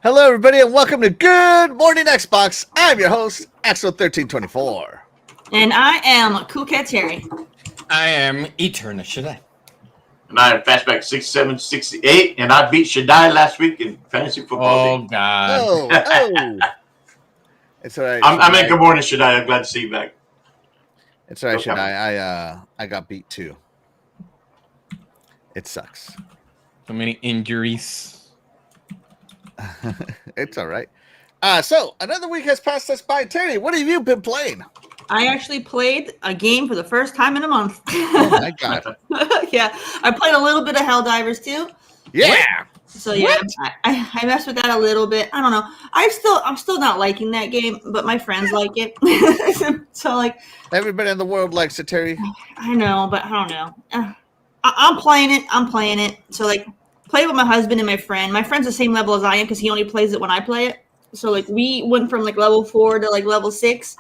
Hello, everybody, and welcome to Good Morning Xbox. I'm your host, Axel1324. And I am Cool Cat Terry. I am Eternal Shaddai. And I am Fastback 6768, and I beat Shaddai last week in fantasy football league. God. Oh. It's all right. I'm in. Good morning, Shaddai. I'm glad to see you back. It's all right, Shaddai. I got beat too. It sucks. So many injuries. It's all right. So another week has passed us by. Terry, what have you been playing? I actually played a game for the first time in a month. Oh my God. Yeah, I played a little bit of Helldivers too. Yeah. So yeah, I messed with that a little bit. I don't know. I'm still not liking that game, but my friends like it. So like, everybody in the world likes it, Terry. I know, but I don't know. I'm playing it. So like, play with my husband and my friend. My friend's the same level as I am because he only plays it when I play it. So like, we went from like level 4 to like level 6.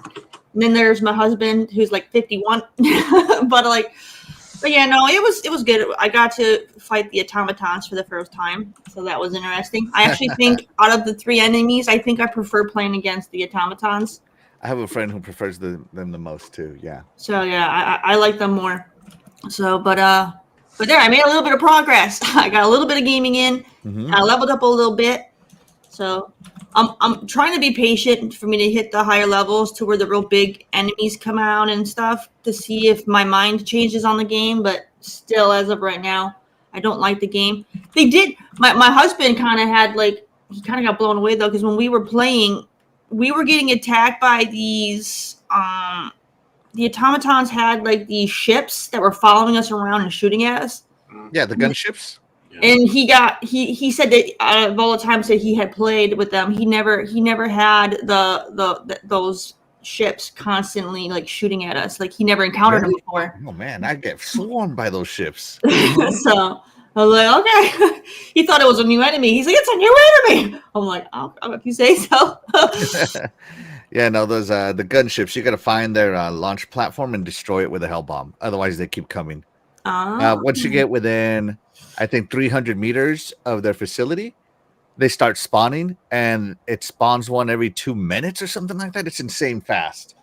And then there's my husband who's like 51. But yeah, no, it was good. I got to fight the automatons for the first time, so that was interesting. I actually think out of the 3 enemies, I think I prefer playing against the automatons. I have a friend who prefers them the most too. Yeah. So yeah, I like them more. So, but there, I made a little bit of progress. I got a little bit of gaming in. Mm-hmm. I leveled up a little bit. So I'm trying to be patient for me to hit the higher levels to where the real big enemies come out and stuff to see if my mind changes on the game. But still, as of right now, I don't like the game. They did. My husband kind of had he kind of got blown away though, because when we were playing, we were getting attacked by these. The automatons had like these ships that were following us around and shooting at us. Yeah, the gunships. And he said that of all the times that he had played with them, he never had those ships constantly like shooting at us. Like he never encountered them before. Oh man, I get swarmed by those ships. So I was like, okay. He thought it was a new enemy. He's like, it's a new enemy. I'm like, oh, if you say so. Yeah, no, those the gunships. You got to find their launch platform and destroy it with a hell bomb. Otherwise, they keep coming. Once you get within, I think 300 meters of their facility, they start spawning, and it spawns one every 2 minutes or something like that. It's insane fast.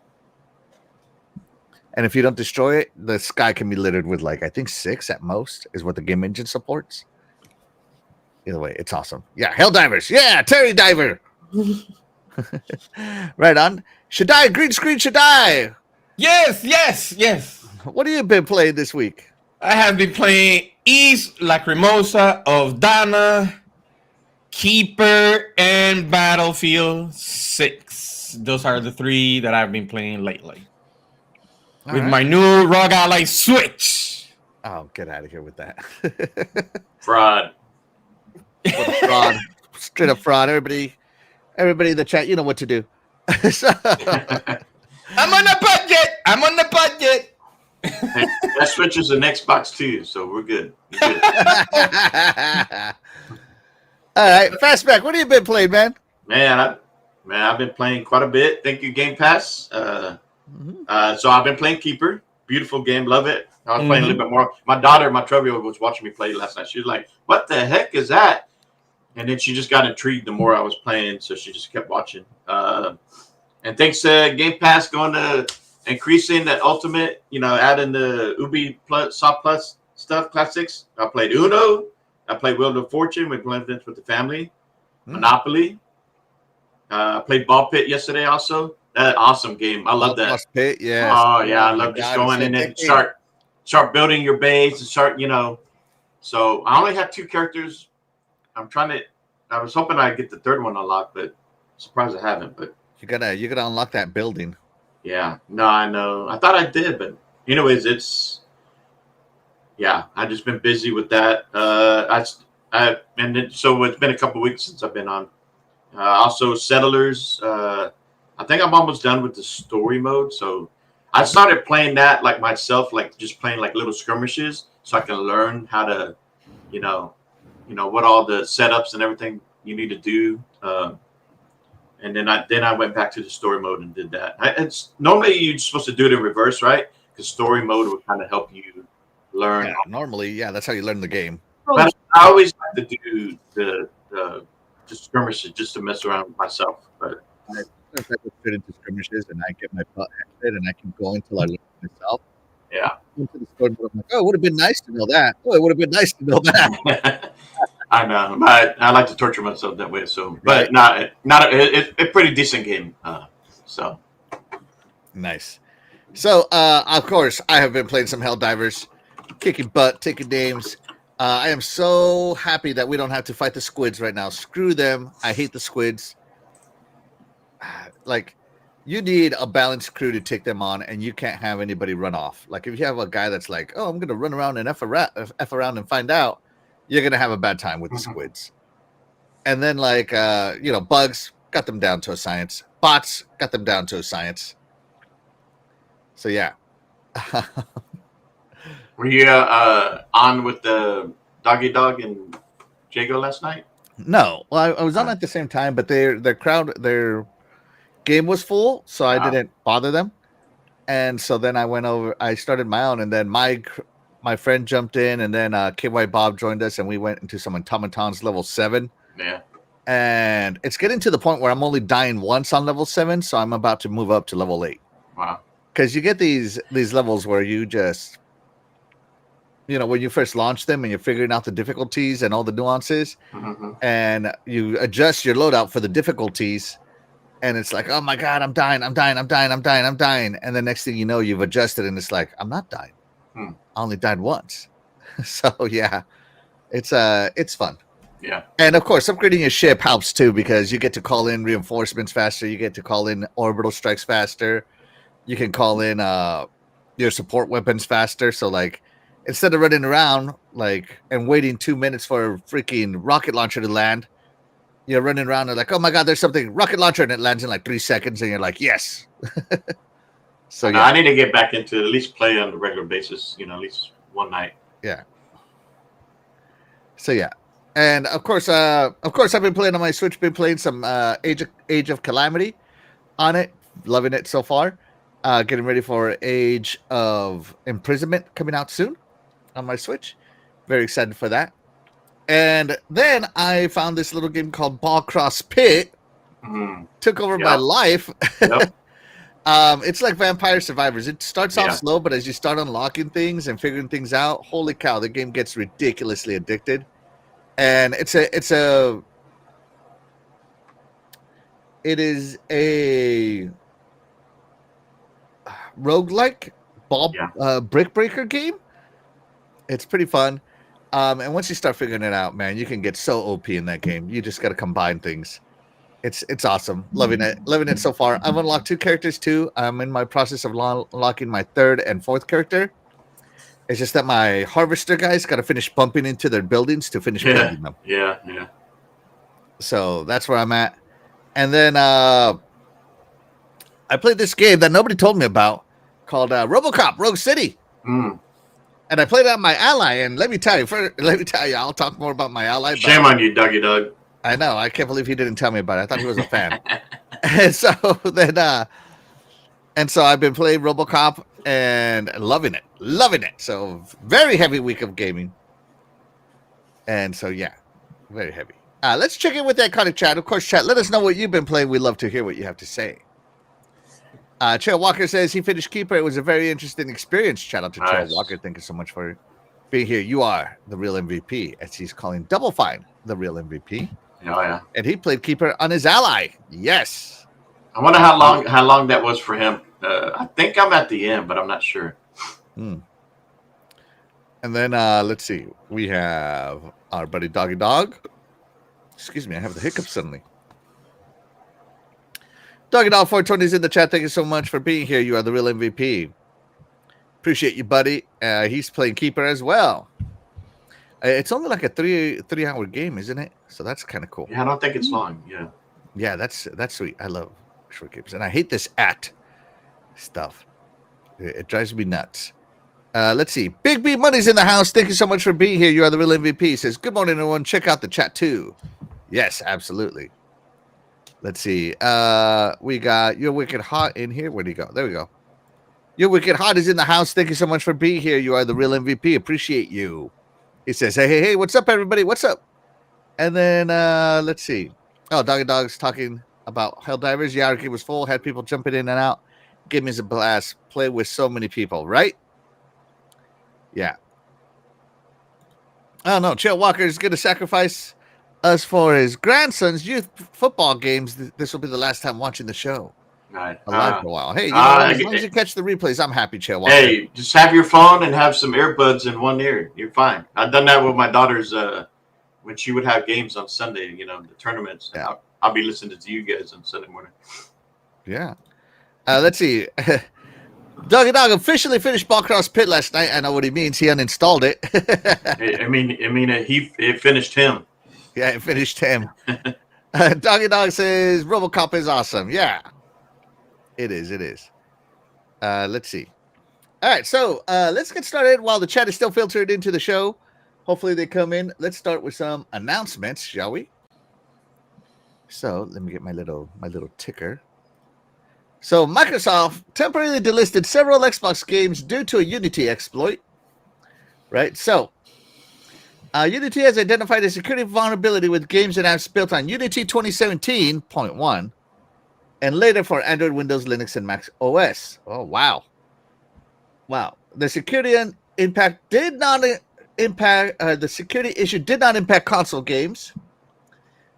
And if you don't destroy it, the sky can be littered with like I think 6 at most is what the game engine supports. Either way, it's awesome. Yeah, Helldivers. Yeah, Terry Diver. Right on. Shaddai, green screen Shaddai. Yes. What have you been playing this week? I have been playing East Lacrimosa of Dana, Keeper, and Battlefield 6. Those are the 3 that I've been playing lately. With my new ROG Ally Switch. Oh, get out of here with that. Fraud. Fraud. Straight up fraud. Everybody in the chat, you know what to do. I'm on the budget. Hey, that Switch is an Xbox too, so we're good. All right, Fastback, what have you been playing, man? I've been playing quite a bit. Thank you, Game Pass. So I've been playing Keeper. Beautiful game, love it. I was playing a little bit more. My daughter, my 12-year-old, was watching me play last night. She was like, "What the heck is that?" And then she just got intrigued the more I was playing, so she just kept watching. And thanks to Game Pass going to increasing the ultimate, adding the Ubi Plus, Soft Plus stuff, classics. I played Uno. I played Wheel of Fortune with Blended with the family. Monopoly. I played Ball Pit yesterday also. That awesome game. I love that. Pit, yeah. Oh yeah, I love just going in and start building your base and start, So I only have 2 characters. I was hoping I'd get the 3rd one unlocked, but surprised I haven't. But you gotta unlock that building. Yeah, no, I know. I thought I did, but anyways, I've just been busy with that. So it's been a couple weeks since I've been on. Also, Settlers. I think I'm almost done with the story mode. So I started playing that like myself, like just playing like little skirmishes, so I can learn how to, what all the setups and everything you need to do. And then I went back to the story mode and did that. It's normally you're supposed to do it in reverse, right? Because story mode would kind of help you learn. Yeah, normally, that's how you learn the game. But I always like to do the just skirmishes, just to mess around with myself. But I sometimes I fit into skirmishes and I get my butt handed and I keep going till I learn myself. yeah, Into the story, but I'm like, oh, it would have been nice to know that. Oh, it would have been nice to know that. I know. I like to torture myself that way. So, but Right. it's a pretty decent game. So Nice. So, of course, I have been playing some Helldivers, kicking butt, taking names. I am so happy that we don't have to fight the squids right now. Screw them. I hate the squids. Like, you need a balanced crew to take them on, and you can't have anybody run off. Like, if you have a guy that's like, oh, I'm going to run around and F around and find out, you're going to have a bad time with the squids. And then, like, bugs, got them down to a science. Bots, got them down to a science. So, yeah. were you on with the Doggy Dog and Jago last night? No. Well, I was on at the same time, but their game was full, so I didn't bother them. And so then I started my own, and then my friend jumped in, and then KY Bob joined us, and we went into some automatons level 7. Yeah. And it's getting to the point where I'm only dying once on level 7, so I'm about to move up to level 8. Wow. Because you get these levels where you just, when you first launch them and you're figuring out the difficulties and all the nuances, and you adjust your loadout for the difficulties, and it's like, oh my God, I'm dying. And the next thing you know, you've adjusted, and it's like, I'm not dying. I only died once. So yeah, it's fun. Yeah. And of course, upgrading your ship helps too, because you get to call in reinforcements faster. You get to call in orbital strikes faster. You can call in your support weapons faster. So like, instead of running around and waiting 2 minutes for a freaking rocket launcher to land, you're running around and like, oh my God, there's something, rocket launcher, and it lands in like 3 seconds, and you're like, yes. So yeah, I need to get back into at least play on a regular basis. At least one night. Yeah. So yeah, and of course, I've been playing on my Switch. Been playing some Age of Calamity on it. Loving it so far. Getting ready for Age of Imprisonment coming out soon on my Switch. Very excited for that. And then I found this little game called Ball Cross Pit. Took over my life. Yep. It's like Vampire Survivors. It starts off slow, but as you start unlocking things and figuring things out, holy cow, the game gets ridiculously addicted. And it is a roguelike brick breaker game. It's pretty fun. And once you start figuring it out, man, you can get so OP in that game. You just got to combine things. It's awesome. Loving it so far. I've unlocked 2 characters too. I'm in my process of unlocking my 3rd and 4th character. It's just that my harvester guys got to finish bumping into their buildings to finish building them. Yeah. So that's where I'm at. And then I played this game that nobody told me about called RoboCop Rogue City. And I played it on my Ally, and let me tell you, I'll talk more about my Ally. Shame on you, Dougie Doug. I know. I can't believe he didn't tell me about it. I thought he was a fan. And so I've been playing RoboCop and loving it. So very heavy week of gaming. And so, yeah, very heavy. Let's check in with that kind of chat. Of course, chat, let us know what you've been playing. We'd love to hear what you have to say. Trail Walker says he finished Keeper. It was a very interesting experience. Shout out to Trail Walker. Thank you so much for being here. You are the real MVP, as he's calling Double Fine the real MVP. Oh, yeah. And he played Keeper on his Ally. Yes. I wonder how long that was for him. I think I'm at the end, but I'm not sure. And then let's see. We have our buddy Doggy Dog. Excuse me, I have the hiccups suddenly. Doggy Dog 420 is in the chat. Thank you so much for being here. You are the real MVP. Appreciate you, buddy. He's playing Keeper as well. It's only like a three-hour game, isn't it? So that's kind of cool. Yeah, I don't think it's long. Yeah, that's sweet. I love short games, and I hate this stuff. It drives me nuts. Let's see. Big B Money's in the house. Thank you so much for being here. You are the real MVP. He says, good morning, everyone. Check out the chat too. Yes, absolutely. Let's see. We got You're Wicked Hot in here. Where'd he go? There we go. You're Wicked Hot is in the house. Thank you so much for being here. You are the real MVP. Appreciate you. He says, hey, what's up, everybody? What's up? And then let's see. Oh, Doggy Dog's talking about Helldivers. Yeah, arcade was full, had people jumping in and out. Game is a blast. Play with so many people, right? Yeah. Oh no, Chael Walker is going to sacrifice us for his grandson's youth football games. This will be the last time watching the show. Right. Alive for a while. Hey, you know what? As long as you catch the replays, I'm happy, Chael Walker. Hey, just have your phone and have some earbuds in one ear. You're fine. I've done that with my daughter's when she would have games on Sunday, the tournaments. Yeah. I'll be listening to you guys on Sunday morning. Yeah. Let's see. Doggy Dog officially finished Ballcross Pit last night. I know what he means. He uninstalled it. It finished him. Yeah, it finished him. Doggy Dog says RoboCop is awesome. Yeah, it is. It is. Let's see. All right, so let's get started while the chat is still filtered into the show. Hopefully they come in. Let's start with some announcements, shall we? So let me get my little ticker. So Microsoft temporarily delisted several Xbox games due to a Unity exploit. Right. So Unity has identified a security vulnerability with games and apps built on Unity 2017.1 and later for Android, Windows, Linux, and Mac OS. Oh wow. Wow. The security impact did not impact the security issue did not impact console games,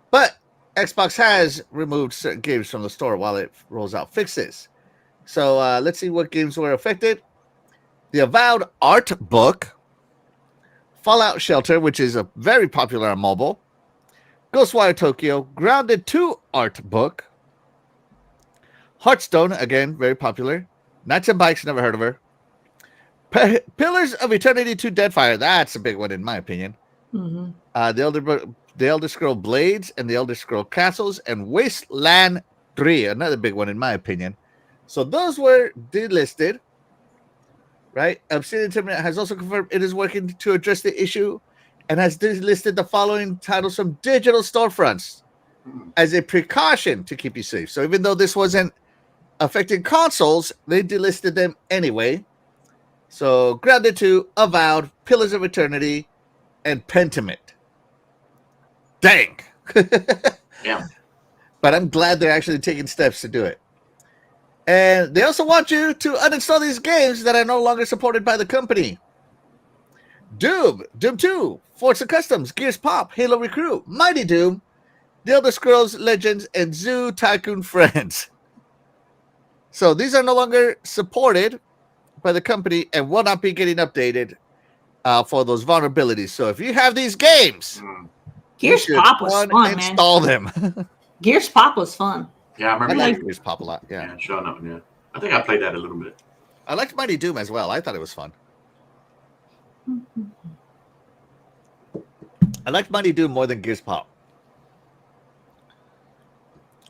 but Xbox has removed certain games from the store while it rolls out fixes. So let's see what games were affected. The Avowed Art Book, Fallout Shelter, which is a very popular on mobile, Ghostwire Tokyo, Grounded 2 Art Book, Hearthstone, again, very popular, Knights and Bikes, never heard of her, Pillars of Eternity 2 Deadfire, that's a big one in my opinion, The Elder Scroll Blades and The Elder Scroll Castles, and Wasteland 3, another big one in my opinion. So those were delisted, right? Obsidian Internet has also confirmed it is working to address the issue and has delisted the following titles from digital storefronts as a precaution to keep you safe. So even though this wasn't affecting consoles, they delisted them anyway. So Grounded 2, Avowed, Pillars of Eternity, and Pentiment. Dang. Yeah. But I'm glad they're actually taking steps to do it. And they also want you to uninstall these games that are no longer supported by the company. Doom 2, Forza Customs, Gears Pop, Halo Recruit, Mighty Doom, The Elder Scrolls Legends, and Zoo Tycoon Friends. So these are no longer supported by the company and will not be getting updated for those vulnerabilities. So if you have these games... Gears Pop was fun, install them. Gears Pop was fun. Yeah, I remember. I like Gears Pop a lot. Yeah, showing up. Yeah, I think I played that a little bit. I liked Mighty Doom as well. I thought it was fun. I liked Mighty Doom more than Gears Pop.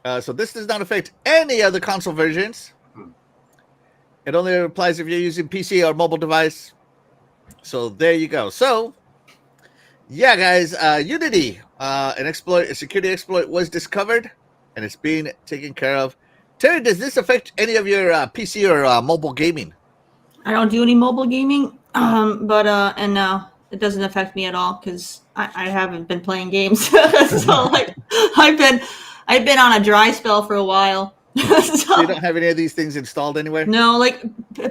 So this does not affect any other console versions. It only applies if you're using PC or mobile device. So there you go. So. Yeah, guys, Unity, a security exploit was discovered, and it's being taken care of. Terry, does this affect any of your PC or mobile gaming? I don't do any mobile gaming, but no, it doesn't affect me at all because I haven't been playing games. So like, I've been on a dry spell for a while. So you don't have any of these things installed anywhere? No, like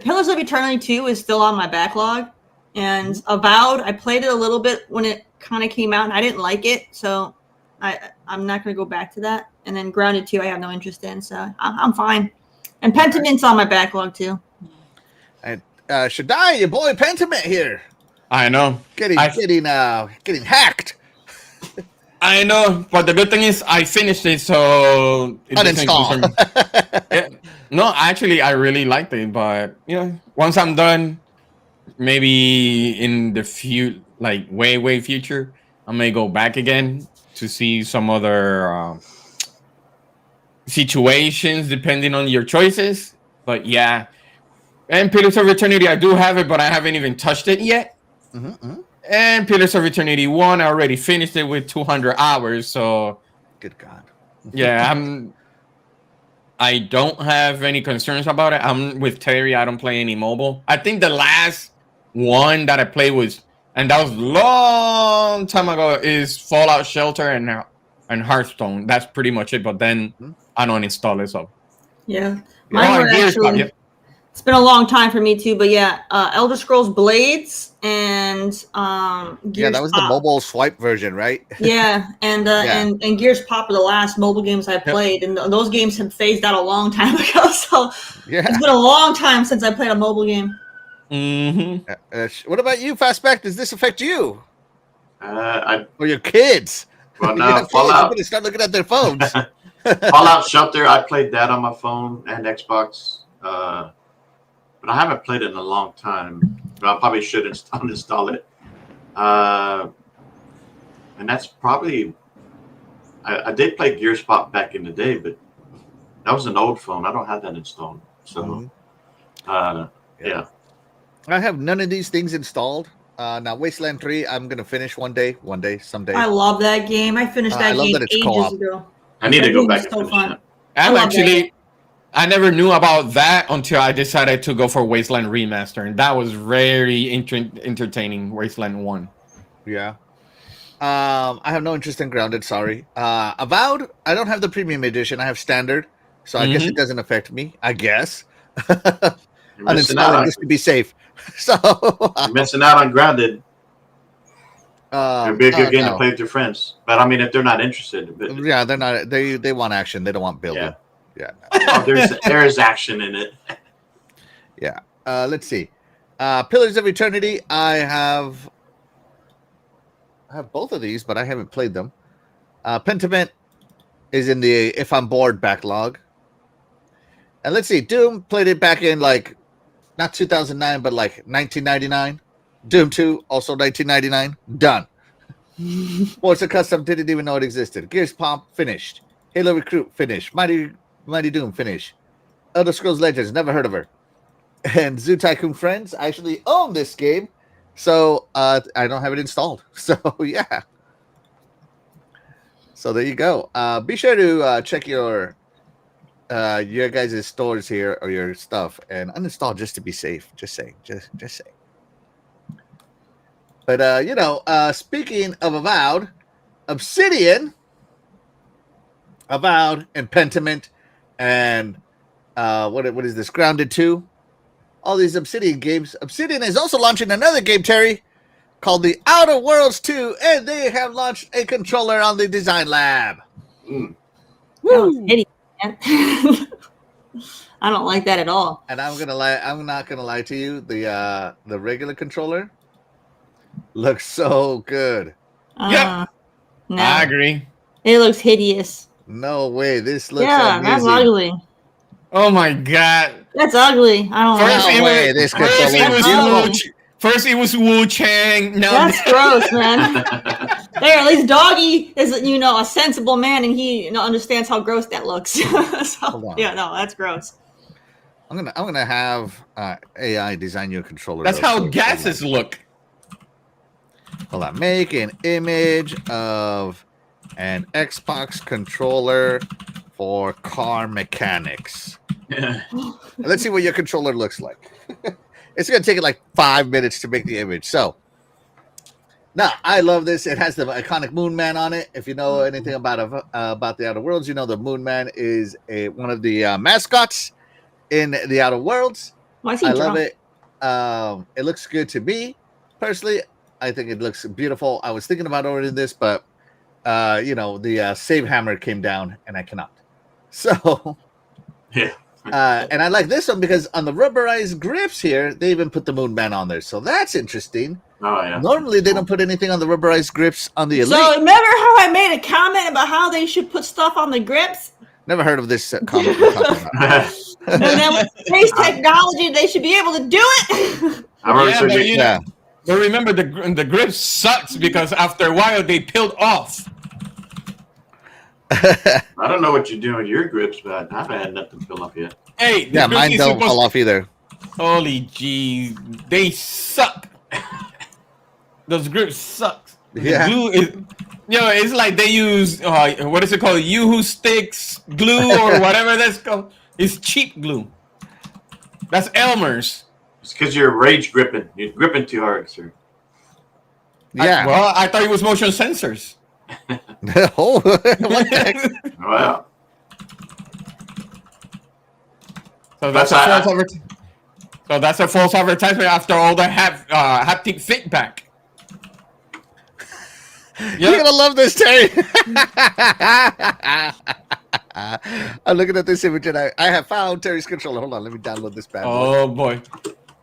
Pillars of Eternity 2 is still on my backlog, and Avowed, I played it a little bit when it kind of came out and I didn't like it, so I'm not going to go back to that. And then Grounded 2 I have no interest in, so I'm fine. And Pentiment's on my backlog too. And Shaddai, your boy Pentiment here. I know. Getting hacked. I know, but the good thing is I finished it, so it uninstall. Yeah. No, actually I really liked it, but once I'm done, maybe in the way future, I may go back again to see some other situations depending on your choices. But yeah, and Pillars of Eternity, I do have it, but I haven't even touched it yet. And Pillars of Eternity 1, I already finished it with 200 hours. So, good God. Yeah, I don't have any concerns about it. I'm with Terry. I don't play any mobile. I think the last one that I played was, and that was a long time ago, is Fallout Shelter, and and Hearthstone. That's pretty much it. But then I don't install it. So Yeah. Mine were Gears Pop, actually. yep. It's been a long time for me too, but yeah, Elder Scrolls Blades and Gears that was the Pop. mobile swipe version, right? Yeah, and and Gears Pop are the last mobile games I played, and those games have phased out a long time ago. So it's been a long time since I played a mobile game. What about you, Fastback? Does this affect you or your kids? Well, no, Fallout. I'm gonna start looking at their phones. Fallout Shelter. I played that on my phone and Xbox. But I haven't played it in a long time. But I probably should install it. And that's probably. I did play Gears Pop back in the day, but that was an old phone. I don't have that installed. So, yeah. I have none of these things installed. Now, Wasteland 3, I'm gonna finish someday. I love that game. I finished that game ages ago. I need to go back and finish it. I never knew about that until I decided to go for Wasteland Remaster, and that was very entertaining. Wasteland 1. Yeah. I have no interest in Grounded, sorry. Avowed, I don't have the premium edition. I have standard, so I guess it doesn't affect me, I guess. Uninstalling just to be safe. So you're missing out on Grounded. It'd be a good game to play with your friends. But I mean, if they're not interested. Yeah, they're not. They want action. They don't want building. Yeah. There is action in it. Yeah. Let's see. Pillars of Eternity. I have both of these, but I haven't played them. Pentiment is in the If I'm Bored backlog. And let's see. Doom, played it back in not 2009, but 1999. Doom 2, also 1999. Done. Forza Custom, didn't even know it existed. Gears Pop, finished. Halo Recruit, finished. Mighty Doom, finish. Elder Scrolls Legends, never heard of her. And Zoo Tycoon Friends, I actually own this game, so I don't have it installed. So yeah. So there you go. Be sure to check your guys' stores here or your stuff and uninstall just to be safe. Just saying. Just saying. But speaking of Avowed, Obsidian, Avowed, and Pentiment. And what is this? Grounded 2. All these Obsidian games. Obsidian is also launching another game, Terry, called The Outer Worlds 2, and they have launched a controller on the Design Lab. That was hideous, man. I don't like that at all. And I'm not gonna lie to you. The regular controller looks so good. Yep. No. I agree. It looks hideous. No way. This looks amazing. That's ugly. Oh my god. That's ugly. I don't know. First it was Wu Chang. That's gross, man. There, at least Doggy is a sensible man, and he understands how gross that looks. That's gross. I'm gonna have AI design you a controller. That's how gases look. Hold on. Make an image of an Xbox controller for car mechanics. Let's see what your controller looks like. It's going to take it 5 minutes to make the image. So, now, I love this. It has the iconic Moon Man on it. If you know anything about the Outer Worlds, you know the Moon Man is one of the mascots in the Outer Worlds. Why is he I love it. It looks good to me. Personally, I think it looks beautiful. I was thinking about ordering this, but the save hammer came down and I cannot. So yeah. And I like this one because on the rubberized grips here, they even put the Moon Man on there. So that's interesting. Oh yeah. Normally they don't put anything on the rubberized grips on the Elite. So remember how I made a comment about how they should put stuff on the grips? Never heard of this comment we're talking about. And then with space technology, they should be able to do it. But remember, the grip sucks because after a while they peeled off. I don't know what you're doing with your grips, but I haven't had nothing fill up yet. Hey, mine don't fall off either. Holy jeez, they suck. Those grips suck. Yeah. The glue is, it's like they use what is it called? Yoo-hoo sticks glue or whatever that's called. It's cheap glue. That's Elmer's. It's because you're rage gripping. You're gripping too hard, sir. Yeah. I thought it was motion sensors. Oh, what the heck? Well, So that's a false advertisement after all the haptic feedback. You're gonna love this, Terry. I'm looking at this image and I have found Terry's controller. Hold on, let me download this bad boy. Oh boy.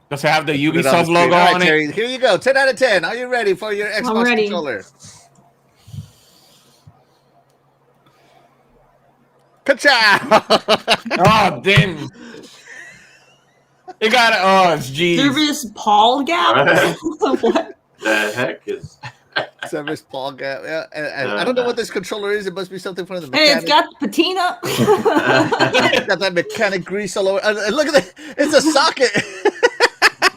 Does it have the Ubisoft logo on it? Terry, here you go. 10 out of 10. Are you ready for your Xbox controller? Ka-chow! Oh, damn. You got it. Oh, jeez. Service Paul Gap? What? The heck is... Service Paul Gap. Yeah, and I don't know what this controller is. It must be something from the Hey, mechanic. it's got patina. It's got that mechanic grease all over. Look at that. It's a socket.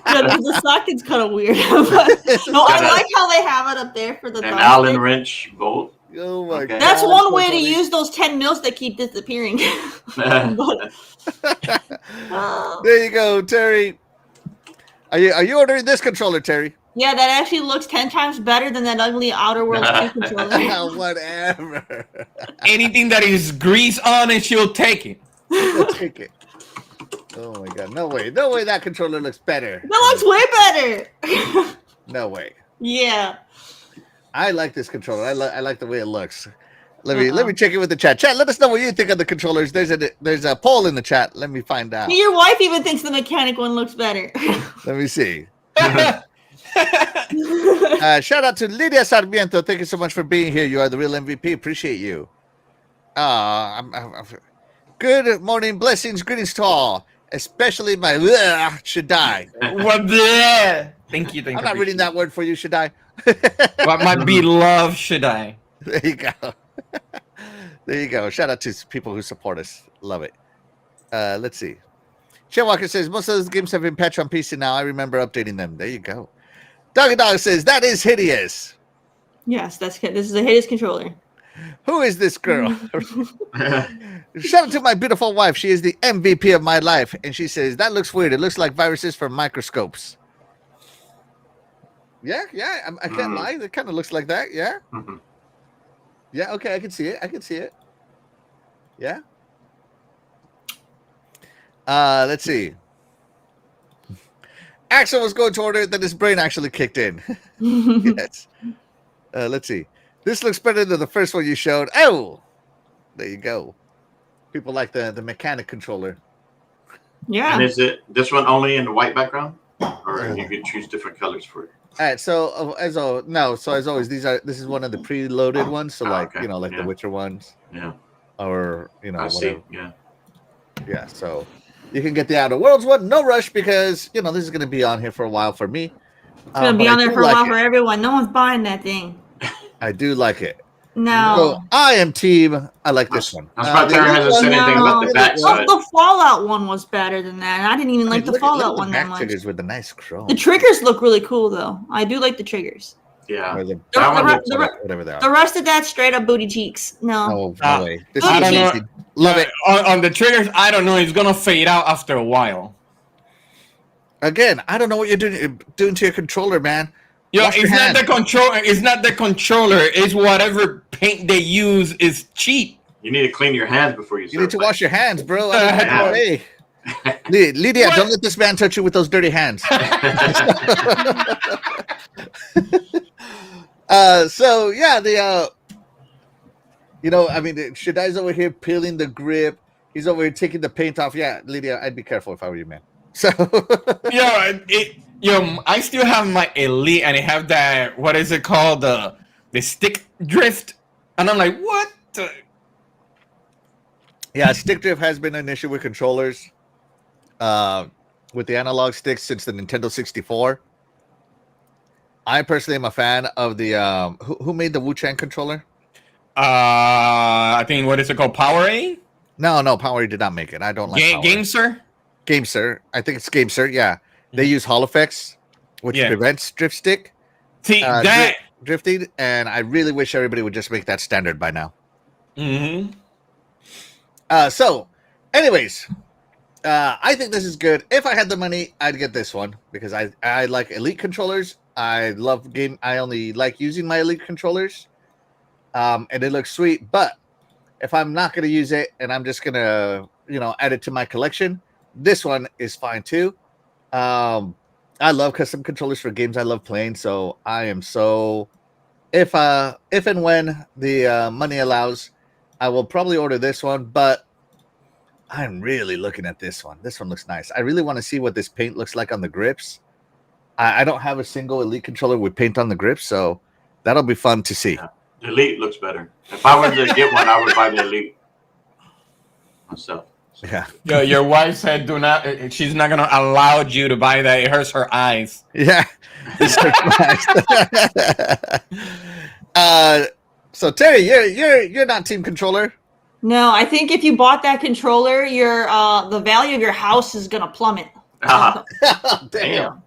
Yeah, the socket's kind of weird. No, I like how they have it up there for the an Allen wrench bolt. Oh my God. That's one way to use those 10 mils that keep disappearing. But, there you go, Terry. Are you ordering this controller, Terry? yeah, that actually looks 10 times better than that ugly Outer Worlds 2 controller. No, whatever. Anything that is grease on it, she'll take it. I'll take it. Oh my God. No way that controller looks better. That looks way better. No way. Yeah. I like this controller. I like the way it looks. Let me check it with the chat. Chat, let us know what you think of the controllers. There's a poll in the chat. Let me find out. Your wife even thinks the mechanic one looks better. Let me see. Shout out to Lydia Sarmiento. Thank you so much for being here. You are the real MVP. Appreciate you. Good morning, blessings, greetings to all, especially my Shaddai. What the? Thank you. I'm not reading that word for you, Shaddai. What my beloved Shaddai. There you go. There you go. Shout out to people who support us. Love it. Let's see. Chet Walker says, most of those games have been patched on PC now. I remember updating them. There you go. Doggy Dog says, that is hideous. Yes, this is a hideous controller. Who is this girl? Shout out to my beautiful wife. She is the MVP of my life. And she says, that looks weird. It looks like viruses from microscopes. Yeah, I can't lie. It kind of looks like that. Yeah. Yeah, okay, I can see it. Yeah. Let's see. Axel was going to order it, then his brain actually kicked in. Yes. Let's see. This looks better than the first one you showed. Oh, there you go. People like the mechanic controller. Yeah. And is it this one only in the white background, or you can choose different colors for it? All right. So as always, this is one of the preloaded ones. So like okay. like the Witcher ones. Yeah. Or I whatever. see. Yeah. Yeah. So you can get the Outer Worlds one. No rush because this is going to be on here for a while for me. It's going to be on there for a while for everyone. No one's buying that thing. I do like it. No. So I am team. I like this one. I was about to tell her hasn't said anything about the backside. The Fallout one was better than that. I didn't even like the Fallout one that much. Triggers with the nice chrome. The triggers look really cool though. I do like the triggers. Yeah. Whatever they are. The rest of that straight up booty cheeks. No. No way. This I don't know. Love it. On the triggers, I don't know. It's gonna fade out after a while. Again, I don't know what you're doing to your controller, man. It's not the controller. It's not the controller. It's whatever paint they use is cheap. You need to clean your hands before you. You need to wash your hands, bro. Hey, Lydia, don't let this man touch you with those dirty hands. So yeah, Shaddai's over here peeling the grip. He's over here taking the paint off. Yeah, Lydia, I'd be careful if I were you, man. So I still have my Elite, and I have that. What is it called? The stick drift, and I'm like, what? Yeah, stick drift has been an issue with controllers, with the analog sticks since the Nintendo 64. I personally am a fan of the who made the Wu-Chang controller? I think what is it called? Powerade? No, Powerade did not make it. I don't like GameSir. GameSir. I think it's GameSir. Yeah, they use Hall effects, which prevents drift stick. See that drifting, and I really wish everybody would just make that standard by now. Mm-hmm. So, anyways, I think this is good. If I had the money, I'd get this one because I like Elite controllers. I only like using my Elite controllers. and it looks sweet. But if I'm not going to use it and I'm just going to, add it to my collection, this one is fine too. I love custom controllers for games I love playing, so I am so if and when the money allows, I will probably order this one. But I'm really looking at this one. This one looks nice. I really want to see what this paint looks like on the grips. I don't have a single Elite controller with paint on the grips, so that'll be fun to see. Yeah. The Elite looks better. If I were to get one, I would buy the Elite myself. Yeah. Your wife said do not. She's not gonna allow you to buy that. It hurts her eyes. Yeah. So Terry, you're not team controller. No, I think if you bought that controller, your the value of your house is gonna plummet. Damn.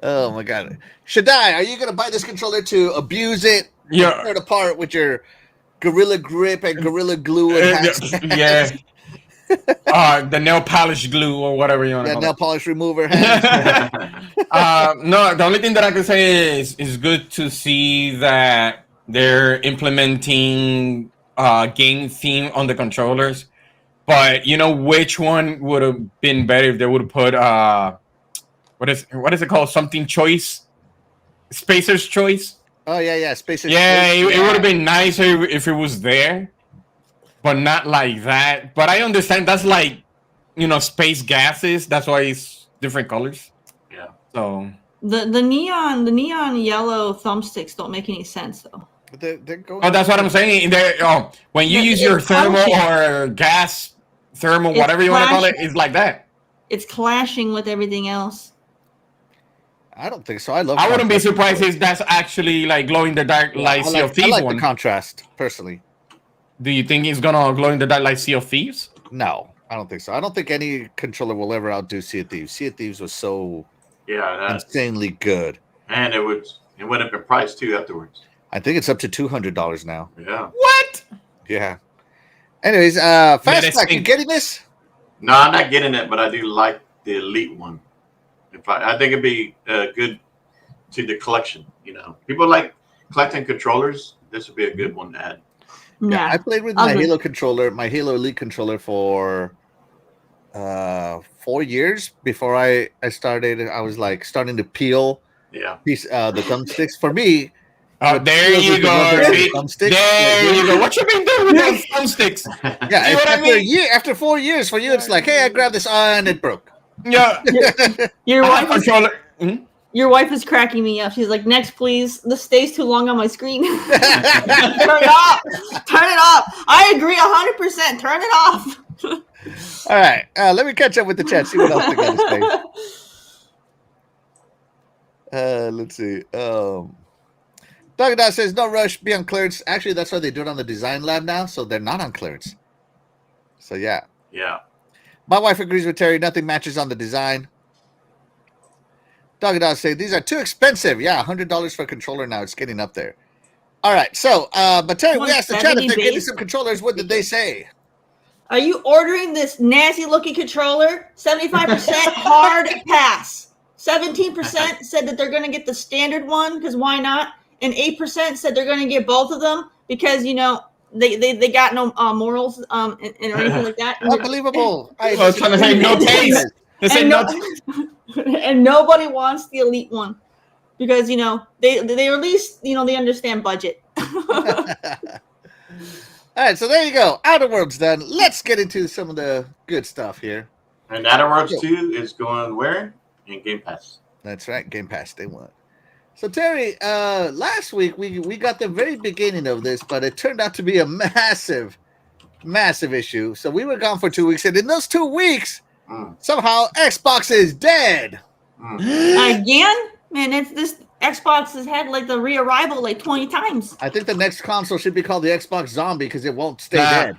Oh my god. Shaddai, are you gonna buy this controller to abuse it? Yeah. Tear it apart with your Gorilla Grip and Gorilla Glue and yeah. The nail polish glue or whatever you want to call nail it. polish remover. No, the only thing that I can say is good to see that they're implementing game theme on the controllers. But which one would have been better if they would have put what is it called? Something choice? Spacer's choice? Oh yeah, Spacer's yeah, choice. It would have been nicer if it was there. But not like that. But I understand that's like, space gases. That's why it's different colors. Yeah. So the neon yellow thumbsticks don't make any sense though. They're going. Oh, that's what I'm saying. When you use your thermal or gas thermal, whatever you want to call it, it's like that. It's clashing with everything else. I don't think so. I wouldn't be surprised if that's actually like glow in the dark like Sea of Thieves I like one. the contrast personally. Do you think it's gonna glow in the dark like Sea of Thieves? No, I don't think so. I don't think any controller will ever outdo Sea of Thieves. Sea of Thieves was so insanely good, and it went up in price too afterwards. I think it's up to $200 now. Yeah. What? Yeah. Anyways, Fastback, you getting this? No, I'm not getting it, but I do like the Elite one. I think it'd be good to the collection. People like collecting controllers. This would be a good one to add. Yeah, I played with my Halo controller, my Halo Elite controller for 4 years before I started. I was like starting to peel the thumbsticks. For me, there you go. There you go. What you been doing with those thumbsticks? Yeah, after 4 years, for you, it's like, hey, I grabbed this and it broke. Yeah, your wife controller. Your wife is cracking me up. She's like, next, please. This stays too long on my screen. Turn it off. Turn it off. I agree 100%. Turn it off. All right. Let me catch up with the chat. See what else they got to say. Let's see. Dog says, no rush. Be on clearance. Actually, that's why they do it on the design lab now. So they're not on clearance. So, yeah. Yeah. My wife agrees with Terry. Nothing matches on the design. Dog say these are too expensive. Yeah, $100 for a controller now. It's getting up there. All right. So, but Terry, we asked the chat if they're getting some controllers. What did they say? Are you ordering this nasty looking controller? 75% hard pass. 17% said that they're going to get the standard one because why not? And 8% said they're going to get both of them because they got no morals and or anything like that. Unbelievable. I was trying to say no taste. And nobody wants the Elite one because they at least they understand budget. All right, so there you go. Outer Worlds done. Let's get into some of the good stuff here. And Outer Worlds 2 is going where? In Game Pass. That's right, Game Pass Day 1. So Terry, last week we got the very beginning of this, but it turned out to be a massive issue. So we were gone for 2 weeks, and in those 2 weeks, somehow Xbox is dead. Again? Man, this Xbox has had like the re-arrival like 20 times. I think the next console should be called the Xbox Zombie because it won't stay dead.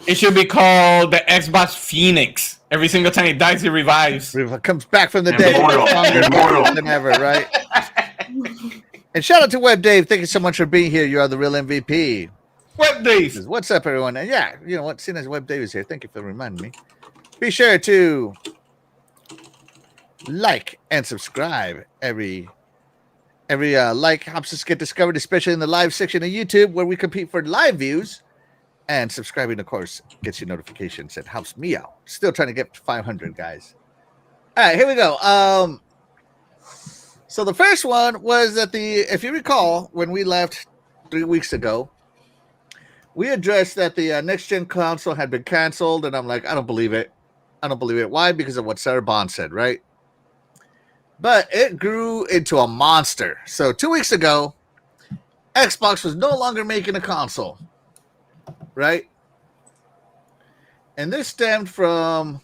It should be called the Xbox Phoenix. Every single time it dies, it revives. It comes back from the dead. Immortal than ever, right? And shout out to Web Dave. Thank you so much for being here. You are the real MVP. Web Dave. What's up, everyone? And yeah, you know what? Seeing as Web Dave is here, thank you for reminding me. Be sure to like and subscribe every Every like helps us get discovered, especially in the live section of YouTube where we compete for live views. And subscribing, of course, gets you notifications and helps me out. Still trying to get to 500, guys. All right, here we go. So the first one was that if you recall, when we left 3 weeks ago, we addressed that the next gen console had been canceled, and I'm like, I don't believe it. I don't believe it. Why? Because of what Sarah Bond said, right? But it grew into a monster. So 2 weeks ago, Xbox was no longer making a console, right? And this stemmed from,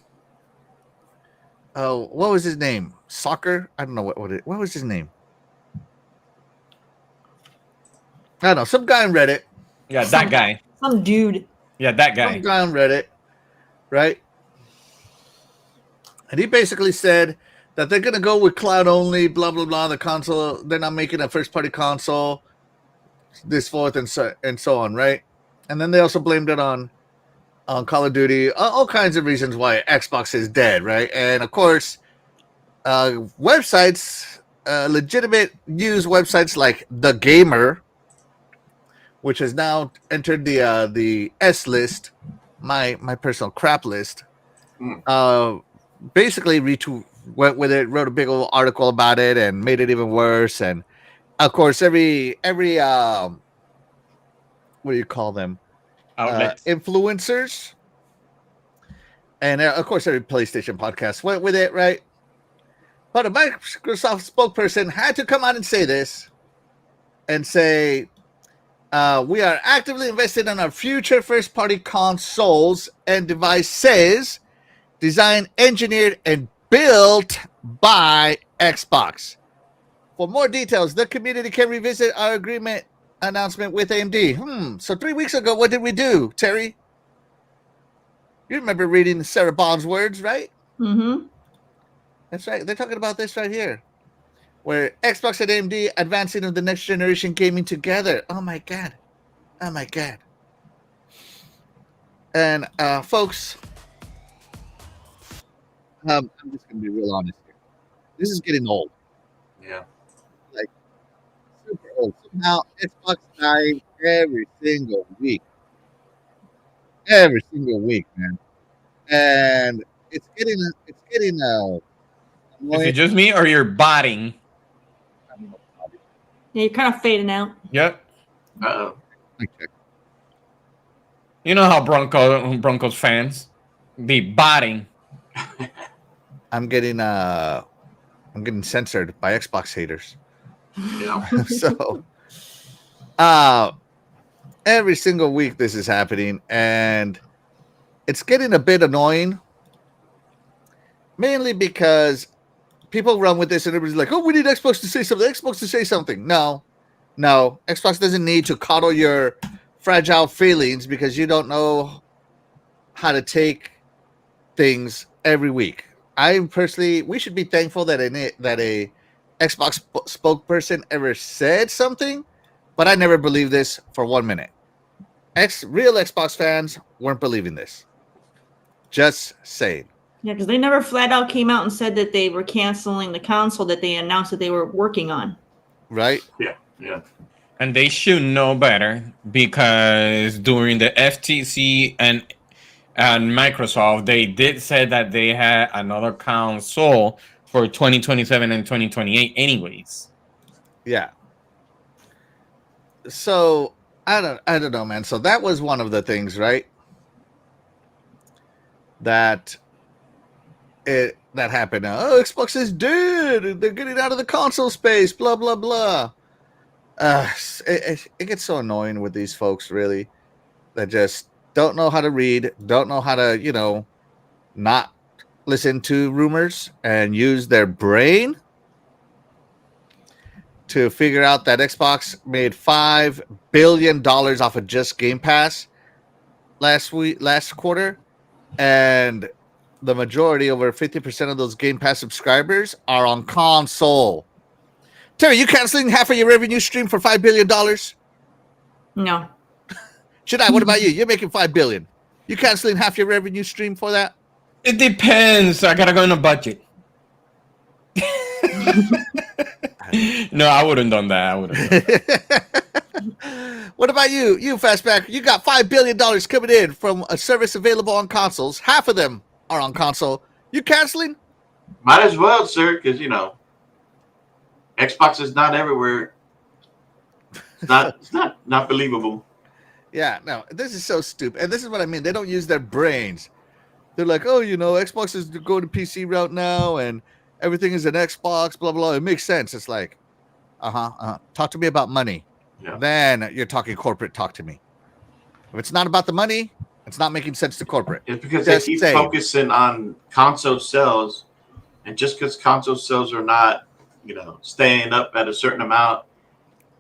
what was his name? Soccer? I don't know what was his name. I don't know. Some guy on Reddit. Yeah, that guy. Some dude. Yeah, that guy. Some guy on Reddit, right? And he basically said that they're going to go with cloud only, blah, blah, blah. The console, they're not making a first-party console, this, forth, and so on, right? And then they also blamed it on Call of Duty, all kinds of reasons why Xbox is dead, right? And, of course, websites, legitimate news websites like The Gamer, which has now entered the S list, my personal crap list, basically went with it, wrote a big old article about it, and made it even worse. And of course, every what do you call them? Influencers, and of course, every PlayStation podcast went with it, right? But a Microsoft spokesperson had to come out and say this, and say, we are actively invested in our future first-party consoles and devices designed, engineered, and built by Xbox. For more details, the community can revisit our agreement announcement with AMD. So 3 weeks ago, what did we do, Terry? You remember reading Sarah Bond's words, right? Mm-hmm. That's right. They're talking about this right here, where Xbox and AMD advancing into the next generation gaming together. Oh my god. Oh my god. And folks, I'm just gonna be real honest here. This is getting old. Yeah. Like super old. So now Xbox dying every single week. Every single week, man. And it's getting Is it just me or you're botting? Yeah, you're kind of fading out. Yep. Uh-oh. Okay. You know how Broncos fans be botting. I'm getting censored by Xbox haters. Yeah. So every single week this is happening, and it's getting a bit annoying, mainly because people run with this and everybody's like, oh, we need Xbox to say something. No, Xbox doesn't need to coddle your fragile feelings because you don't know how to take things every week. We should be thankful that a Xbox spokesperson ever said something, but I never believed this for 1 minute. Real Xbox fans weren't believing this. Just saying. Yeah, because they never flat out came out and said that they were canceling the console that they announced that they were working on. Right? Yeah. And they should know better, because during the FTC and Microsoft, they did say that they had another console for 2027 and 2028 anyways. Yeah. So I don't know, man. So that was one of the things, right? That happened. Oh, Xbox is dead. They're getting out of the console space. Blah blah blah. It gets so annoying with these folks, really, that just don't know how to read, don't know how to, not listen to rumors and use their brain to figure out that Xbox made $5 billion off of just Game Pass last quarter, and the majority, over 50% of those Game Pass subscribers, are on console. Terry, you canceling half of your revenue stream for $5 billion? No. Shadai, what about you? You're making $5 billion. You canceling half your revenue stream for that? It depends. I gotta go on a budget. No, I wouldn't done that. I wouldn't. What about you? You Fastback, you got $5 billion coming in from a service available on consoles. Half of them are on console. You canceling? Might as well, sir, because Xbox is not everywhere. It's not believable. Yeah, no, this is so stupid. And this is what I mean. They don't use their brains. They're like, oh, Xbox is going to PC route now and everything is an Xbox, blah, blah. It makes sense. It's like, talk to me about money. Yeah. Then you're talking corporate talk to me. If it's not about the money, it's not making sense to corporate. It's because Just they keep saying. focusing on console sales, and just because console sales are not, staying up at a certain amount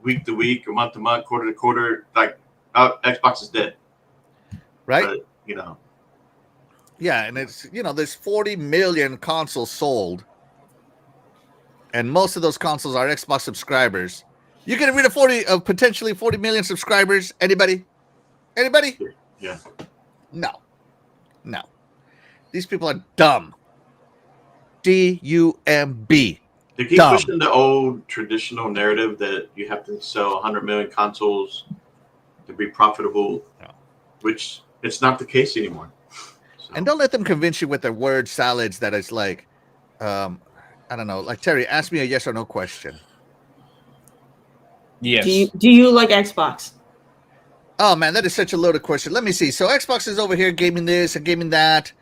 week to week or month to month, quarter to quarter, like Xbox is dead. Right? But, yeah, and it's, there's 40 million consoles sold, and most of those consoles are Xbox subscribers. You get rid of potentially 40 million subscribers? Anybody? Yeah. No. These people are dumb. D-U-M-B. They keep pushing the old traditional narrative that you have to sell 100 million consoles to be profitable, which it's not the case anymore. So. And don't let them convince you with their word salads that it's like, I don't know, like Terry, ask me a yes or no question. Yes. Do you like Xbox? Oh man, that is such a loaded question. Let me see. So Xbox is over here gaming this and gaming that.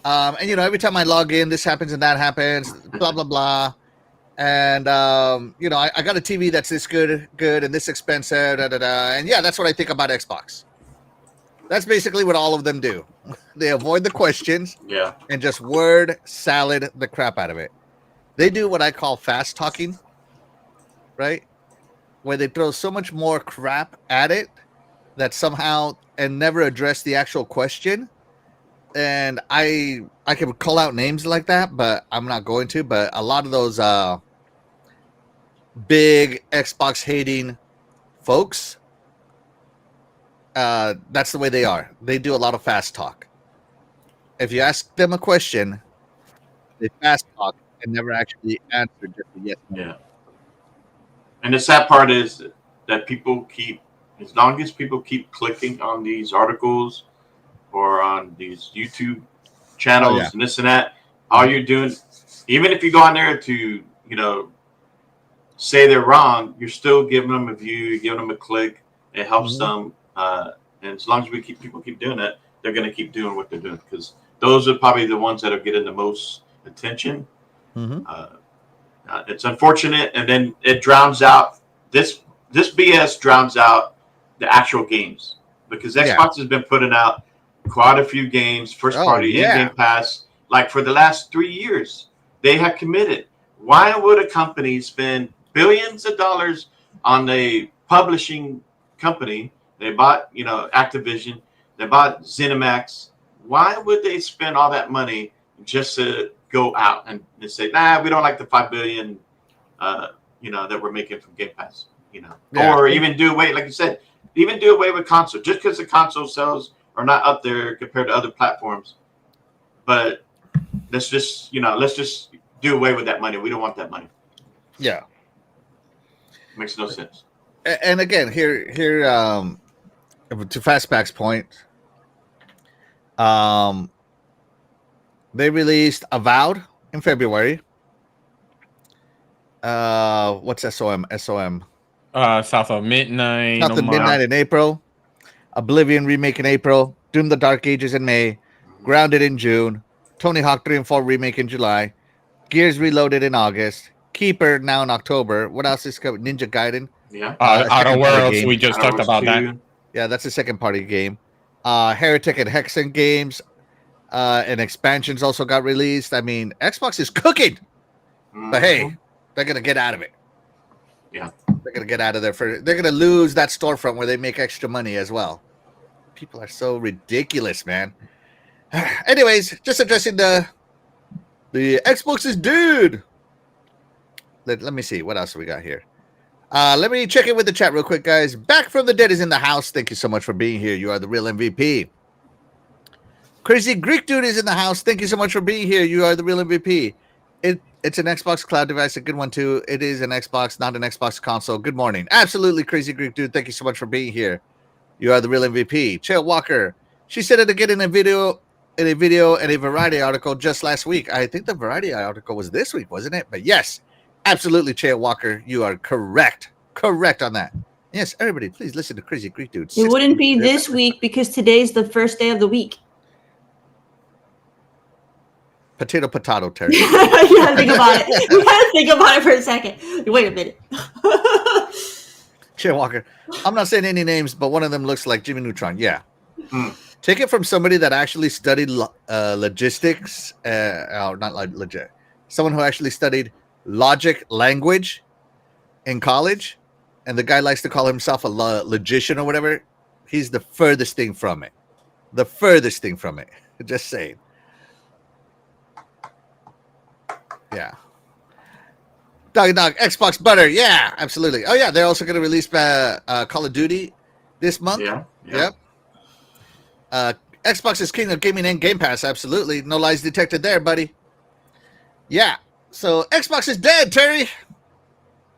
And every time I log in, this happens and that happens, blah, blah, blah. And, I got a TV that's this good and this expensive, da, da, da. And yeah, that's what I think about Xbox. That's basically what all of them do. They avoid the questions and just word salad the crap out of it. They do what I call fast talking, right? Where they throw so much more crap at it that somehow and never address the actual question. And I can call out names like that, but I'm not going to. But a lot of those big Xbox hating folks, that's the way they are. They do a lot of fast talk. If you ask them a question, they fast talk and never actually answer just a yes. Yeah. And the sad part is that as long as people keep clicking on these articles or on these YouTube channels and this and that, all you're doing, even if you go on there to, say they're wrong, you're still giving them a view, giving them a click. It helps them. And as long as people keep doing that, they're going to keep doing what they're doing, because those are probably the ones that are getting the most attention. It's unfortunate, and then it drowns out this BS drowns out the actual games, because Xbox has been putting out quite a few games, first party in Game Pass, like for the last 3 years. They have committed. Why would a company spend billions of dollars on a publishing company? They bought, Activision. They bought ZeniMax. Why would they spend all that money just to go out and say, nah, we don't like the $5 billion, that we're making from Game Pass, or even do away, like you said, even do away with console, just because the console sales are not up there compared to other platforms. But let's just do away with that money. We don't want that money. Yeah. Makes no sense. And again, here, to Fastback's point, they released Avowed in February. What's SOM? South of Midnight. South of Midnight in April. Oblivion remake in April. Doom the Dark Ages in May. Grounded in June. Tony Hawk 3 and 4 remake in July. Gears Reloaded in August. Keeper now in October. What else is coming? Ninja Gaiden. Yeah. Outer Worlds. We just talked about that. Yeah, that's a second party game. Heretic and Hexen games. And expansions also got released. I mean, Xbox is cooking. But hey, they're going to get out of it. Yeah. They're going to get out of there. They're going to lose that storefront where they make extra money as well. People are so ridiculous, man. Anyways, just addressing the Xbox is dead. Let me see. What else we got here? Let me check in with the chat real quick, guys. Back from the Dead is in the house. Thank you so much for being here. You are the real MVP. Crazy Greek Dude is in the house. Thank you so much for being here. You are the real MVP. It's an Xbox cloud device, a good one too. It is an Xbox, not an Xbox console. Good morning. Absolutely crazy Greek dude. Thank you so much for being here. You are the real MVP. Chael Walker. She said it again in a video and a Variety article just last week. I think the Variety article was this week, wasn't it? But yes, absolutely, Chael Walker. You are correct. Correct on that. Yes, everybody, please listen to Crazy Greek Dude. It wouldn't be this week because today's the first day of the week. Potato, Terry. You gotta think about it. You gotta think about it for a second. Wait a minute. Chair Walker. I'm not saying any names, but one of them looks like Jimmy Neutron. Yeah. Take it from somebody that actually studied logistics. Not legit. Someone who actually studied logic language in college. And the guy likes to call himself a logician or whatever. He's the furthest thing from it. The furthest thing from it. Just saying. Yeah. Dog, Xbox butter. Yeah, absolutely. Oh, yeah. They're also going to release Call of Duty this month. Yeah. Yep. Xbox is king of gaming and Game Pass. Absolutely. No lies detected there, buddy. Yeah. So Xbox is dead, Terry.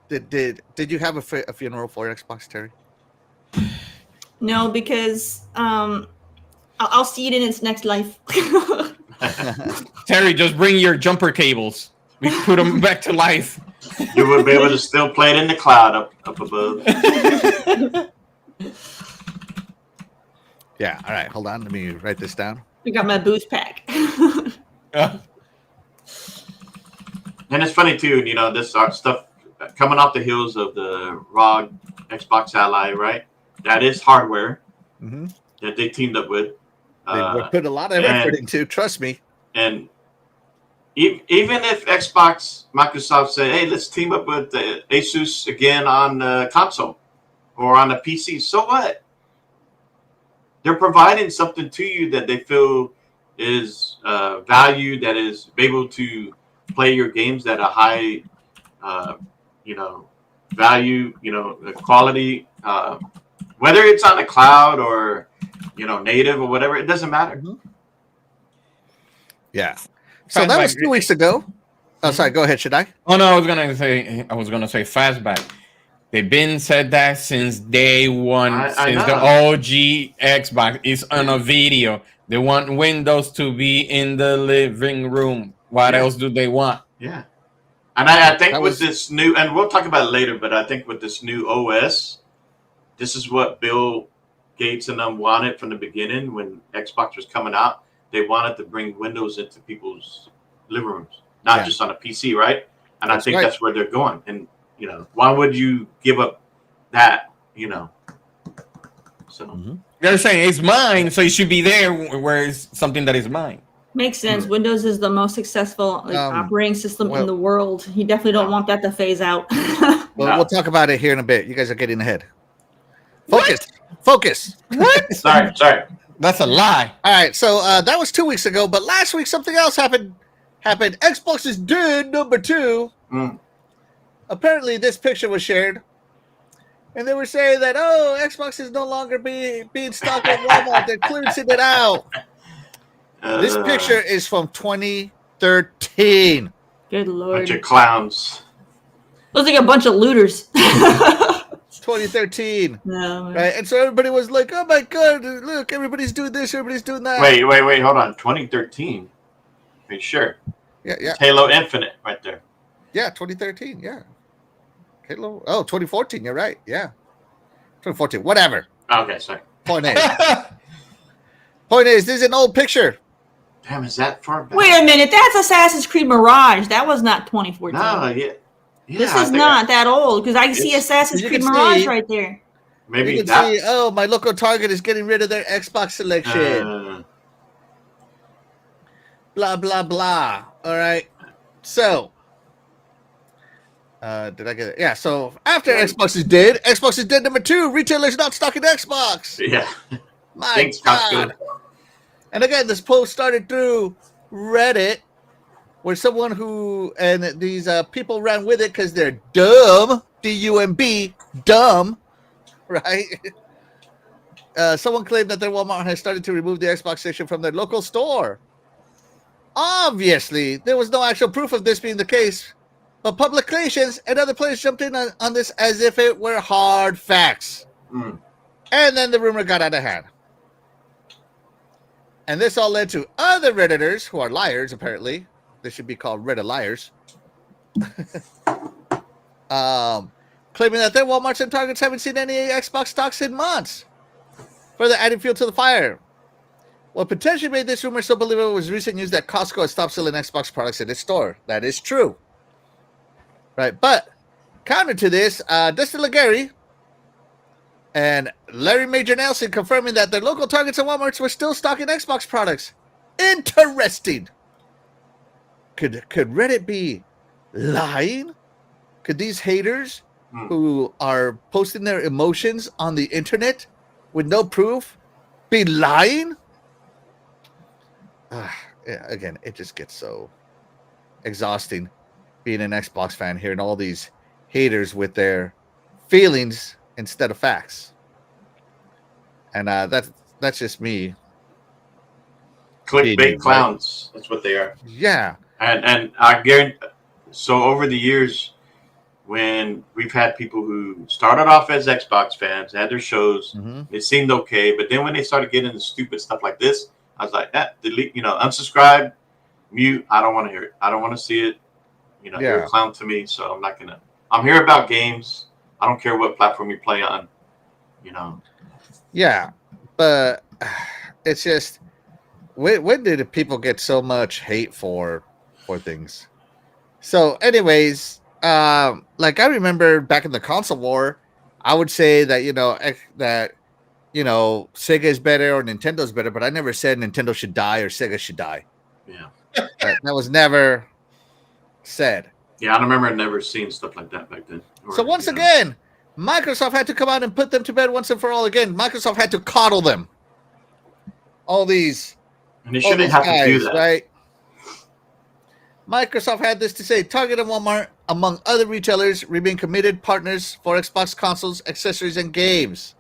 Did you have a funeral for Xbox, Terry? No, because I'll see it in its next life. Terry, just bring your jumper cables. We put them back to life. You would be able to still play it in the cloud up above. Yeah. All right. Hold on. Let me write this down. I got my boost pack. And it's funny too, this stuff coming off the heels of the ROG Xbox Ally, right? That is hardware that they teamed up with. They put a lot of effort into. Trust me. And even if Microsoft say, hey, let's team up with Asus again on the console or on the PC, so what? They're providing something to you that they feel is value, that is able to play your games at a high, value, quality, whether it's on the cloud or, native or whatever, it doesn't matter. Yeah. So that was 2 weeks ago. Oh, sorry. Go ahead. Should I? Oh no, I was gonna say fastback. They've been said that since day one, since the OG Xbox is on a video. They want Windows to be in the living room. What else do they want? Yeah. And I think with this new, and we'll talk about it later, but I think with this new OS, this is what Bill Gates and them wanted from the beginning when Xbox was coming out. They wanted to bring Windows into people's living rooms, not just on a PC, right? And I think that's where they're going. And, why would you give up that, So they're saying it's mine, so it should be there where it's something that is mine. Makes sense. Windows is the most successful operating system in the world. You definitely don't want that to phase out. We'll talk about it here in a bit. You guys are getting ahead. Focus. What? Sorry. That's a lie. All right, so that was 2 weeks ago, but last week something else happened. Xbox is dead, number 2. Apparently, this picture was shared, and they were saying that, Xbox is no longer being stocked at Walmart. They're clearing it out. This picture is from 2013. Good Lord. Bunch of clowns. Looks like a bunch of looters. 2013. No, right? And so everybody was like, oh my God, look, everybody's doing this, everybody's doing that. Wait, hold on. 2013? Are you sure? Yeah. It's Halo Infinite right there. Yeah, 2013, yeah. Halo, 2014, you're right, yeah. 2014, whatever. Okay, sorry. Point is, this is an old picture. Damn, is that far back? wait a minute. That's Assassin's Creed Mirage. That was not 2014. No, yeah. This is not that old because I can see Assassin's Creed Mirage right there. Maybe you can see, my local Target is getting rid of their Xbox selection. Blah, blah, blah. All right. So, did I get it? Yeah, so after Xbox is dead number 2. Retailers not stocking Xbox. Yeah. My God. And again, this post started through Reddit, where someone and these people ran with it because they're dumb, D-U-M-B, dumb, right? Someone claimed that their Walmart has started to remove the Xbox station from their local store. Obviously, there was no actual proof of this being the case, but publications and other players jumped in on this as if it were hard facts. Mm. And then the rumor got out of hand. And this all led to other Redditors, who are liars, apparently. They should be called Reddit liars. Claiming that their Walmarts and Targets haven't seen any Xbox stocks in months. Further adding fuel to the fire. What potentially made this rumor so believable was recent news that Costco has stopped selling Xbox products in its store. That is true. Right, but counter to this, Dustin Legary and Larry Major Nelson confirming that their local Targets and Walmarts were still stocking Xbox products. Interesting. Could Reddit be lying? Could these haters who are posting their emotions on the internet with no proof be lying? Yeah, again, it just gets so exhausting being an Xbox fan, hearing all these haters with their feelings instead of facts. And that's just me. Clickbait clowns. That's what they are. Yeah. And I guarantee. So over the years, when we've had people who started off as Xbox fans, had their shows, it seemed okay, but then when they started getting into stupid stuff like this, I was like, delete, unsubscribe, mute. I don't want to hear it. I don't want to see it. You're a clown to me, so I'm not gonna. I'm here about games. I don't care what platform you play on. Yeah, but it's just when did people get so much hate for things? So, anyways, like I remember back in the console war, I would say that Sega is better or Nintendo's better, but I never said Nintendo should die or Sega should die. Yeah, that was never said. Yeah, I remember never seeing stuff like that back then. So once again, Microsoft had to come out and put them to bed once and for all again. Microsoft had to coddle them. All these. And they shouldn't have to do that. Right? Microsoft had this to say: Target and Walmart, among other retailers, remain committed partners for Xbox consoles, accessories, and games.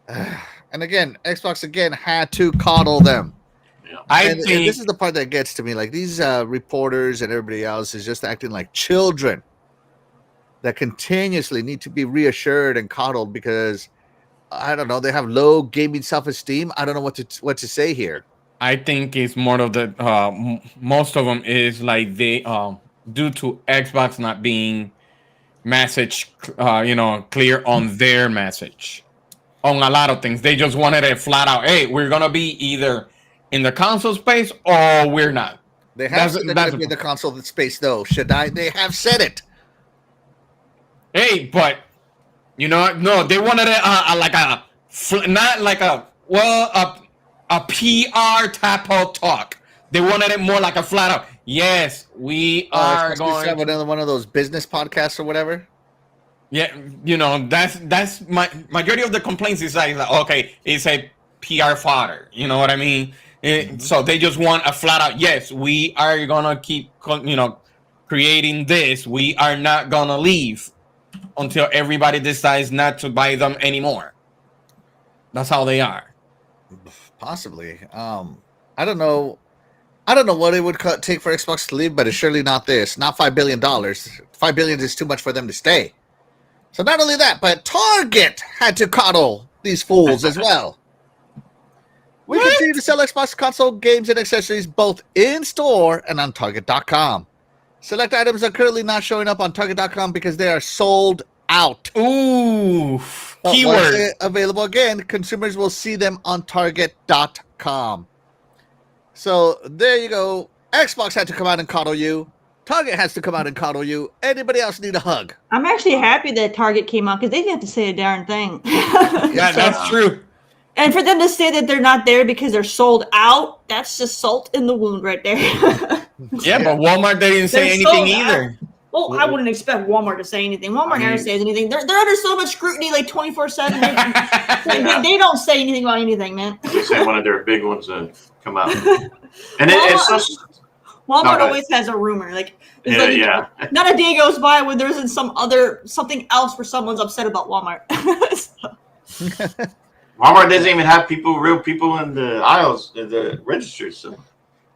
And again, Xbox again had to coddle them. Yeah. And this is the part that gets to me. Like these reporters and everybody else is just acting like children that continuously need to be reassured and coddled because I don't know, they have low gaming self-esteem. I don't know what to say here. I think it's more of the most of them is like they due to Xbox not being message clear on their message on a lot of things. They just wanted it flat out. Hey, we're gonna be either in the console space or we're not. They have said they're gonna be in the console space though. They have said it. Hey, but no, they wanted it not like a PR type of talk. They wanted it more like a flat out. Yes, we are going to have another one of those business podcasts or whatever. Yeah, that's my majority of the complaints is like okay, it's a PR fodder. You know what I mean? So they just want a flat out. Yes, we are gonna keep creating this. We are not gonna leave until everybody decides not to buy them anymore. That's how they are. Possibly. I don't know what it would take for Xbox to leave, but it's surely not this. Not $5 billion. $5 billion is too much for them to stay. So not only that, but Target had to coddle these fools as well. We continue to sell Xbox console games and accessories both in store and on Target.com. Select items are currently not showing up on Target.com because they are sold out. Ooh, but keyword. Once they're available again, consumers will see them on Target.com. So there you go. Xbox had to come out and coddle you. Target has to come out and coddle you. Anybody else need a hug? I'm actually happy that Target came out because they didn't have to say a darn thing. Yeah, that's true. And for them to say that they're not there because they're sold out, that's just salt in the wound right there. Yeah, but Walmart, they didn't say anything either. Well, I wouldn't expect Walmart to say anything. Walmart never says anything. They're under so much scrutiny, like 24/7. They don't say anything about anything, man. They say one of their big ones come out, and it's just Walmart always has a rumor. Like, not a day goes by when there isn't something else where someone's upset about Walmart. Walmart doesn't even have real people in the aisles, in the registers. So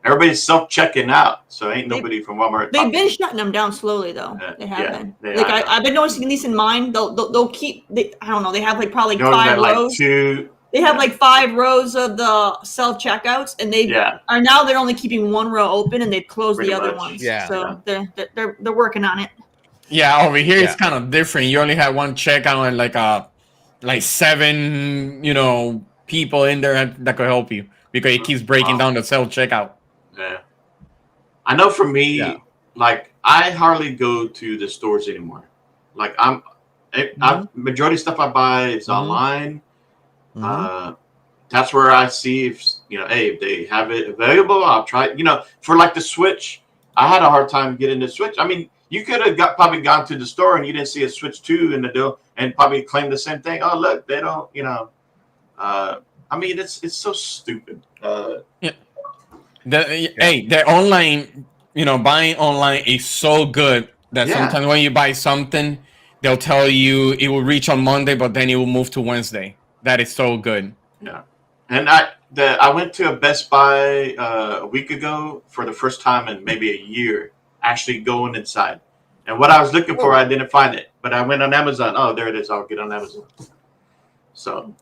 everybody's self-checking out, so ain't nobody from Walmart. They've been shutting them down slowly, though. They have been. Like I've been noticing, at least in mine, they'll keep. I don't know. They have like probably 5 rows. They have like 5 rows of the self checkouts, and they are now they're only keeping 1 row open, and they've closed the other ones. Yeah. So they're working on it. Yeah, over here it's kind of different. You only have one checkout and like 7, people in there that could help you because it keeps breaking down the self checkout. Yeah, I know. For me, like I hardly go to the stores anymore. Like majority of stuff I buy is online. That's where I see if if they have it available. I'll try. For like the Switch, I had a hard time getting the Switch. I mean, you could have probably gone to the store and you didn't see a Switch 2 in the deal and probably claim the same thing. Oh, look, they don't. I mean, it's so stupid. The online, buying online is so good that sometimes when you buy something, they'll tell you it will reach on Monday, but then it will move to Wednesday. That is so good. Yeah, and I went to a Best Buy a week ago for the first time in maybe a year, actually going inside. And what I was looking for, I didn't find it, but I went on Amazon. Oh, there it is. I'll get on Amazon. So.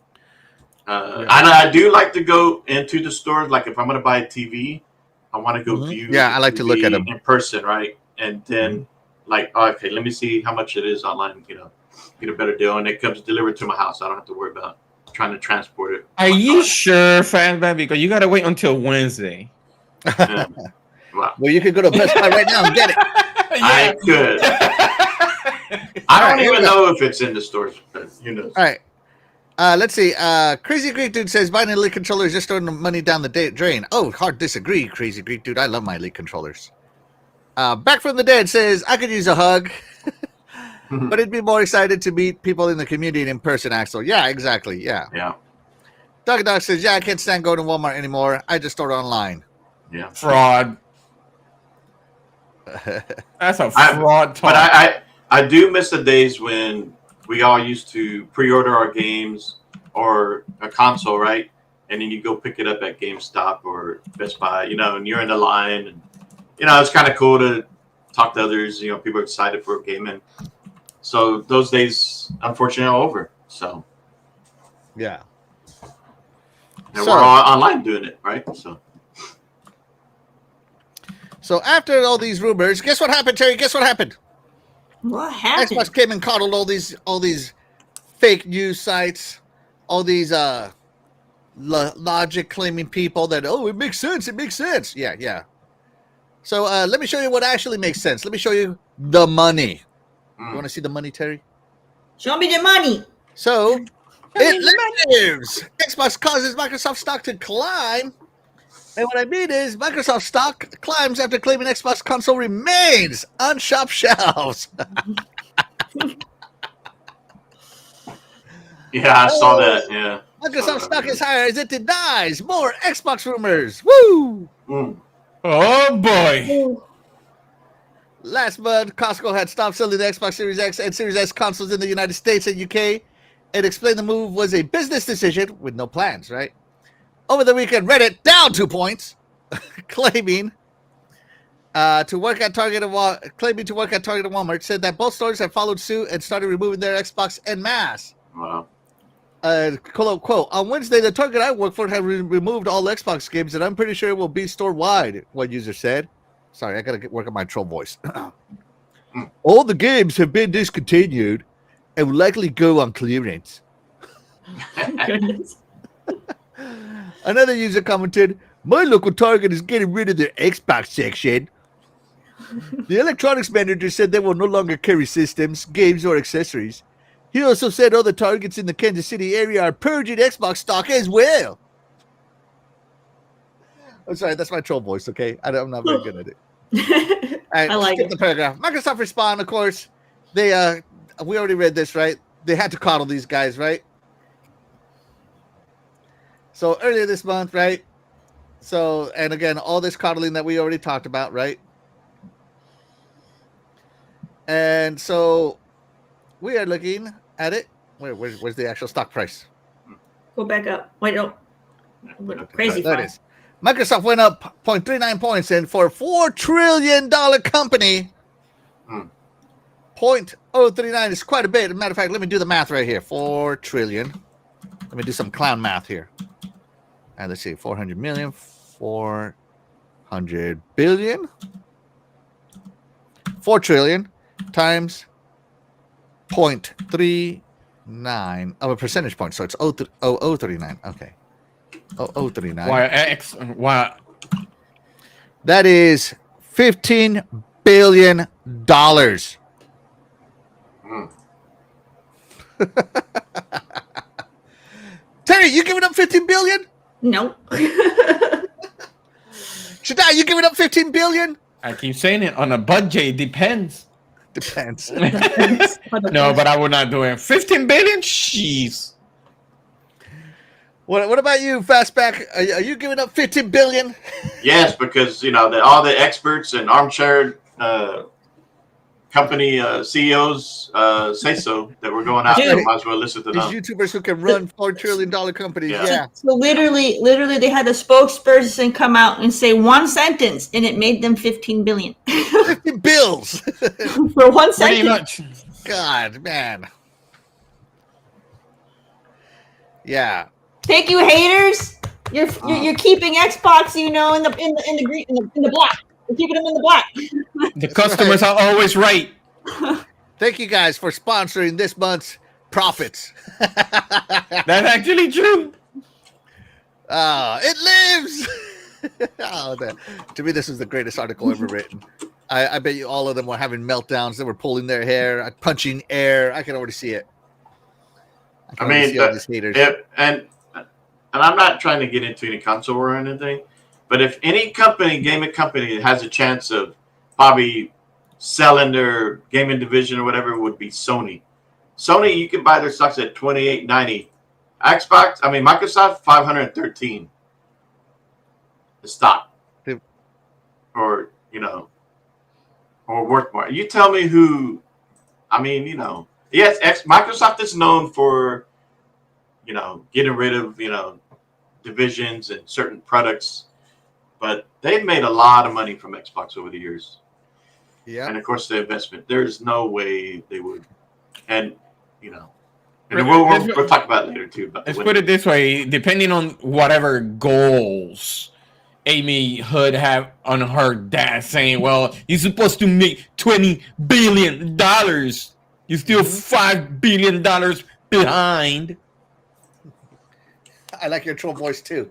And I do like to go into the stores. Like if I'm going to buy a TV, I want to go view. Yeah, I like to look at them in person, right? And then, okay, let me see how much it is online. Get a better deal, and it comes delivered to my house. I don't have to worry about trying to transport it. Are you sure, Fatman? Because you got to wait until Wednesday. Yeah. Wow. Well, you could go to Best Buy right now and get it. I could. I don't even know if it's in the stores, but All right. Let's see. Crazy Greek Dude says buying an Elite controller is just throwing the money down the drain. Oh, hard disagree, Crazy Greek Dude. I love my Elite controllers. Back from the Dead says I could use a hug, but it'd be more excited to meet people in the community in person, Axel. Yeah, exactly. Yeah. Yeah. Dog says, I can't stand going to Walmart anymore. I just order online. Yeah. Fraud. That's a fraud talk. But I do miss the days when we all used to pre-order our games or a console, right? And then you go pick it up at GameStop or Best Buy, and you're in the line. And, it's kind of cool to talk to others. People are excited for a game. And so those days, unfortunately, are over. So, yeah. And we're all online doing it, right? So after all these rumors, guess what happened, Terry? Guess what happened? What happened? Xbox came and coddled all these fake news sites, all these logic claiming people that it makes sense. It makes sense. Yeah. So let me show you what actually makes sense. Let me show you the money. You want to see the money, Terry? Show me the money. So it lives. Xbox causes Microsoft stock to climb. And what I mean is Microsoft stock climbs after claiming Xbox console remains on shop shelves. Yeah, I saw that. Yeah. Microsoft stock is higher as it denies more Xbox rumors. Woo! Oh, boy. Last month, Costco had stopped selling the Xbox Series X and Series S consoles in the United States and UK and explained the move was a business decision with no plans, right? Over the weekend, Reddit down 2 points, claiming to work at Target and Walmart, said that both stores have followed suit and started removing their Xbox en masse. Wow. Quote, on Wednesday, the Target I work for have removed all Xbox games, and I'm pretty sure it will be store-wide, one user said. Sorry, I got to work on my troll voice. All the games have been discontinued and will likely go on clearance. Goodness. Another user commented, my local Target is getting rid of their Xbox section. The electronics manager said they will no longer carry systems, games, or accessories. He also said other Targets in the Kansas City area are purging Xbox stock as well. I'm sorry, that's my troll voice, okay? I'm not very good at it. Right, I like skip the paragraph. Microsoft respond, of course. They we already read this, right? They had to coddle these guys, right? So earlier this month, right? So, and again, all this coddling that we already talked about, right? And so we are looking at it. Where's the actual stock price? Go back up. Wait, no. Crazy. There it is. Microsoft went up 0.39 points, and for a $4 trillion company, 0.039 is quite a bit. As a matter of fact, let me do the math right here. 4 trillion. Let me do some clown math here. And let's see, 400 million, 400 billion, 4 trillion times 0.39 of a percentage point. So it's 0.0039. Okay. 0.039. Why? That is $15 billion. Terry, you giving up 15 billion? No. Shadai, you giving up 15 billion? I keep saying it on a budget. It depends. Depends. No, but I would not do it. 15 billion? Jeez. What about you, Fastback? Are you giving up 15 billion? Yes, because all the experts and armchair company CEOs say so, that we're going out there. Might as well listen to These them. YouTubers who can run $4 trillion companies. Yeah. So literally, they had the spokesperson come out and say one sentence, and it made them 15 billion. 15 bills for one Pretty sentence. much. God, man. Yeah. Thank you, haters. You're keeping Xbox, in the green, in the black. You're keeping them in the black. The customers are always right. Thank you guys for sponsoring this month's profits. That's actually true. It lives. To me, this is the greatest article ever written. I bet you all of them were having meltdowns. They were pulling their hair, punching air. I can already see it. I mean, all these haters. And I'm not trying to get into any console or anything, but if any gaming company has a chance of probably selling their gaming division or whatever, it would be Sony. Sony, you can buy their stocks at $28.90. Microsoft $513. The stock, or worth more. You tell me who. Yes, Microsoft is known for getting rid of divisions and certain products, but they've made a lot of money from Xbox over the years. Yeah, and of course the investment. There's no way they would, and we'll talk about it later too. Let's put it this way: depending on whatever goals Amy Hood have on her dad, saying, "Well, you're supposed to make $20 billion. You're still $5 billion behind." I like your troll voice too.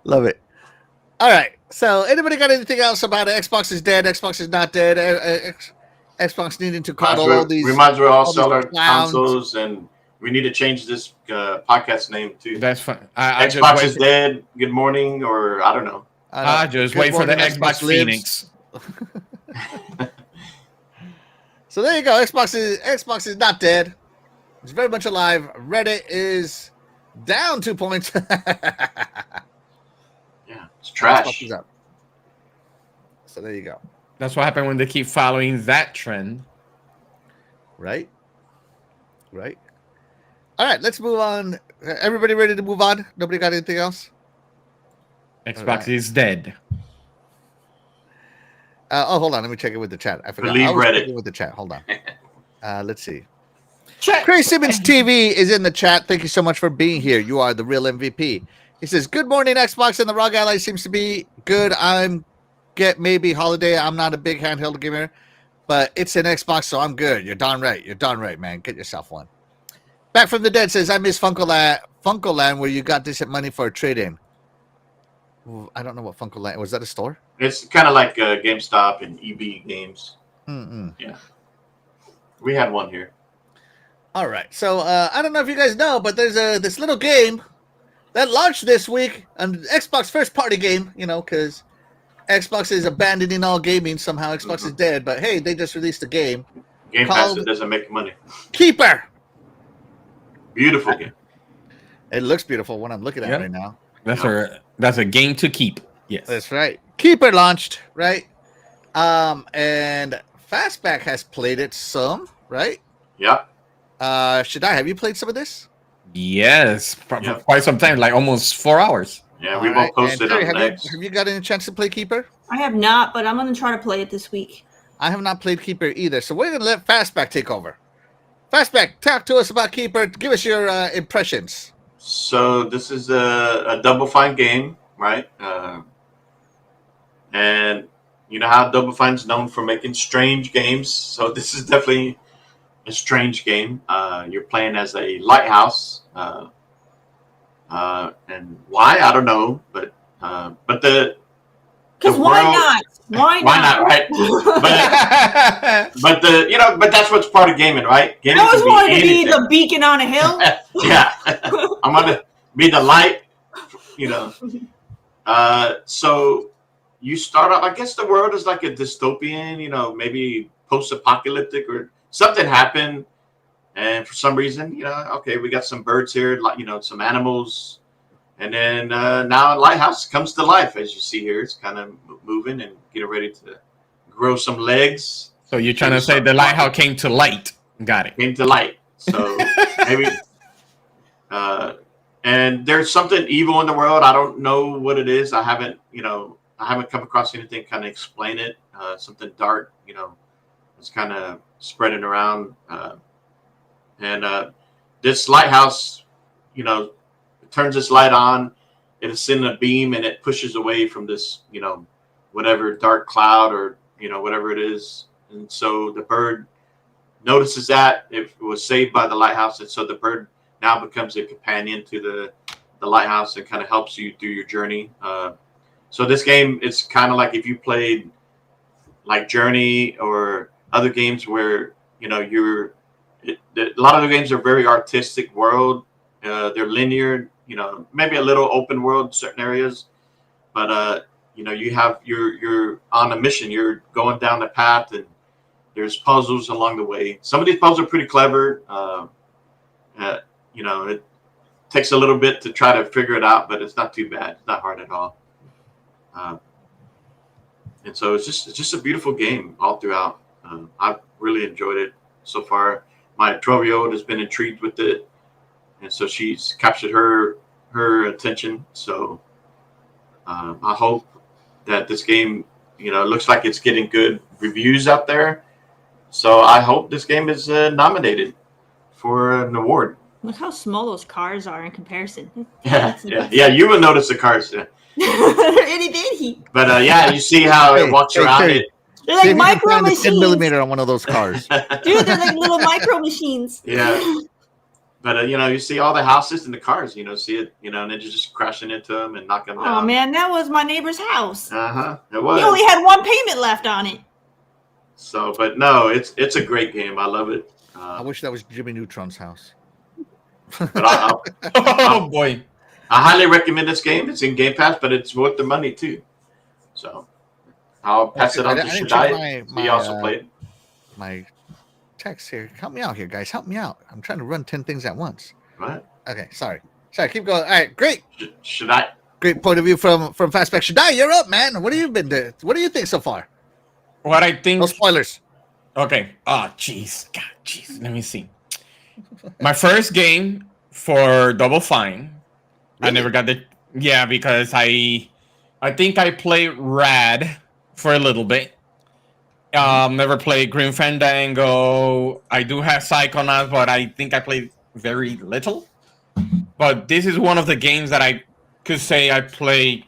Love it. All right. So, anybody got anything else about Xbox is dead? Xbox is not dead. Xbox needing to coddle all these. We might as well all sell our consoles, and we need to change this podcast name too. That's fine. Xbox is dead. Good morning, or I don't know. I just wait for the Xbox Phoenix. So there you go. Xbox is not dead. It's very much alive. Reddit is down 2 points. Yeah, it's trash. Up. So there you go. That's what happened when they keep following that trend. Right. All right, let's move on. Everybody ready to move on? Nobody got anything else? Xbox is dead. Hold on. Let me check it with the chat. I forgot. Believe Reddit. With the chat. Hold on. Let's see. Chris Simmons TV is in the chat. Thank you so much for being here. You are the real MVP. He says, "Good morning, Xbox, and the ROG Ally seems to be good. Maybe holiday. I'm not a big handheld gamer, but it's an Xbox, so I'm good. You're darn right, man. Get yourself one." Back from the Dead says, "I miss Funkoland, where you got decent money for a trade-in." I don't know what Funkoland was. That a store? It's kind of like GameStop and EB Games. Yeah, we had one here. All right, so I don't know if you guys know, but there's this little game that launched this week, an Xbox first-party game. Because Xbox is abandoning all gaming somehow. Xbox is dead, but hey, they just released a game. Game Pass that doesn't make money. Keeper. Beautiful game. It looks beautiful when I'm looking at it right now. That's a game to keep. Yes, that's right. Keeper launched, right? And Fastback has played it some, right? Yeah. Shadai, have you played some of this? Yes, for Yeah. quite some time, like almost 4 hours. Yeah, All we right. both posted And Terry, on X. have you got any chance to play Keeper? I have not, but I'm going to try to play it this week. I have not played Keeper either, so we're gonna let Fastback take over. Fastback, talk to us about Keeper. Give us your impressions. So this is a Double Fine game, right? And you know how Double Fine's known for making strange games. So this is definitely a strange game. You're playing as a lighthouse, and why I don't know, but the Because why not? Why not? right? But but that's what's part of gaming, right? Gaming I always can be wanted to be anything. the beacon on a hill. Yeah, I'm gonna be the light. You know, so you start off. I guess the world is like a dystopian. You know, maybe post-apocalyptic or something happened, and for some reason, okay, we got some birds here, like some animals. And then now a lighthouse comes to life, as you see here. It's kind of moving and getting ready to grow some legs. So you're trying to say the lighthouse came to light. Got it. Came to light. So maybe, and there's something evil in the world. I don't know what it is. I haven't come across anything kind of explain it. Something dark, it's kind of spreading around. And this lighthouse, turns this light on, it's sending a beam and it pushes away from this, whatever dark cloud or, whatever it is. And so the bird notices that it was saved by the lighthouse. And so the bird now becomes a companion to the lighthouse and kind of helps you through your journey. So this game is kind of like if you played like Journey or other games where, a lot of the games are very artistic world. They're linear, maybe a little open world in certain areas, but you're on a mission. You're going down the path, and there's puzzles along the way. Some of these puzzles are pretty clever. It takes a little bit to try to figure it out, but it's not too bad. It's not hard at all. And so it's just a beautiful game all throughout. I've really enjoyed it so far. My 12-year-old has been intrigued with it. And so she's captured her attention. So I hope that this game, looks like it's getting good reviews out there. So I hope this game is nominated for an award. Look how small those cars are in comparison. Yeah. You will notice the cars. They're itty bitty. But you see how it walks around it. They're like micro machines. 10 millimeter on one of those cars. Dude, they're like little micro machines. Yeah. But you see all the houses and the cars, see it, and then just crashing into them and knocking them down. Oh man, that was my neighbor's house. It was. He only had one payment left on it. So, but no, it's a great game. I love it. I wish that was Jimmy Neutron's house. But Oh boy. I highly recommend this game. It's in Game Pass, but it's worth the money too. So I'll pass it on to Shadai. He also played. My text here. Help me out here, guys. Help me out. I'm trying to run 10 things at once. What? Okay, sorry. Keep going. All right, great. Shadai. Great point of view from Fastback. Shadai, you're up, man. What have you been doing? What do you think so far? What I think. No spoilers. Okay. Oh, jeez. God, jeez. Let me see. My first game for Double Fine. Really? I never got the. Yeah, because I think I played Rad for a little bit. Never played Grim Fandango. I do have Psychonauts, but I think I played very little. But this is one of the games that I could say I played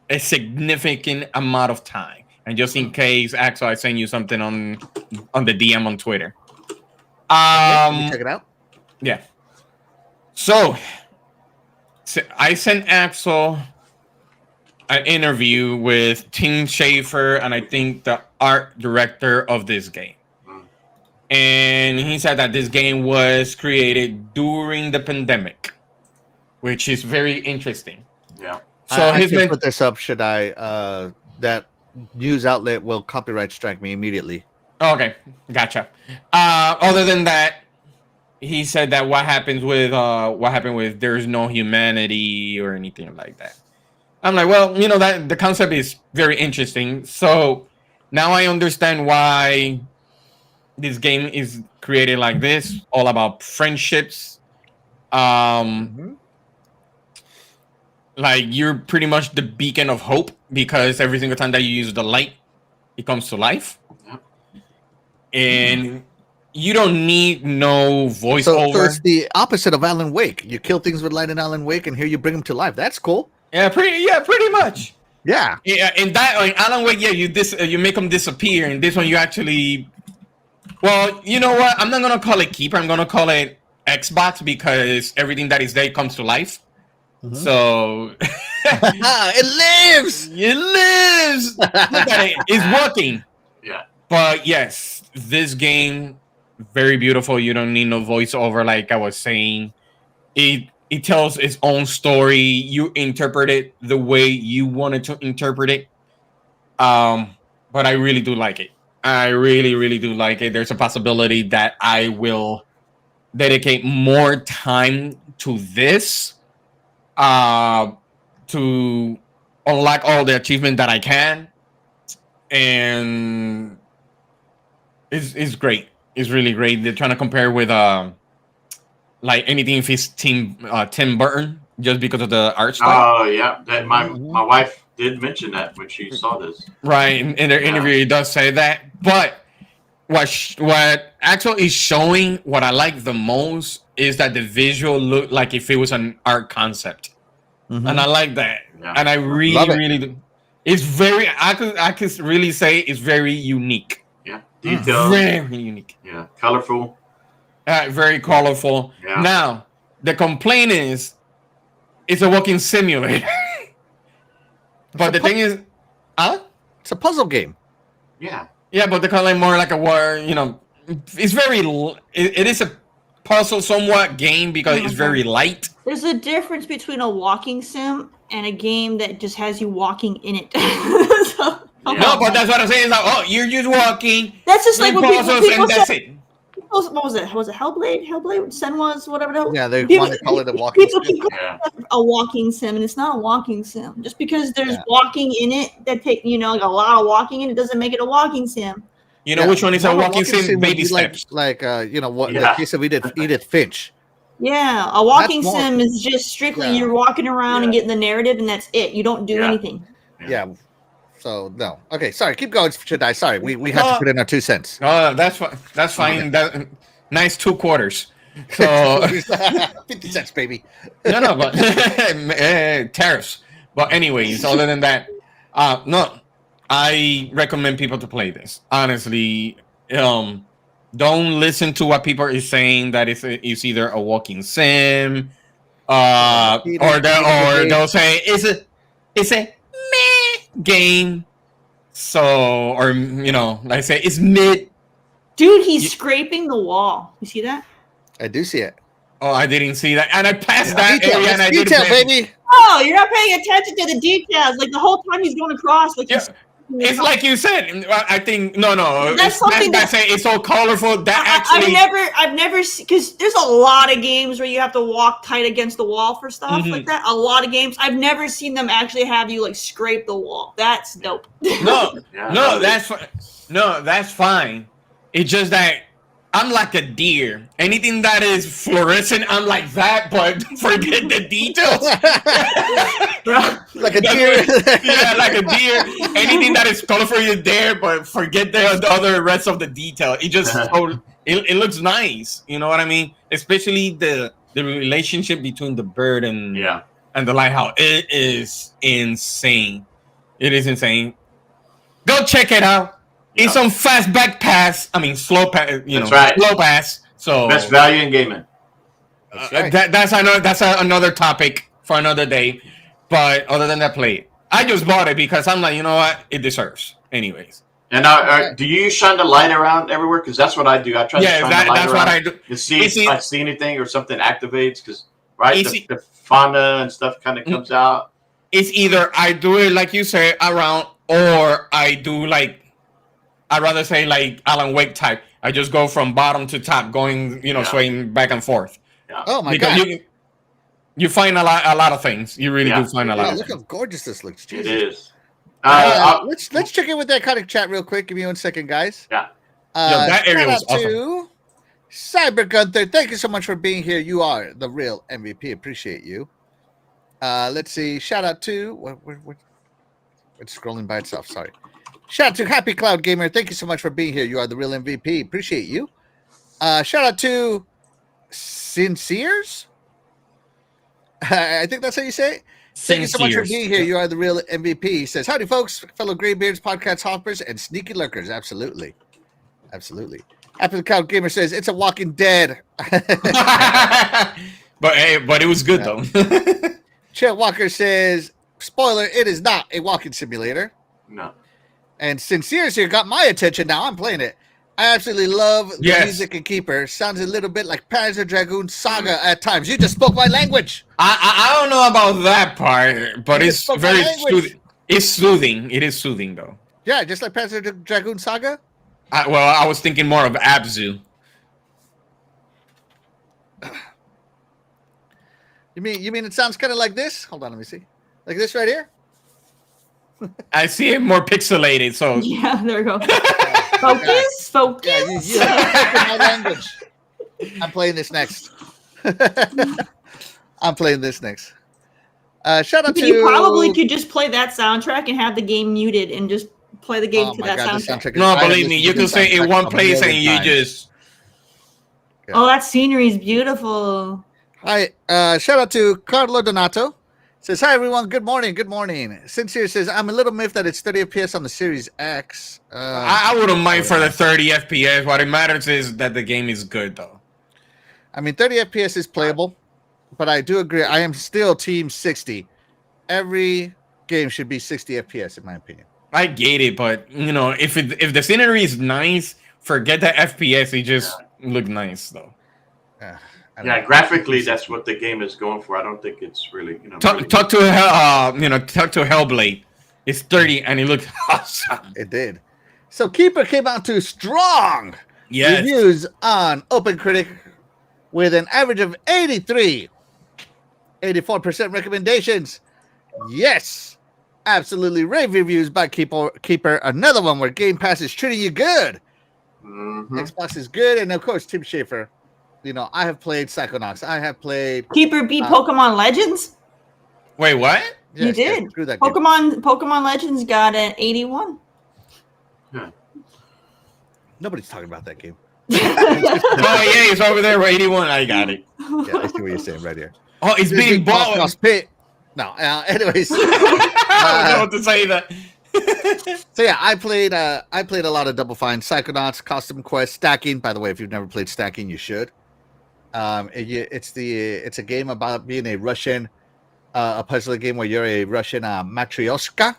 a significant amount of time. And just in case, Axel, I send you something on the DM on Twitter. Check it out. Yeah. So I sent Axel an interview with Tim Schafer and I think the art director of this game. And he said that this game was created during the pandemic, which is very interesting. Yeah. So I can put this up. Should I? That news outlet will copyright strike me immediately. Okay, gotcha. Other than that, he said that what happened with there's no humanity or anything like that. I'm like, well, that the concept is very interesting. So now I understand why this game is created like this, all about friendships, Like you're pretty much the beacon of hope because every single time that you use the light, it comes to life. Yep. And you don't need no So voiceover. it's the opposite of Alan Wake. You kill things with light in Alan Wake, and here you bring them to life. That's cool. Yeah, pretty much. Yeah. Yeah, in that in Alan Wake, yeah, you make them disappear, and this one you actually. Well, you know what? I'm not gonna call it keeper. I'm gonna call it Xbox because everything that is there comes to life. So It lives. it lives. Look at it. It's working. Yeah. But yes, this game very beautiful. You don't need no voiceover, like I was saying. It tells its own story. You interpret it the way you wanted to interpret it. But I really do like it. I really do like it. There's a possibility that I will dedicate more time to this, to unlock all the achievement that I can, and it's great. It's really great. They're trying to compare with like anything if it's Tim Burton just because of the art style. Oh yeah, that my wife did mention that when she saw this. Right, in their interview, it does say that. But what actually is showing what I like the most is that the visual look like if it was an art concept, and I like that. Yeah. And I really do. It's very. I could really say it's very unique. Yeah, detailed. Very unique. Yeah, colorful. Very colorful. Yeah. Now the complaint is, it's a walking simulator. But the thing is, It's a puzzle game. Yeah. yeah, but they call it more like a war. You know, it's very. It is a puzzle somewhat game because it's very light. There's a difference between a walking sim and a game that just has you walking in it. No, but that's what I'm saying. It's like, oh, you're just walking. That's just like doing what people puzzles, and that's said. it. What was it? Was it Hellblade? Senua's, whatever the hell. Yeah, they People- want to call it a walking People sim. keep calling Yeah. it a walking sim, and it's not a walking sim. Just because there's walking in it that take like a lot of walking in it doesn't make it a walking sim. You know which one is a walking sim? would Baby be steps. Like what the Yeah. case of Edith Finch. Yeah, a walking That's more- sim is just strictly Yeah. you're walking around and Yeah. getting the narrative, and that's it. You don't do Yeah. anything. Yeah. So no. Okay, sorry. Keep going, Shadai. Sorry, we have to put in our 2 cents. Oh, that's fine. That's fine. That nice 2 quarters. So 50 cents, baby. no, but tariffs. But anyways, other than that, no, I recommend people to play this. Honestly, don't listen to what people are saying that it's either a walking sim, or they'll say it's a meh game. So, or like I say, it's mid. Dude, he's scraping the wall. You see that? I do see it. Oh, I didn't see that, and I passed that Detail, area, and I detail, didn't. baby. Oh, you're not paying attention to the details. Like the whole time he's going across, like Yeah. It's like you said. I think no. That's something that's say it's so colorful that actually. I've never because there's a lot of games where you have to walk tight against the wall for stuff like that. A lot of games I've never seen them actually have you like scrape the wall. That's dope. No, Yeah, no, that's fine. It's just that I'm like a deer. Anything that is fluorescent, I'm like that, but forget the details. Like a deer. Yeah, like a deer. Anything that is colorful, you're there, but forget the other rest of the detail. It just it looks nice. You know what I mean? Especially the relationship between the bird and the lighthouse. It is insane. It is insane. Go check it out. It's on fast back pass. I mean, slow pass. Slow pass. So Best value in gaming. that's another topic for another day. But other than that, play it. I just bought it because I'm like, you know what? It deserves. Anyways. And do you shine the light around everywhere? Because that's what I do. I try to shine the light that's around what I do. to see if I see anything or something activates. Because the fauna and stuff kind of comes out. It's either I do it like you say around, or I do like I'd rather say like Alan Wake type. I just go from bottom to top, going swaying back and forth. Yeah. Oh my because god! You find a lot of things. You really do find a lot. Of Look things. how gorgeous this looks. Jesus. It is. Let's check in with that kind of chat real quick. Give me 1 second, guys. Yeah. That area was shout out awesome. to Cyber Gunther, thank you so much for being here. You are the real MVP. Appreciate you. Let's see. Shout out to it's scrolling by itself. Sorry. Shout out to Happy Cloud Gamer. Thank you so much for being here. You are the real MVP. Appreciate you. Shout out to Sinceres. I think that's how you say it. Thank you so much for being here. You are the real MVP. He says, howdy, folks, fellow Graybeards, podcast hoppers, and sneaky lurkers. Absolutely. Absolutely. Happy Cloud Gamer says, it's a Walking Dead. but it was good, though. Chet Walker says, spoiler, it is not a walking simulator. No. And Sinceres here got my attention now. I'm playing it. I absolutely love the music in Keeper. Sounds a little bit like Panzer Dragoon Saga at times. You just spoke my language. I don't know about that part, but it's very soothing. It's soothing. It is soothing, though. Yeah, just like Panzer Dragoon Saga. I was thinking more of Abzu. You mean it sounds kind of like this? Hold on, let me see. Like this right here? I see it more pixelated, so yeah, there we go. Focus. Yeah, you my language. I'm playing this next. Shout out to you. Probably could just play that soundtrack and have the game muted and just play the game to that soundtrack. No, believe me, you can say in one place and you just. Yeah. Oh, that scenery is beautiful. Hi, shout out to Carlo Donato. Says, hi, everyone. Good morning. Good morning. Sincere says, I'm a little miffed that it's 30 FPS on the Series X. I wouldn't mind for the 30 FPS. What it matters is that the game is good, though. I mean, 30 FPS is playable, but I do agree. I am still Team 60. Every game should be 60 FPS, in my opinion. I get it, but, if the scenery is nice, forget the FPS. It just look nice, though. Yeah, graphically, that's what the game is going for. I don't think it's really, Talk to Hellblade. It's 30 and it looks awesome. It did. So Keeper came out to strong reviews on OpenCritic with an average of 83, 84% recommendations. Yes, absolutely rave reviews by Keeper. Another one where Game Pass is treating you good. Mm-hmm. Xbox is good, and of course, Tim Schafer. I have played Psychonauts. I have played Keeper beat Pokemon Legends. Wait, what? You did. Pokemon Legends got an 81. Yeah. Nobody's talking about that game. Oh yeah, it's over there with 81. I got it. Yeah, I see what you're saying right here. Oh, it's being bought. No. Anyways, I don't know what to say that. So yeah, I played a lot of Double Fine, Psychonauts, Custom Quest, Stacking. By the way, if you've never played Stacking, you should. It's a game about being a Russian, a puzzle game where you're a Russian matryoshka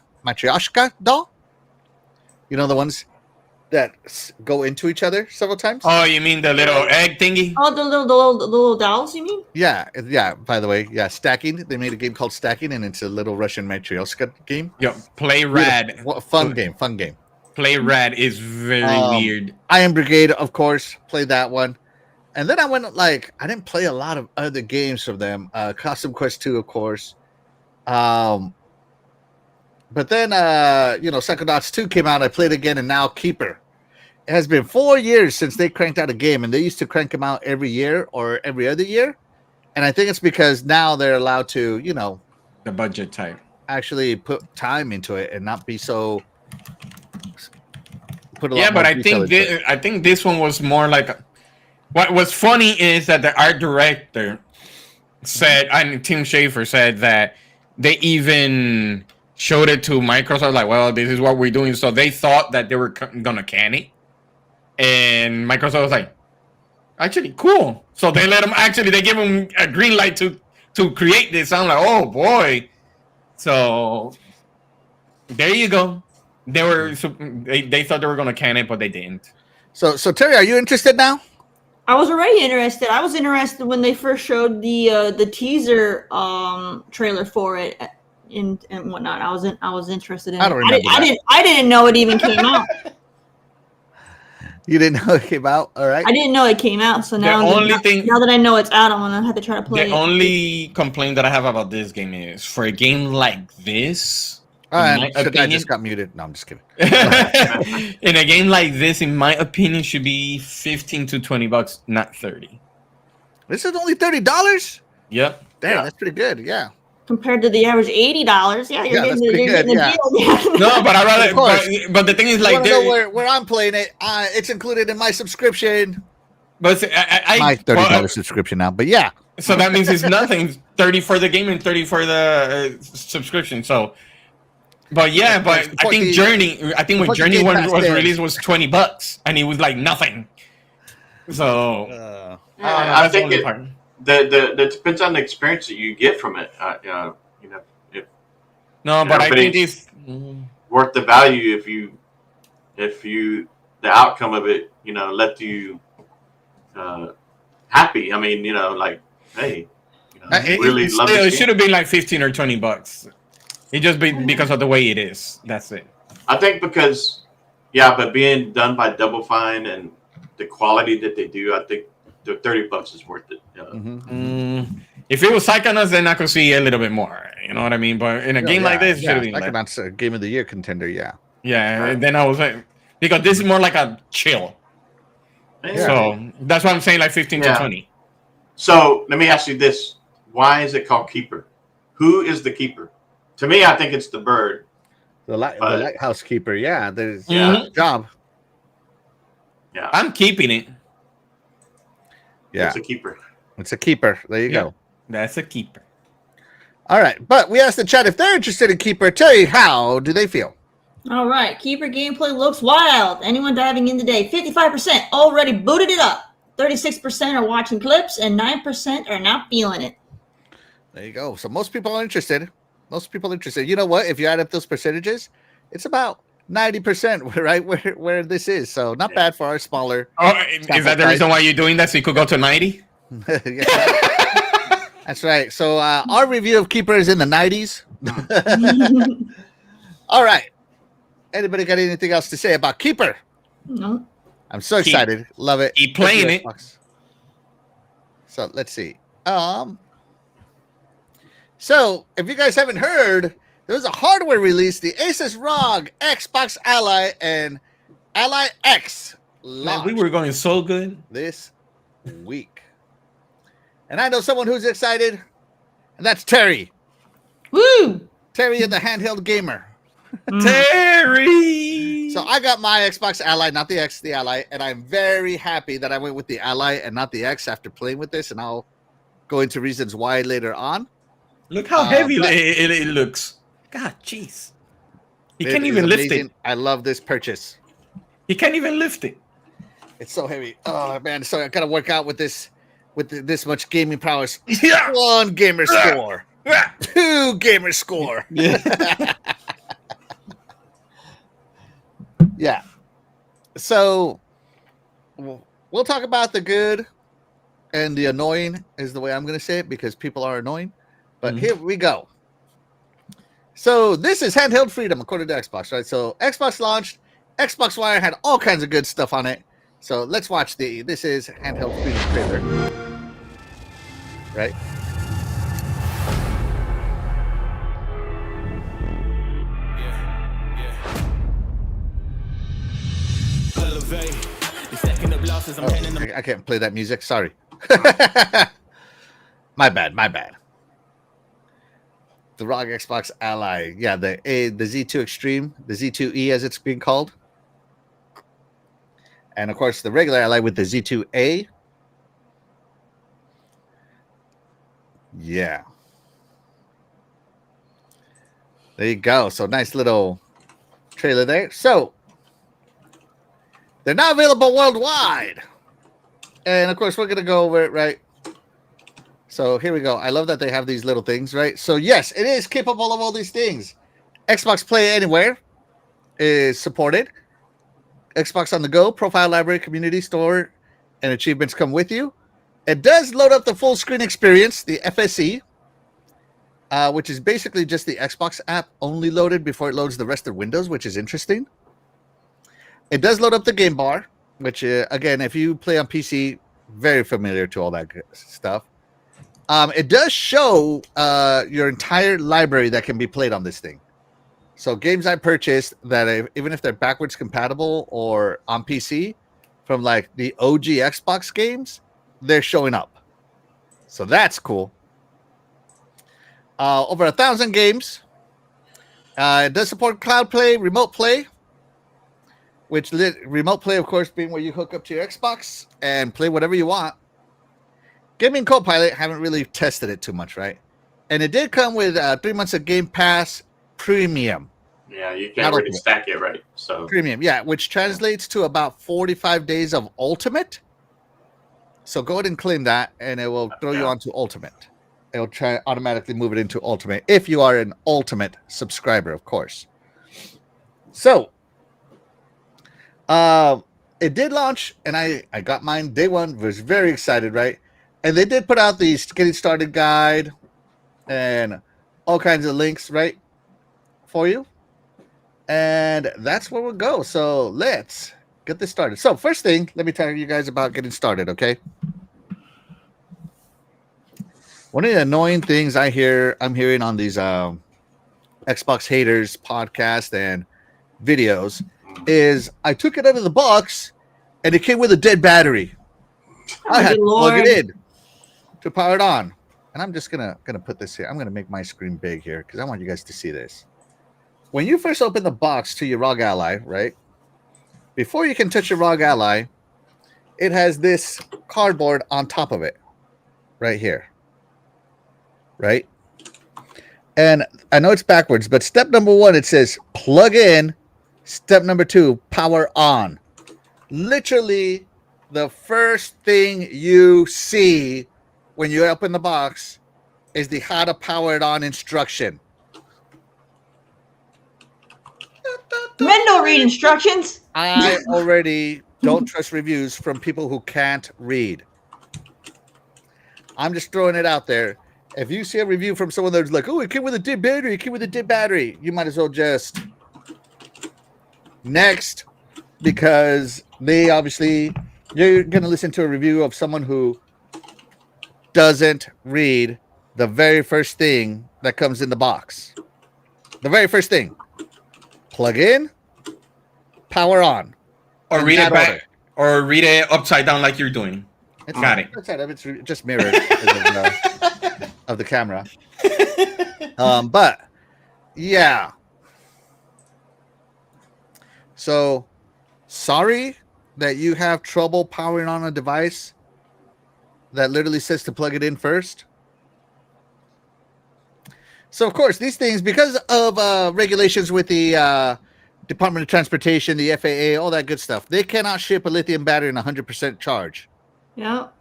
doll. You know the ones that go into each other several times. Oh, you mean the little egg thingy? Oh, the little dolls, you mean? Yeah. By the way, Stacking. They made a game called Stacking, and it's a little Russian matryoshka game. Yo, Play Rad. Fun game. Play Rad is very weird. Iron Brigade, of course, played that one. And then I went I didn't play a lot of other games from them. Custom Quest 2, of course. But then, Psychonauts 2 came out. I played again, and now Keeper. It has been 4 years since they cranked out a game, and they used to crank them out every year or every other year. And I think it's because now they're allowed to, the budget type, actually put time into it and not be so. But I think this one was more like. What was funny is that the art director said, and Tim Schafer said that they even showed it to Microsoft, like, well, this is what we're doing. So they thought that they were gonna can it, and Microsoft was like, actually, cool. So they they gave them a green light to create this. I'm like, oh boy. So there you go. They thought they were gonna can it, but they didn't. So Terry, are you interested now? I was already interested. I was interested when they first showed the teaser trailer for it and whatnot. I was interested in. I don't remember. I didn't know it even came out. You didn't know it came out? All right. I didn't know it came out. So now, now that I know it's out, I'm gonna have to try to play it. The only complaint that I have about this game is for a game like this, my I opinion, just got muted. No, I'm just kidding. in a game like this, in my opinion, should be $15 to $20, not 30. This is only $30. Yep. Damn, that's pretty good. Yeah. Compared to the average $80, yeah, you're getting, pretty you're good, getting a deal. No, but I rather. Of course. But the thing is, You like, want to know where I'm playing it? It's included in my subscription. but My $30 subscription now. But yeah. So that means it's nothing. 30 for the game and 30 for the subscription. So, but yeah, but I think Journey. I think when Journey was released was $20, and it was like nothing. So I think that depends on the experience that you get from it. No, but I think it's worth the value if you the outcome of it, left you happy. I mean, like, hey, really love it. It should have been like $15 or $20. It just be because of the way it is. That's it. I think because, but being done by Double Fine and the quality that they do, I think the $30 is worth it. If it was Psychonauts, then I could see a little bit more. You know what I mean? But in a game like this, Psychonauts a Game of the Year contender. Yeah. Yeah. Right. And then I was like, because this is more like a chill. Yeah. So that's why I'm saying like 15 to 20. So let me ask you this: why is it called Keeper? Who is the keeper? To me, I think it's the bird. The lighthouse keeper. Yeah. There's job. Yeah. I'm keeping it. Yeah. It's a keeper. It's a keeper. There you go. That's a keeper. All right. But we asked the chat if they're interested in Keeper. Tell you, how do they feel? All right. Keeper gameplay looks wild. Anyone diving in today? 55% already booted it up. 36% are watching clips, and 9% are not feeling it. There you go. So most people are interested. You know what? If you add up those percentages, it's about 90%, right? Where this is. So not bad for our smaller. Oh, is that the reason why you're doing that? So you could go to 90? That's right. So our review of Keeper is in the 90s. All right. Anybody got anything else to say about Keeper? No. I'm so excited. Love it. Keep playing it. So let's see. So if you guys haven't heard, there was a hardware release, the Asus ROG Xbox Ally and Ally X. Man, we were going so good this week. And I know someone who's excited, and that's Terry. Woo! Terry is the handheld gamer. Terry! So I got my Xbox Ally, not the X, the Ally, and I'm very happy that I went with the Ally and not the X after playing with this, and I'll go into reasons why later on. Look how heavy it looks. God, jeez. He can't even lift it. I love this purchase. He can't even lift it. It's so heavy. Oh, man. So I got to work out with this, this much gaming prowess. Yeah. 1 gamer score. 2 gamer score. Yeah. Yeah. So we'll talk about the good and the annoying is the way I'm going to say it because people are annoying. But here we go. So this is handheld freedom according to Xbox, right? So Xbox launched. Xbox Wire had all kinds of good stuff on it. So let's watch this is handheld freedom trailer. Right? Oh, I can't play that music. Sorry. My bad. The ROG Xbox Ally. Yeah, the Z2 Extreme, the Z2E as it's being called. And of course, the regular Ally with the Z2A. Yeah. There you go. So nice little trailer there. So they're now available worldwide. And of course, we're going to go over it, right? So here we go. I love that they have these little things, right? So yes, it is capable of all these things. Xbox Play Anywhere is supported. Xbox on the Go, Profile Library, Community Store, and achievements come with you. It does load up the full screen experience, the FSE, which is basically just the Xbox app only loaded before it loads the rest of Windows, which is interesting. It does load up the game bar, which, again, if you play on PC, very familiar to all that stuff. It does show your entire library that can be played on this thing. So games I purchased that even if they're backwards compatible or on PC, from like the OG Xbox games, they're showing up. So that's cool. Over 1,000 games. It does support cloud play, remote play, which remote play, of course, being where you hook up to your Xbox and play whatever you want. Gaming Copilot, haven't really tested it too much, right? And it did come with 3 months of Game Pass Premium. Yeah, you can't really stack it, right? So Premium, yeah, which translates to about 45 days of Ultimate. So go ahead and claim that, and it will throw you onto Ultimate. It'll try automatically move it into Ultimate if you are an Ultimate subscriber, of course. So, it did launch, and I got mine day one. Was very excited, right? And they did put out the getting started guide and all kinds of links, right, for you. And that's where we'll go. So let's get this started. So first thing, let me tell you guys about getting started, okay? One of the annoying things I'm hearing on these Xbox haters podcast and videos is I took it out of the box and it came with a dead battery. I had to plug it in to power it on. And I'm just gonna put this here. I'm gonna make my screen big here because I want you guys to see this. When you first open the box to your ROG Ally, right? Before you can touch your ROG Ally, it has this cardboard on top of it, right here. Right? And I know it's backwards, but step number 1, it says plug in. Step number 2, power on. Literally, the first thing you see when you open the box is the how to power it on instruction. Men don't read instructions. I already don't trust reviews from people who can't read. I'm just throwing it out there. If you see a review from someone that's like, oh, it came with a dead battery, you might as well just next, because they obviously, you're going to listen to a review of someone who doesn't read the very first thing that comes in the box. The very first thing. Plug in, power on. Or read it back, or read it upside down like you're doing. Got it. It's just mirrored of the camera. But yeah. So sorry that you have trouble powering on a device that literally says to plug it in first. So, of course, these things, because of regulations with the Department of Transportation, the FAA, all that good stuff, they cannot ship a lithium battery in 100% charge. Yep.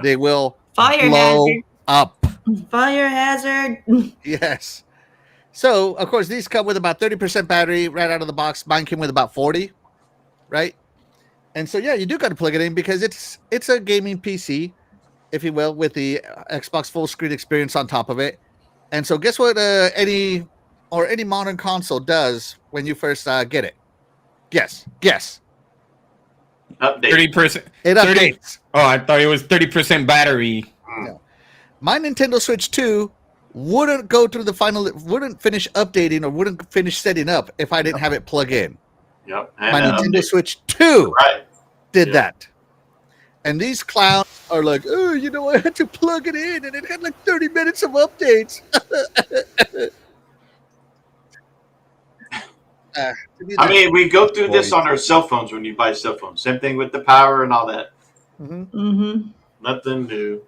They will Fire blow hazard. up. Fire hazard. Yes. So, of course, these come with about 30% battery right out of the box. Mine came with about 40, right? And so, yeah, you do got to plug it in because it's a gaming PC, if you will, with the Xbox full screen experience on top of it. And so guess what any modern console does when you first get it? Guess. Update. 30%. It updates. Oh, I thought it was 30% battery. No. My Nintendo Switch 2 wouldn't go through wouldn't finish updating or wouldn't finish setting up if I didn't have it plug in. Yep. My Nintendo Switch 2 did that. And these clowns are like, oh, I had to plug it in, and it had like 30 minutes of updates. I mean, we go through this on our cell phones when you buy cell phones. Same thing with the power and all that. Mm-hmm. Nothing new.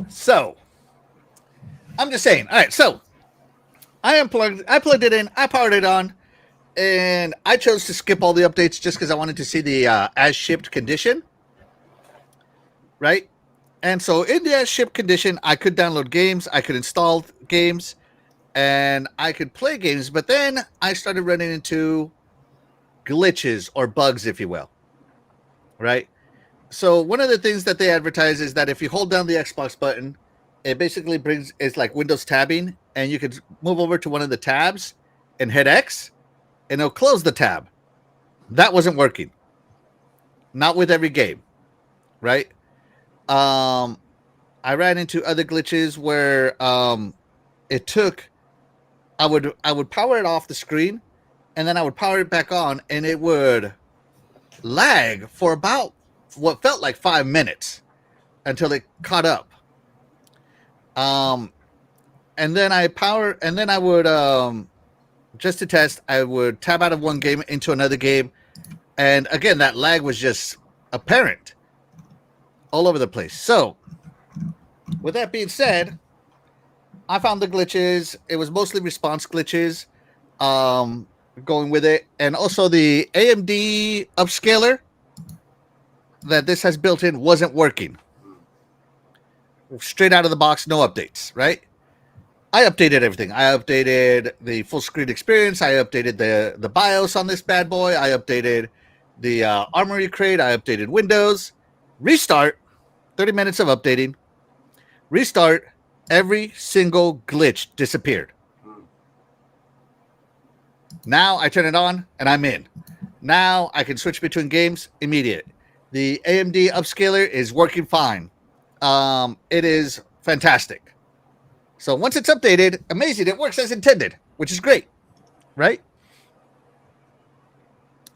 So, I'm just saying. All right, so I plugged it in, I powered it on. And I chose to skip all the updates just because I wanted to see the as shipped condition. Right? And so in the as shipped condition, I could download games, I could install games, and I could play games. But then I started running into glitches or bugs, if you will. Right? So one of the things that they advertise is that if you hold down the Xbox button, it basically it's like Windows tabbing, and you could move over to one of the tabs and hit X. And it'll close the tab. That wasn't working. Not with every game, right? I ran into other glitches where it took I would power it off the screen, and then I would power it back on, and it would lag for about what felt like 5 minutes until it caught up. And then I would just to test, I would tab out of one game into another game, and again that lag was just apparent all over the place. So, with that being said, I found the glitches. It was mostly response glitches, going with it, and also the AMD upscaler that this has built in wasn't working. Straight out of the box, no updates, right? I updated everything. I updated the full screen experience. I updated the BIOS on this bad boy. I updated the Armory crate. I updated Windows. Restart, 30 minutes of updating. Restart, every single glitch disappeared. Now I turn it on and I'm in. Now I can switch between games immediate. The AMD upscaler is working fine. It is fantastic. So once it's updated, amazing, it works as intended, which is great, right?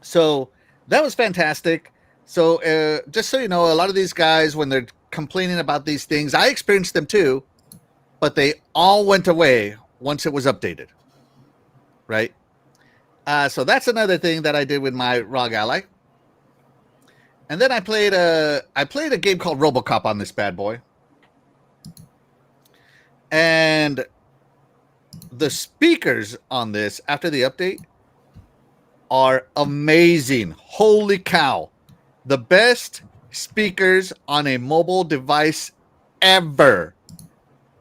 So that was fantastic. So just so you know, a lot of these guys, when they're complaining about these things, I experienced them too, but they all went away once it was updated, right? So that's another thing that I did with my ROG Ally. And then I played a game called RoboCop on this bad boy. And the speakers on this after the update are amazing. Holy cow. The best speakers on a mobile device ever.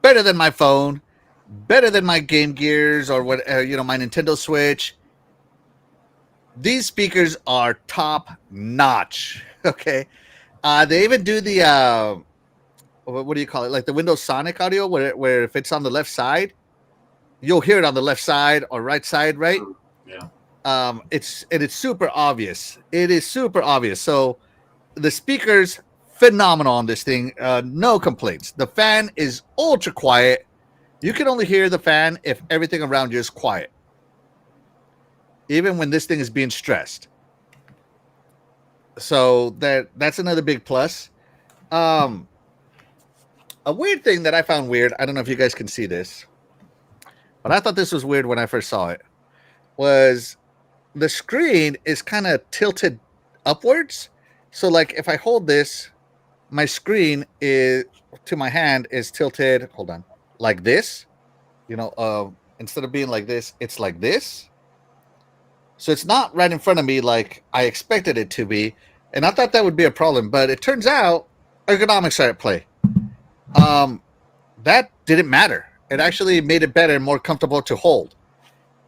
Better than my phone, better than my Game Gears or what my Nintendo Switch. These speakers are top notch. Okay. They even do the what do you call it? Like the Windows Sonic audio, where if it's on the left side, you'll hear it on the left side or right side, right? Yeah. It's super obvious. It is super obvious. So the speakers phenomenal on this thing. No complaints. The fan is ultra quiet. You can only hear the fan if everything around you is quiet, even when this thing is being stressed. So that's another big plus. A weird thing that I found weird, I don't know if you guys can see this, but I thought this was weird when I first saw it, was the screen is kind of tilted upwards. So like if I hold this, my screen is to my hand is tilted, hold on, like this, instead of being like this, it's like this. So it's not right in front of me like I expected it to be. And I thought that would be a problem, but it turns out ergonomics are at play. That didn't matter. It actually made it better and more comfortable to hold.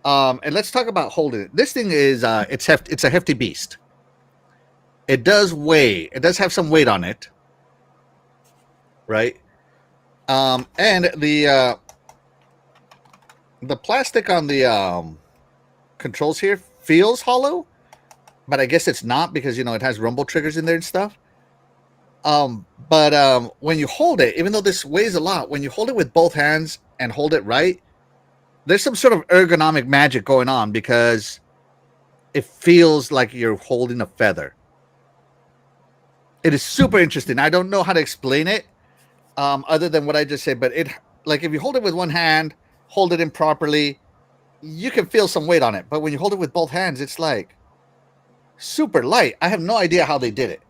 And let's talk about holding it. This thing is it's a hefty beast. It does weigh. It does have some weight on it, right? And the plastic on the controls here feels hollow, but I guess it's not because it has rumble triggers in there and stuff. But when you hold it, even though this weighs a lot, when you hold it with both hands and hold it right, there's some sort of ergonomic magic going on because it feels like you're holding a feather. It is super interesting. I don't know how to explain it other than what I just said, but like if you hold it with one hand, hold it in properly, you can feel some weight on it. But when you hold it with both hands, it's like super light. I have no idea how they did it.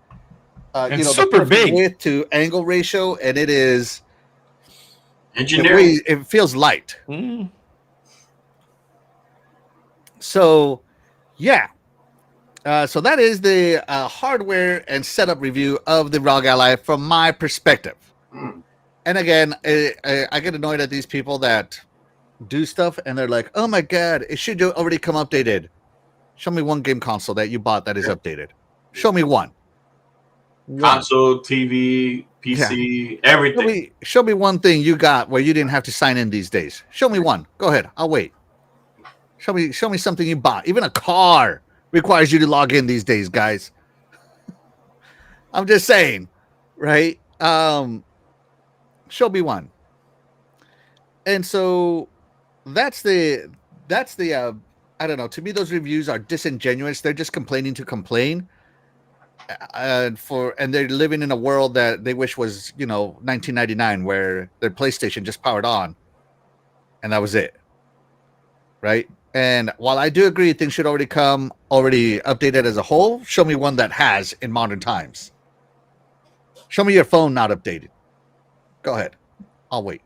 Super the big width to angle ratio, and it is engineering. It feels light. Mm. So, yeah. So that is the hardware and setup review of the ROG Ally from my perspective. Mm. And again, I get annoyed at these people that do stuff and they're like, "Oh my god, it should already come updated." Show me one game console that you bought that is updated. Show me one. Console, TV, PC, everything. Show me one thing you got where you didn't have to sign in these days. Show me one. Go ahead. I'll wait. Show me something you bought. Even a car requires you to log in these days, guys. I'm just saying, right? Show me one. And so that's the I don't know. To me, those reviews are disingenuous. They're just complaining to complain, and they're living in a world that they wish was 1999, where their PlayStation just powered on, and that was it, right? And while I do agree things should already updated as a whole, show me one that has in modern times. Show me your phone not updated. Go ahead. I'll wait.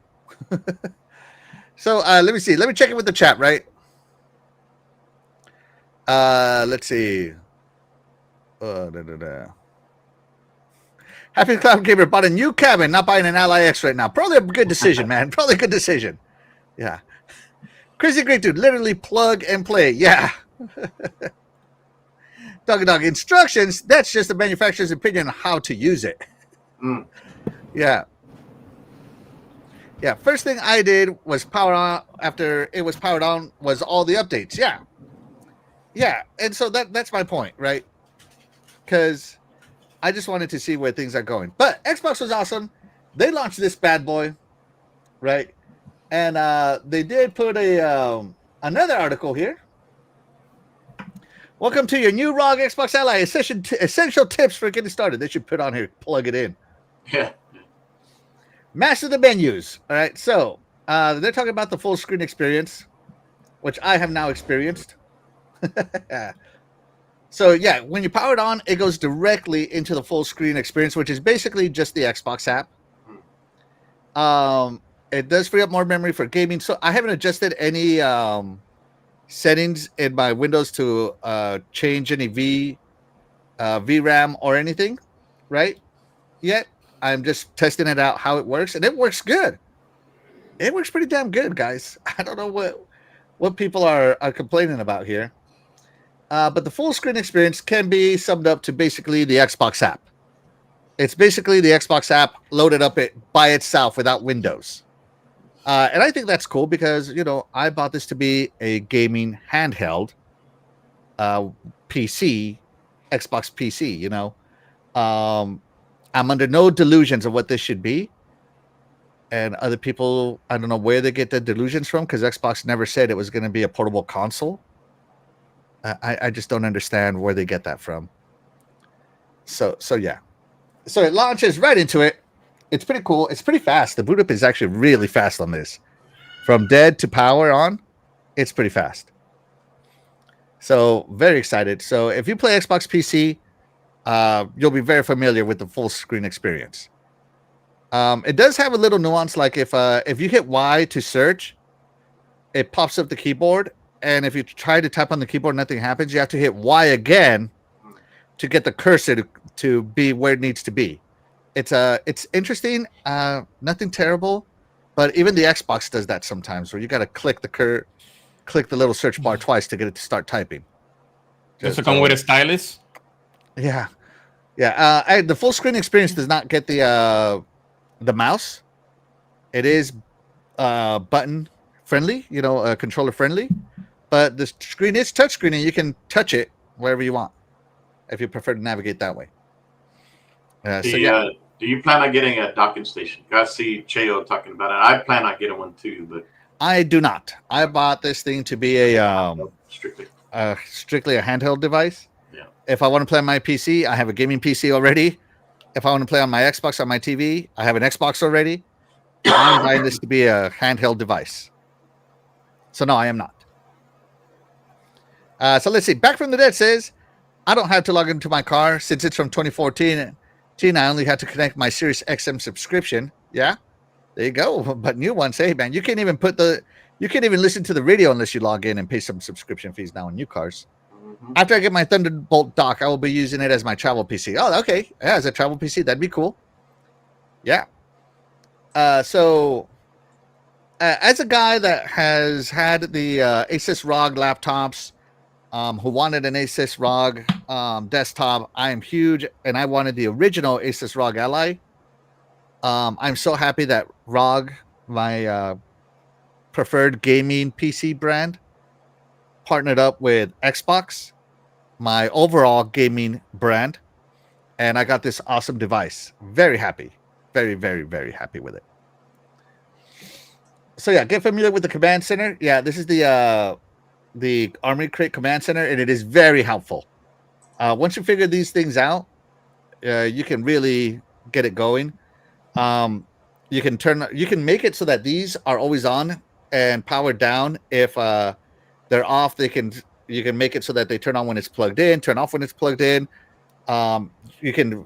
So let me see. Let me check it with the chat, right? Let's see. Happy Cloud Gamer bought a new cabin, not buying an Ally X right now. Probably a good decision, man. Probably a good decision. Yeah. Crazy great dude. Literally plug and play. Yeah. Dog instructions. That's just the manufacturer's opinion on how to use it. Mm. Yeah. Yeah. First thing I did was power on after it was powered on was all the updates. Yeah. Yeah. And so that's my point, right? Because I just wanted to see where things are going. But Xbox was awesome. They launched this bad boy, right? And they did put another article here. Welcome to your new ROG Xbox Ally essential tips for getting started. They should put on here, plug it in. Yeah. Master the menus. All right. So they're talking about the full screen experience, which I have now experienced. So yeah, when you power it on, it goes directly into the full screen experience, which is basically just the Xbox app. It does free up more memory for gaming. So I haven't adjusted any settings in my Windows to change any VRAM or anything, right? Yet I'm just testing it out how it works, and it works good. It works pretty damn good, guys. I don't know what people are complaining about here. But the full screen experience can be summed up to basically the Xbox app. It's basically the Xbox app loaded up by itself without Windows. And I think that's cool because, I bought this to be a gaming handheld PC, Xbox PC, I'm under no delusions of what this should be. And other people, I don't know where they get the delusions from because Xbox never said it was going to be a portable console. I just don't understand where they get that from. So yeah. So it launches right into it. It's pretty cool. It's pretty fast. The boot up is actually really fast on this. From dead to power on, it's pretty fast. So very excited. So if you play Xbox PC, you'll be very familiar with the full screen experience. It does have a little nuance, like if you hit Y to search, it pops up the keyboard. And if you try to type on the keyboard, nothing happens. You have to hit Y again to get the cursor to be where it needs to be. It's interesting. Nothing terrible, but even the Xbox does that sometimes, where you got to click the little search bar twice to get it to start typing. Does it come with a stylus? Yeah. The full screen experience does not get the mouse. It is button friendly, controller friendly, but the screen is touchscreen and you can touch it wherever you want if you prefer to navigate that way. Do you plan on getting a docking station? I see Cheo talking about it. I plan on getting one too, but I do not. I bought this thing to be a strictly a handheld device. Yeah. If I want to play on my PC, I have a gaming PC already. If I want to play on my Xbox on my TV, I have an Xbox already. I'm buying this to be a handheld device. So no, I am not. So let's see. Back from the Dead says, I don't have to log into my car since it's from 2014. I only had to connect my Sirius XM subscription. Yeah, there you go. But new ones, hey man, you can't even listen to the radio unless you log in and pay some subscription fees now on new cars. Mm-hmm. After I get my Thunderbolt dock, I will be using it as my travel PC. Oh, okay. Yeah, as a travel PC, that'd be cool. Yeah. So as a guy that has had the Asus ROG laptops, who wanted an Asus ROG desktop, I am huge, and I wanted the original Asus ROG Ally. I'm so happy that ROG, my preferred gaming PC brand, partnered up with Xbox, my overall gaming brand, and I got this awesome device. Very happy. Very, very, very happy with it. So yeah, get familiar with the command center. Yeah, this is the Armory Crate command center, and it is very helpful. Once you figure these things out, you can really get it going. You can make it so that these are always on and powered down. If they're off, you can make it so that they turn on when it's plugged in, turn off when it's plugged in. You can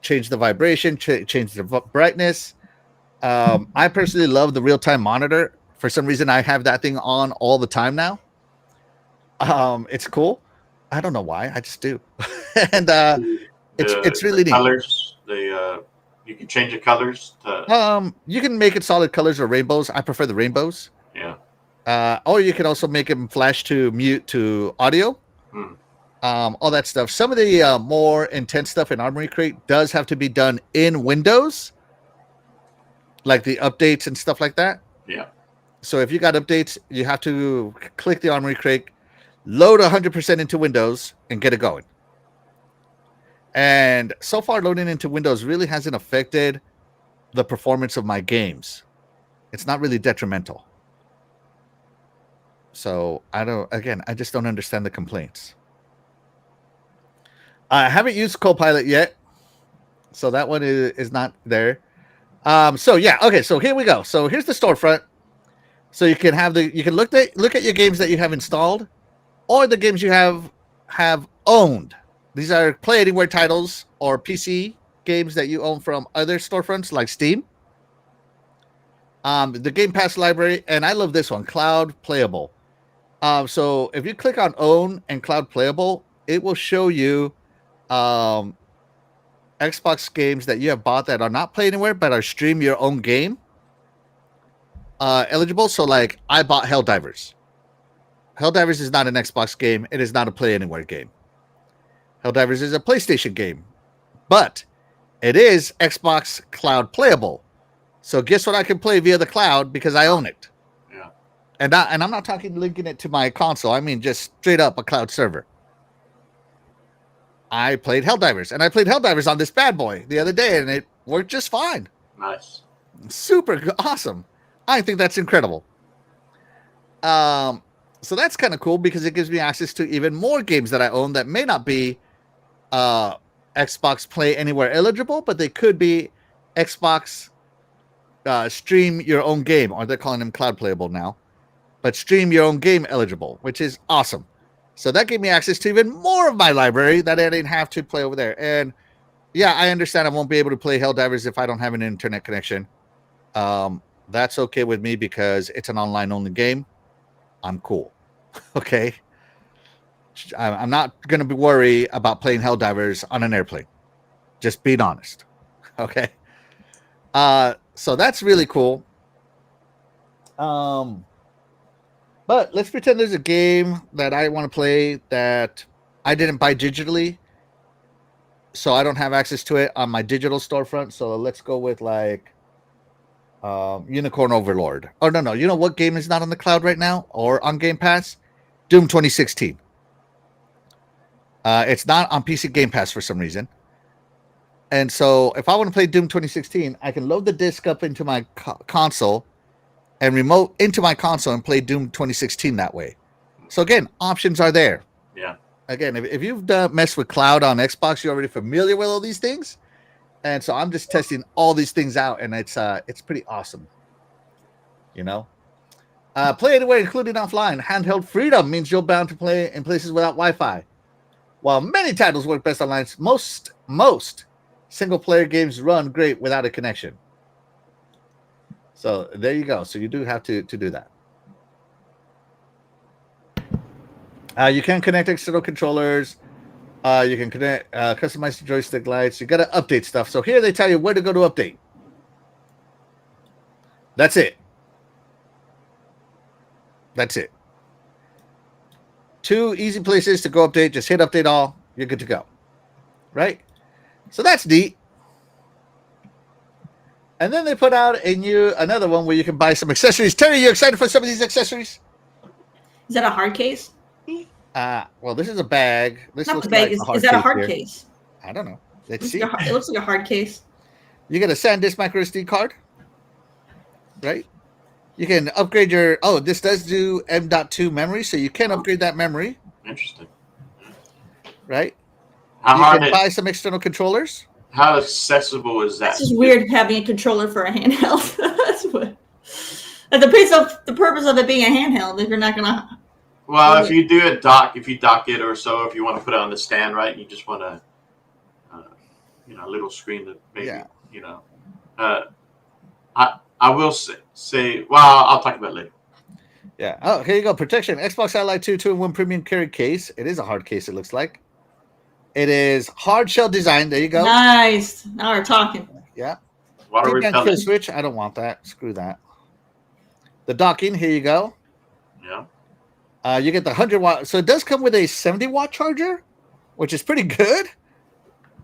change the vibration, change the brightness. I personally love the real-time monitor. For some reason, I have that thing on all the time now. It's cool. I don't know why. I just do. And it's really neat. Colors, you can change the colors. You can make it solid colors or rainbows. I prefer the rainbows. Yeah. Or you can also make them flash to mute to audio. All that stuff. Some of the more intense stuff in Armory Crate does have to be done in Windows, like the updates and stuff like that. Yeah. So if you got updates, you have to click the Armory Crate, load 100% into Windows, and get it going. And so far, loading into Windows really hasn't affected the performance of my games. It's not really detrimental. So I just don't understand the complaints. I haven't used Copilot yet, so that one is not there. So yeah, okay. So here we go. So here's the storefront. So you can look at your games that you have installed, or the games you have owned. These are Play Anywhere titles or PC games that you own from other storefronts like Steam. The Game Pass library, and I love this one, Cloud Playable. So if you click on Own and Cloud Playable, it will show you Xbox games that you have bought that are not Play Anywhere but are Stream Your Own Game eligible. So like I bought Helldivers. Helldivers is not an Xbox game. It is not a Play Anywhere game. Helldivers is a PlayStation game, but it is Xbox Cloud Playable. So guess what I can play via the cloud because I own it. Yeah. And I'm not talking linking it to my console. I mean just straight up a cloud server. I played Helldivers, and I played Helldivers on this bad boy the other day, and it worked just fine. Nice. Super awesome. I think that's incredible. So that's kind of cool because it gives me access to even more games that I own that may not be Xbox Play Anywhere eligible, but they could be Xbox Stream Your Own Game, or they're calling them Cloud Playable now, but Stream Your Own Game eligible, which is awesome. So that gave me access to even more of my library that I didn't have to play over there. And yeah, I understand I won't be able to play Helldivers if I don't have an internet connection. That's okay with me because it's an online only game. I'm cool. Okay. I'm not going to be worried about playing Helldivers on an airplane. Just being honest. Okay. So that's really cool. But let's pretend there's a game that I want to play that I didn't buy digitally, so I don't have access to it on my digital storefront. So let's go with like Unicorn Overlord. Oh, no. You know what game is not on the cloud right now or on Game Pass? Doom 2016. It's not on PC Game Pass for some reason. And so if I want to play Doom 2016, I can load the disc up into my console and remote into my console and play Doom 2016 that way. So again, options are there. Yeah. Again, if you've messed with cloud on Xbox, you're already familiar with all these things. And so I'm just testing all these things out, and it's pretty awesome. You know? Play anywhere, including offline. Handheld freedom means you're bound to play in places without Wi-Fi. While many titles work best online, most single-player games run great without a connection. So there you go. So you do have to do that. You can connect external controllers. You can connect, customize the joystick lights. You got to update stuff. So here they tell you where to go to update. That's it. That's it. 2 easy places to go update. Just hit update all. You're good to go. Right? So that's neat. And then they put out another one where you can buy some accessories. Terry, you excited for some of these accessories? Is that a hard case? Well, this is a bag. This Not looks the bag. like Is that a hard case? I don't know. Let's see. It looks like a hard case. You get a SanDisk micro SD card, right? You can upgrade your. Oh, this does do M.2 memory, so you can upgrade that memory. Interesting. Right. How you hard? Can buy some external controllers. How accessible is that? That's just weird having a controller for a handheld. That's what. At the purpose of it being a handheld, if you're not gonna. Well, if you do a dock, if you dock it or so, if you want to put it on the stand, right, and you just want a, a little screen that maybe, I will say, well, I'll talk about it later. Yeah. Oh, here you go. Protection. Xbox Ally 2-in-1 premium carry case. It is a hard case, it looks like. It is hard shell design. There you go. Nice. Now we're talking. Yeah. Water repellent. Kill switch. I don't want that. Screw that. The docking. Here you go. Yeah. You get the 100-watt. So it does come with a 70-watt charger, which is pretty good.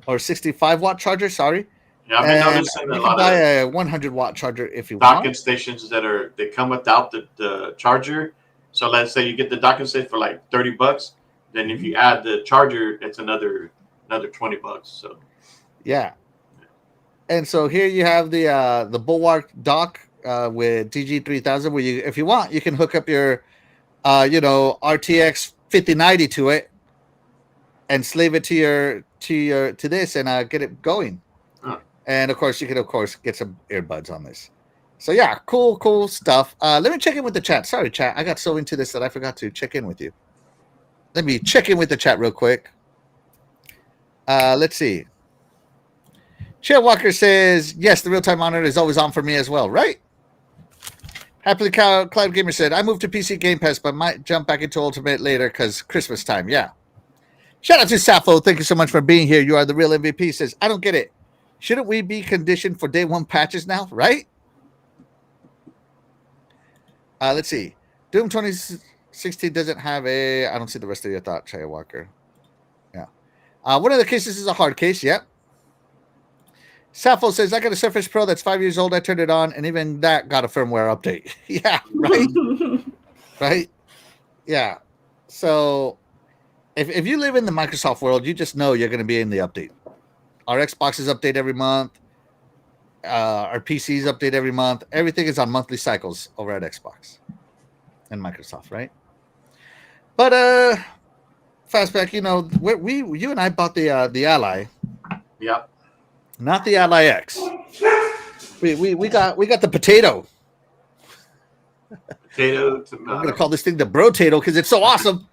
Or 65-watt charger. Sorry. Yeah, I've been noticing a lot buy of a 100-watt charger if you want. docking stations they come without the charger. So let's say you get the docking station for like $30. Then if you add the charger, it's another $20. So yeah. And so here you have the Bulwark dock with DG3000, where you, if you want, you can hook up your RTX 5090 to it and slave it to this and get it going. Huh. And of course, you can get some earbuds on this. So yeah, cool stuff. Let me check in with the chat. Sorry, chat. I got so into this that I forgot to check in with you. Let me check in with the chat real quick. Let's see. Chair Walker says, yes, the real-time monitor is always on for me as well, right? Happily Cloud Gamer said, I moved to PC Game Pass, but might jump back into Ultimate later because Christmas time. Yeah. Shout out to Sappho. Thank you so much for being here. You are the real MVP. Says, I don't get it. Shouldn't we be conditioned for day one patches now, right? Let's see. Doom 2016 doesn't have a... I don't see the rest of your thought, Chair Walker. Yeah. One of the cases is a hard case. Yep. Sappho says, I got a Surface Pro that's 5 years old. I turned it on, and even that got a firmware update. Yeah, right? Right? Yeah. So, if you live in the Microsoft world, you just know you're going to be in the update. Our Xboxes update every month. Our PCs update every month. Everything is on monthly cycles over at Xbox and Microsoft, right? But, Fastback, you and I bought the Ally. Yeah. Not the Ally X. We got the potato. Potato, I'm gonna call this thing the Brotato because it's so awesome.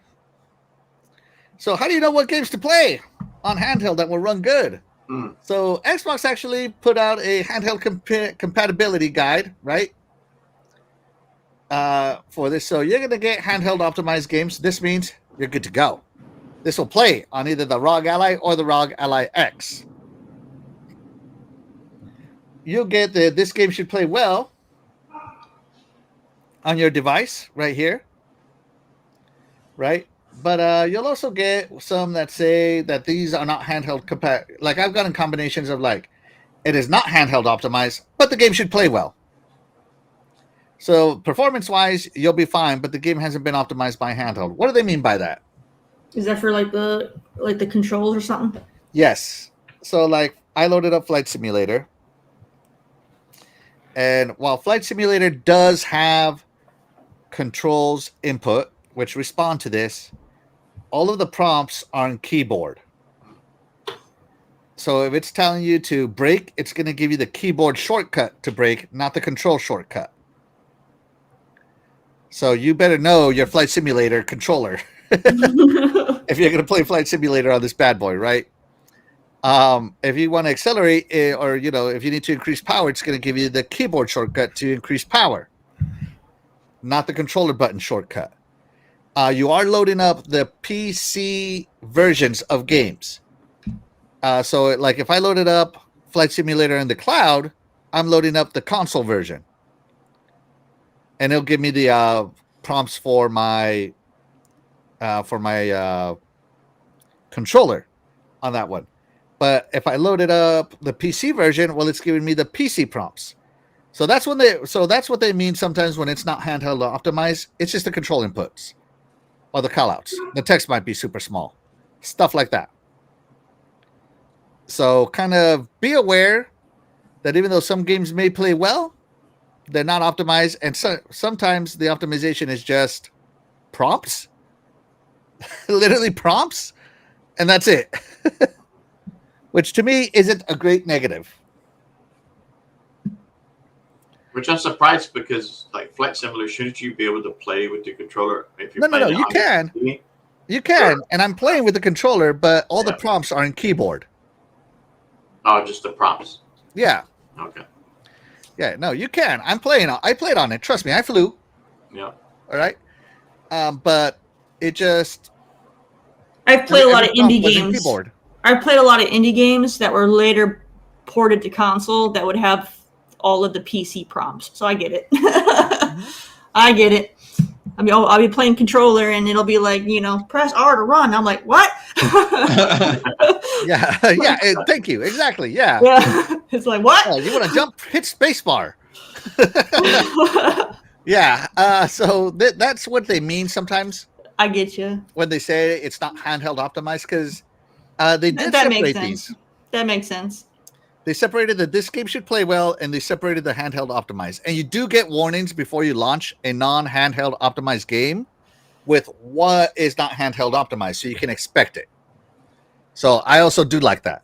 So how do you know what games to play on handheld that will run good? So Xbox actually put out a handheld compatibility guide, right? For this, so you're gonna get handheld optimized games. This means you're good to go. This will play on either the ROG Ally or the ROG Ally X. You'll get this game should play well on your device right here, right? But you'll also get some that say that these are not handheld compatible. Like I've gotten combinations of like it is not handheld optimized, but the game should play well. So performance-wise, you'll be fine, but the game hasn't been optimized by handheld. What do they mean by that? Is that for like the controls or something? Yes. So like I loaded up Flight Simulator. And while Flight Simulator does have controls input, which respond to this, all of the prompts are on keyboard. So if it's telling you to brake, it's going to give you the keyboard shortcut to brake, not the control shortcut. So you better know your Flight Simulator controller if you're going to play Flight Simulator on this bad boy, right? If you want to accelerate it, or if you need to increase power, it's going to give you the keyboard shortcut to increase power, not the controller button shortcut. You are loading up the PC versions of games. So like if I loaded up Flight Simulator in the cloud, I'm loading up the console version, and it'll give me the prompts for my controller on that one. But if I loaded up the PC version, well, it's giving me the PC prompts. So that's what they mean sometimes when it's not handheld optimized. It's just the control inputs or the callouts. The text might be super small, stuff like that. So kind of be aware that even though some games may play well, they're not optimized, and sometimes the optimization is just prompts, literally prompts, and that's it. Which to me isn't a great negative. Which I'm surprised because, like Flight Simulator, shouldn't you be able to play with the controller if you're No, playing? you can. You can, and I'm playing with the controller, but all the prompts are in keyboard. Oh, just the prompts. Yeah. Okay. Yeah, no, you can. I played on it. Trust me, I flew. Yeah. All right. But it just. I've played a lot of indie games. Keyboard. I've played a lot of indie games that were later ported to console that would have all of the PC prompts. So I get it. I get it. I mean, I'll be playing controller and it'll be like, press R to run. I'm like, what? Yeah. Thank you. Exactly. Yeah. Yeah. It's like, what? Oh, you want to jump? Hit spacebar. Yeah. So that's what they mean sometimes. I get you. When they say it's not handheld optimized, because they did separate these. That makes sense. They separated that this game should play well, and they separated the handheld optimized. And you do get warnings before you launch a non-handheld optimized game with what is not handheld optimized, so you can expect it. So I also do like that.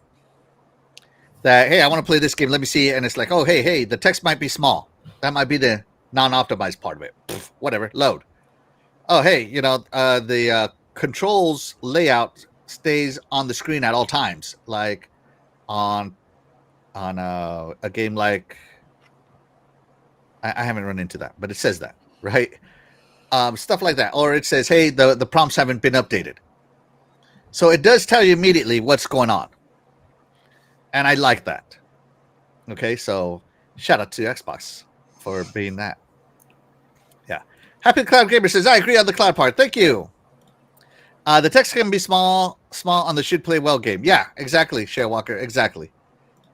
That, hey, I want to play this game. Let me see. And it's like, oh, hey, the text might be small. That might be the non-optimized part of it. Whatever, load. Oh, hey, the controls layout stays on the screen at all times. Like on a game like, I haven't run into that, but it says that, right? Stuff like that. Or it says, hey, the prompts haven't been updated. So it does tell you immediately what's going on. And I like that. Okay, so shout out to Xbox for being that. Yeah. Happy Cloud Gamer says, I agree on the cloud part. Thank you. The text can be small on the should play well game. Yeah, exactly, Share Walker. Exactly.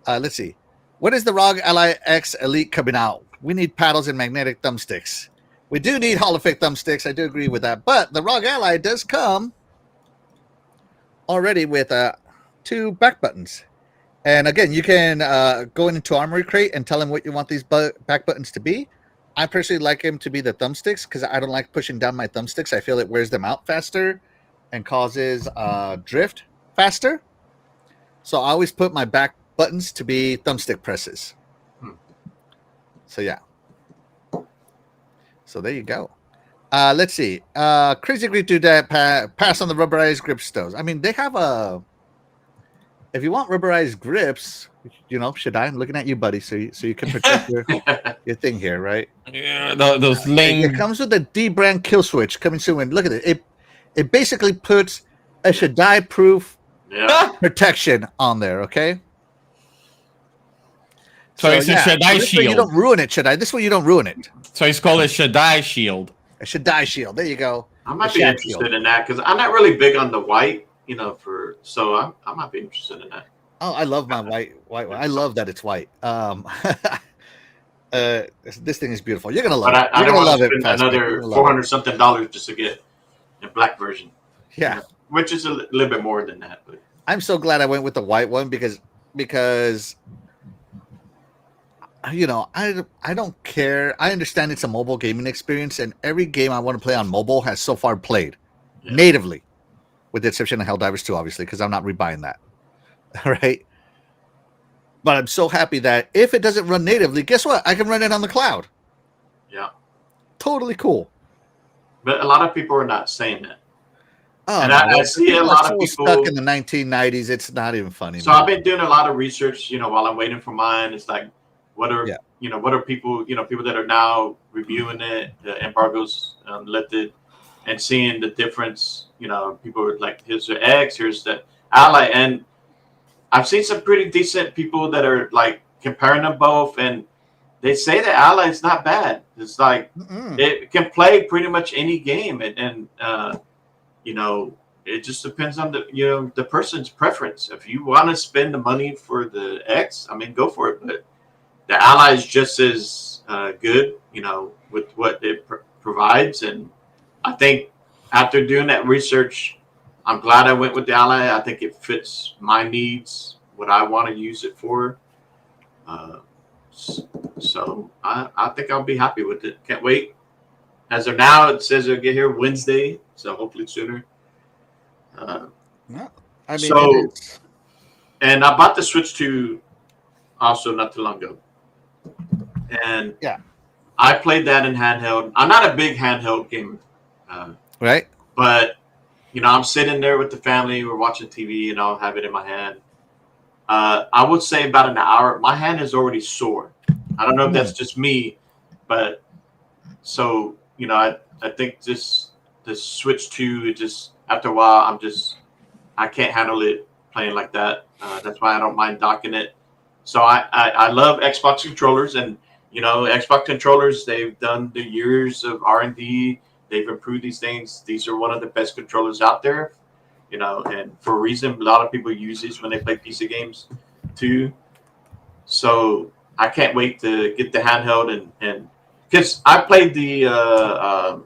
Let's see. When is the ROG Ally X Elite coming out? We need paddles and magnetic thumbsticks. We do need Hall effect thumbsticks. I do agree with that. But the ROG Ally does come already with 2 back buttons. And again, you can go into Armory Crate and tell them what you want these back buttons to be. I personally like them to be the thumbsticks because I don't like pushing down my thumbsticks. I feel it wears them out faster and causes drift faster. So I always put my back buttons to be thumbstick presses. So yeah. So there you go. Let's see. Crazy Greek do that. Pass on the rubberized grip stoves. I mean, they have a. If you want rubberized grips, should I? I'm looking at you, buddy, so you can protect your thing here, right? Yeah, those lame. It comes with a D brand kill switch coming soon. And look at it. It basically puts a Shaddai proof protection on there. Okay. So it's a Shaddai shield. You don't ruin it, Shaddai. This way you don't ruin it. So it's called a Shaddai shield. A Shaddai shield. There you go. I might be interested in that because I'm not really big on the white. So I might be interested in that. Oh, I love my white. I love that it's white. This thing is beautiful. You're gonna love it. I don't want to spend another $400-something just to get a black version. Yeah, which is a little bit more than that. But I'm so glad I went with the white one because I don't care. I understand it's a mobile gaming experience, and every game I want to play on mobile has so far played natively. With the exception of Helldivers 2, obviously, because I'm not rebuying that. All right. But I'm so happy that if it doesn't run natively, guess what? I can run it on the cloud. Yeah. Totally cool. But a lot of people are not saying that. Oh, and I see a lot of people stuck in the 1990s. It's not even funny. So I've been doing a lot of research, while I'm waiting for mine. It's like, what are people, people that are now reviewing it, the embargoes lifted, and seeing the difference. People are like, here's the X, here's the Ally, and I've seen some pretty decent people that are like comparing them both, and they say the Ally is not bad. It's like it can play pretty much any game, and it just depends on the person's preference. If you want to spend the money for the X, I mean, go for it. But the Ally is just as good, with what it provides, and I think after doing that research, I'm glad I went with the Ally. I think it fits my needs, what I want to use it for. So I think I'll be happy with it. Can't wait. As of now, it says it'll get here Wednesday, so hopefully sooner. No, I mean, So- it is. And I bought the Switch 2 also not too long ago. And Yeah. I played that in handheld. I'm not a big handheld gamer. Right? But, I'm sitting there with the family. We're watching TV, and I'll have it in my hand. I would say about an hour. My hand is already sore. I don't know if that's just me, but so, I think this Switch 2, it just, after a while, I can't handle it playing like that. That's why I don't mind docking it. So I love Xbox controllers, and Xbox controllers, they've done the years of R&D. They've improved these things. These are one of the best controllers out there, and for a reason, a lot of people use these when they play PC games too. So I can't wait to get the handheld and because I played the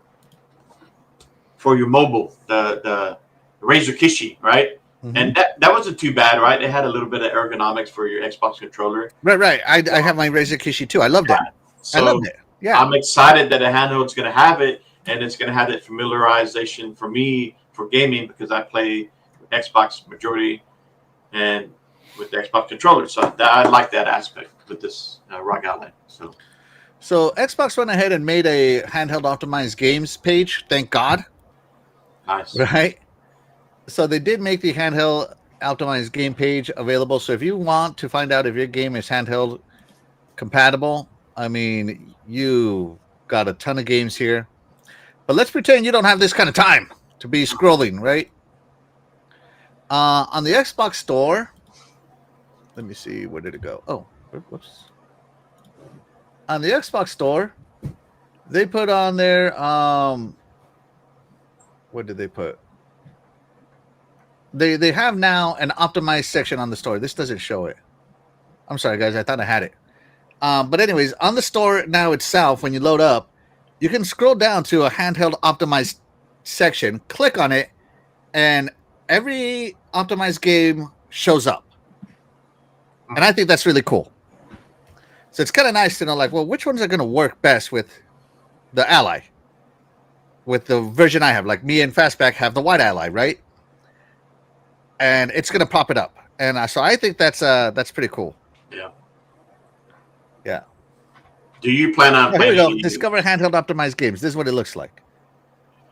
for your mobile, the Razer Kishi, right? Mhm. And that wasn't too bad, right? It had a little bit of ergonomics for your Xbox controller. Right. I have my Razer Kishi too. I loved it. So I loved it. Yeah. I'm excited that a handheld's going to have it, and it's going to have that familiarization for me for gaming because I play Xbox majority and with the Xbox controller. So I like that aspect with this ROG Ally. So Xbox went ahead and made a handheld optimized games page. Thank God. Nice. Right. So they did make the handheld optimized game page available. So if you want to find out if your game is handheld compatible, I mean, you got a ton of games here. But let's pretend you don't have this kind of time to be scrolling, right? On the Xbox store, let me see, where did it go? Oh, whoops. On the Xbox store, they put on there, what did they put? They have now an optimized section on the store. This doesn't show it. I'm sorry, guys. I thought I had it. But anyways, on the store now itself, when you load up, you can scroll down to a handheld optimized section, click on it, and every optimized game shows up. And I think that's really cool. So it's kind of nice to know, like, well, which ones are going to work best with the Ally? With the version I have, like me and Fastback have the white Ally, right? And it's going to pop it up. And so I think that's pretty cool. Yeah. Yeah. Do you plan on Here we playing? go. Discover handheld optimized games. This is what it looks like.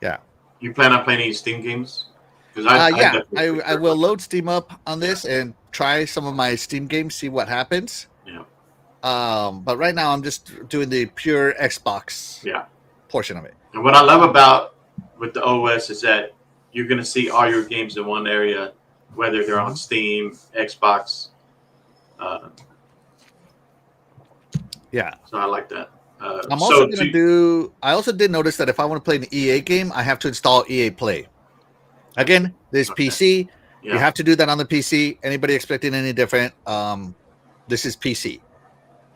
Yeah. You plan on playing any Steam games? Because I will load Steam up on this and try some of my Steam games, see what happens. Yeah. But right now I'm just doing the pure Xbox portion of it. And what I love about with the OS is that you're going to see all your games in one area, whether they're on Steam, Xbox. Yeah. So I like that. I'm also going to do. I also did notice that if I want to play an EA game, I have to install EA Play. Again, this PC. Yeah. You have to do that on the PC. Anybody expecting any different? This is PC.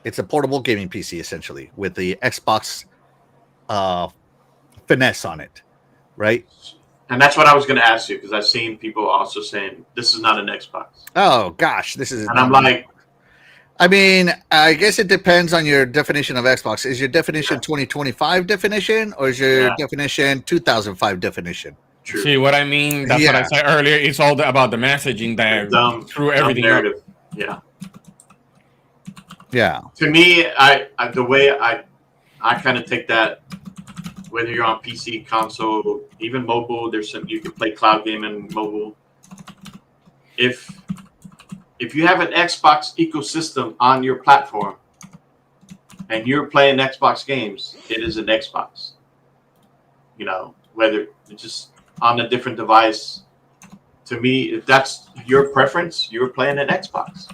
It's a portable gaming PC essentially with the Xbox finesse on it, right? And that's what I was going to ask you because I've seen people also saying this is not an Xbox. Oh gosh, this is. And I'm like, I mean, I guess it depends on your definition of Xbox. Is your definition 2025 definition or is your definition 2005 definition? True. See what I mean? That's what I said earlier. It's all about the messaging that through everything. Narrative. Yeah. Yeah. To me, the way I kind of take that, whether you're on PC, console, even mobile, there's some you can play cloud gaming mobile. If you have an Xbox ecosystem on your platform and you're playing Xbox games, it is an Xbox. Whether it's just on a different device. To me, if that's your preference, you're playing an Xbox.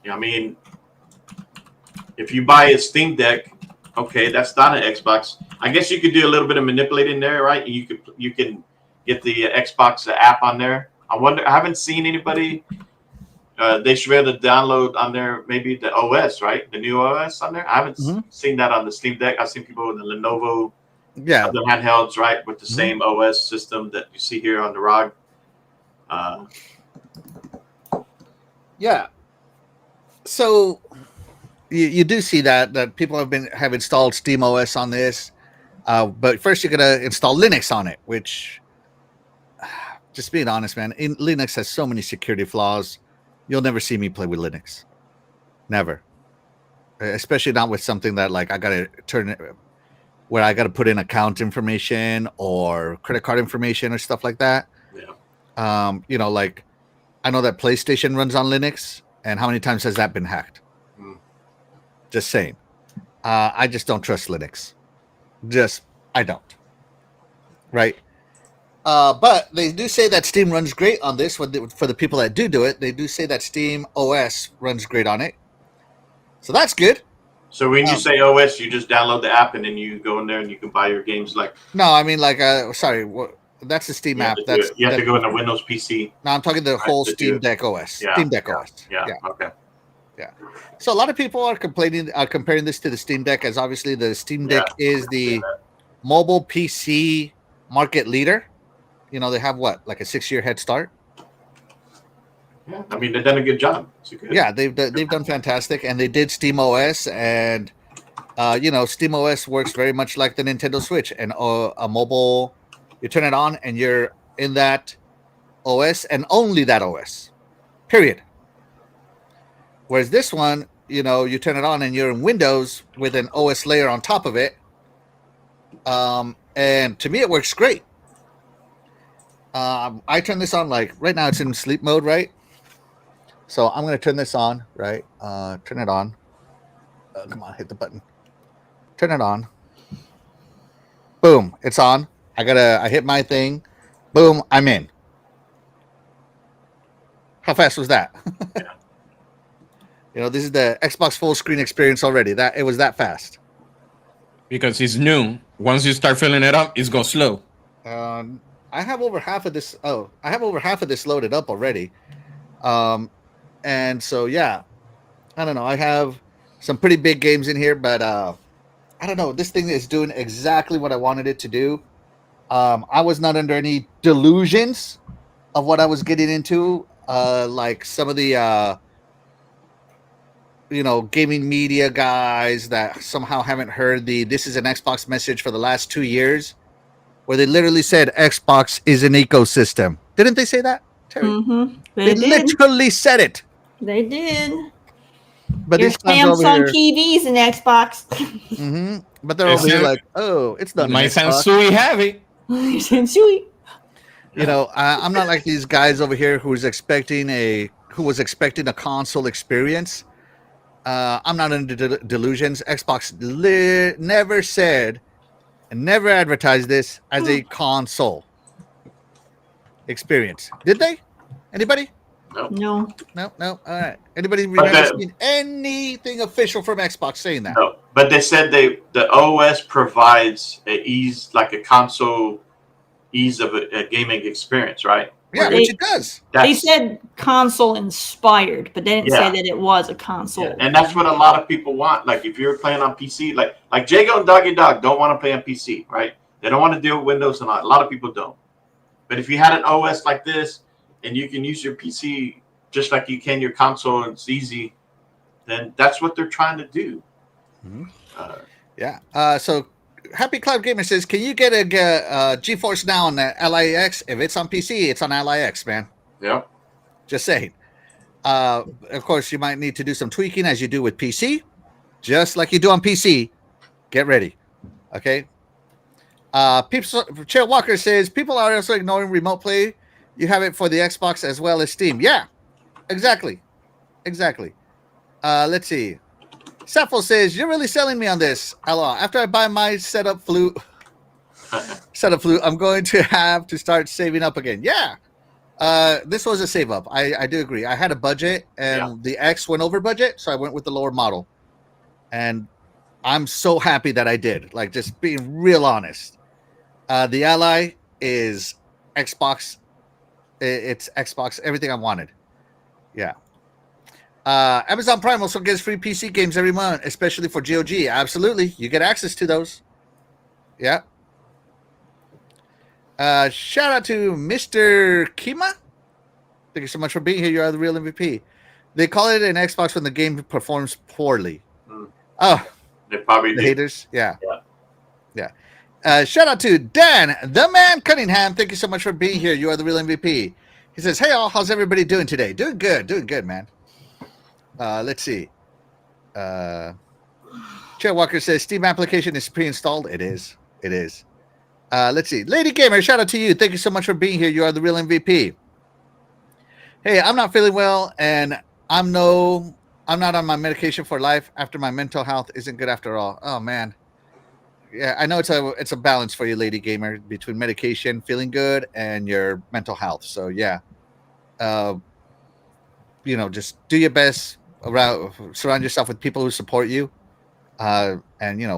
I mean, if you buy a Steam Deck, okay, that's not an Xbox. I guess you could do a little bit of manipulating there, right? You can get the Xbox app on there. I haven't seen anybody. They should be able to download on there maybe the OS, right? The new OS on there. I haven't seen that on the Steam Deck. I've seen people with the Lenovo, the handhelds, right, with the same OS system that you see here on the ROG. Yeah. So you do see that people have installed Steam OS on this, but first you're gonna install Linux on it, which, just being honest, man, Linux has so many security flaws. You'll never see me play with Linux, never. Especially not with something that like I gotta turn it where I gotta put in account information or credit card information or stuff like that. Yeah. Like I know that PlayStation runs on Linux, and how many times has that been hacked? Just saying. I just don't trust Linux. I don't. Right. But they do say that Steam runs great on this. For the people that do it, they do say that Steam OS runs great on it. So that's good. So when you say OS, you just download the app and then you go in there and you can buy your games. Like no, I mean like sorry, that's the Steam app. You have to go in the Windows PC. No, I'm talking the whole Steam Deck OS. Yeah, Steam Deck OS. Yeah. Okay. Yeah. So a lot of people are comparing this to the Steam Deck, as obviously the Steam Deck is the mobile PC market leader. They have what, like a 6-year head start. Yeah, I mean they've done a good job. Yeah, they've done fantastic, and they did Steam OS, and Steam OS works very much like the Nintendo Switch, and a mobile. You turn it on, and you're in that OS, and only that OS. Period. Whereas this one, you turn it on, and you're in Windows with an OS layer on top of it. And to me, it works great. I turn this on like right now. It's in sleep mode, right? So I'm going to turn this on, right? Turn it on. Come on, hit the button. Turn it on. Boom, it's on. I hit my thing. Boom, I'm in. How fast was that? This is the Xbox full screen experience already. That it was that fast. Because it's new. Once you start filling it up, it's go slow. I have over half of this. Oh, I have over half of this loaded up already. And so, yeah, I don't know. I have some pretty big games in here, but I don't know. This thing is doing exactly what I wanted it to do. I was not under any delusions of what I was getting into. Like some of the, gaming media guys that somehow haven't heard this is an Xbox message for the last 2 years, where they literally said Xbox is an ecosystem. Didn't they say that, Terry? Mm-hmm. They literally said it. They did. But there's Samsung TVs and Xbox. Mm-hmm. But they're over here like, oh, it's not. My Sansui have it. Sansui. I'm not like these guys over here who was expecting a console experience. I'm not into delusions. Xbox never said and never advertised this as a console experience. Did they? Anybody? No. All right. Anybody remember seeing anything official from Xbox saying that? No, but they said the OS provides a console ease of a gaming experience, right? Yeah, which it does. They said console inspired, but they didn't say that it was a console. Yeah, and that's what a lot of people want. Like if you're playing on PC, like Jago and Doggy Dog don't want to play on PC, right? They don't want to deal with Windows and all. A lot of people don't. But if you had an OS like this and you can use your PC just like you can your console and it's easy, then that's what they're trying to do. Mm-hmm. So Happy Cloud Gamer says, can you get a GeForce Now on the Ally X? If it's on PC, it's on Ally X, man. Yeah. Just saying. Of course, you might need to do some tweaking as you do with PC. Just like you do on PC. Get ready. Okay? Chair Walker says, people are also ignoring remote play. You have it for the Xbox as well as Steam. Yeah, exactly. Let's see. Sappho says, you're really selling me on this. LOL. After I buy my setup flute, I'm going to have to start saving up again. Yeah. This was a save up. I do agree. I had a budget and the X went over budget, so I went with the lower model. And I'm so happy that I did. Like, just being real honest. The Ally is Xbox. It's Xbox, everything I wanted. Yeah. Amazon Prime also gives free PC games every month, especially for GOG. Absolutely. You get access to those. Yeah. Shout out to Mr. Kima. Thank you so much for being here. You are the real MVP. They call it an Xbox when the game performs poorly. Mm. Oh, They probably the did. haters. Yeah. Shout out to Dan, the man Cunningham. Thank you so much for being here. You are the real MVP. He says, "Hey all, how's everybody doing today? Doing good, man." Let's see. Chair Walker says Steam application is pre-installed. It is. Let's see. Lady Gamer, shout out to you. Thank you so much for being here. You are the real MVP. Hey, I'm not feeling well, and I'm not on my medication for life after my mental health isn't good after all. Oh man. Yeah, I know it's a balance for you, Lady Gamer, between medication, feeling good, and your mental health. So yeah. Just do your best surround yourself with people who support you. And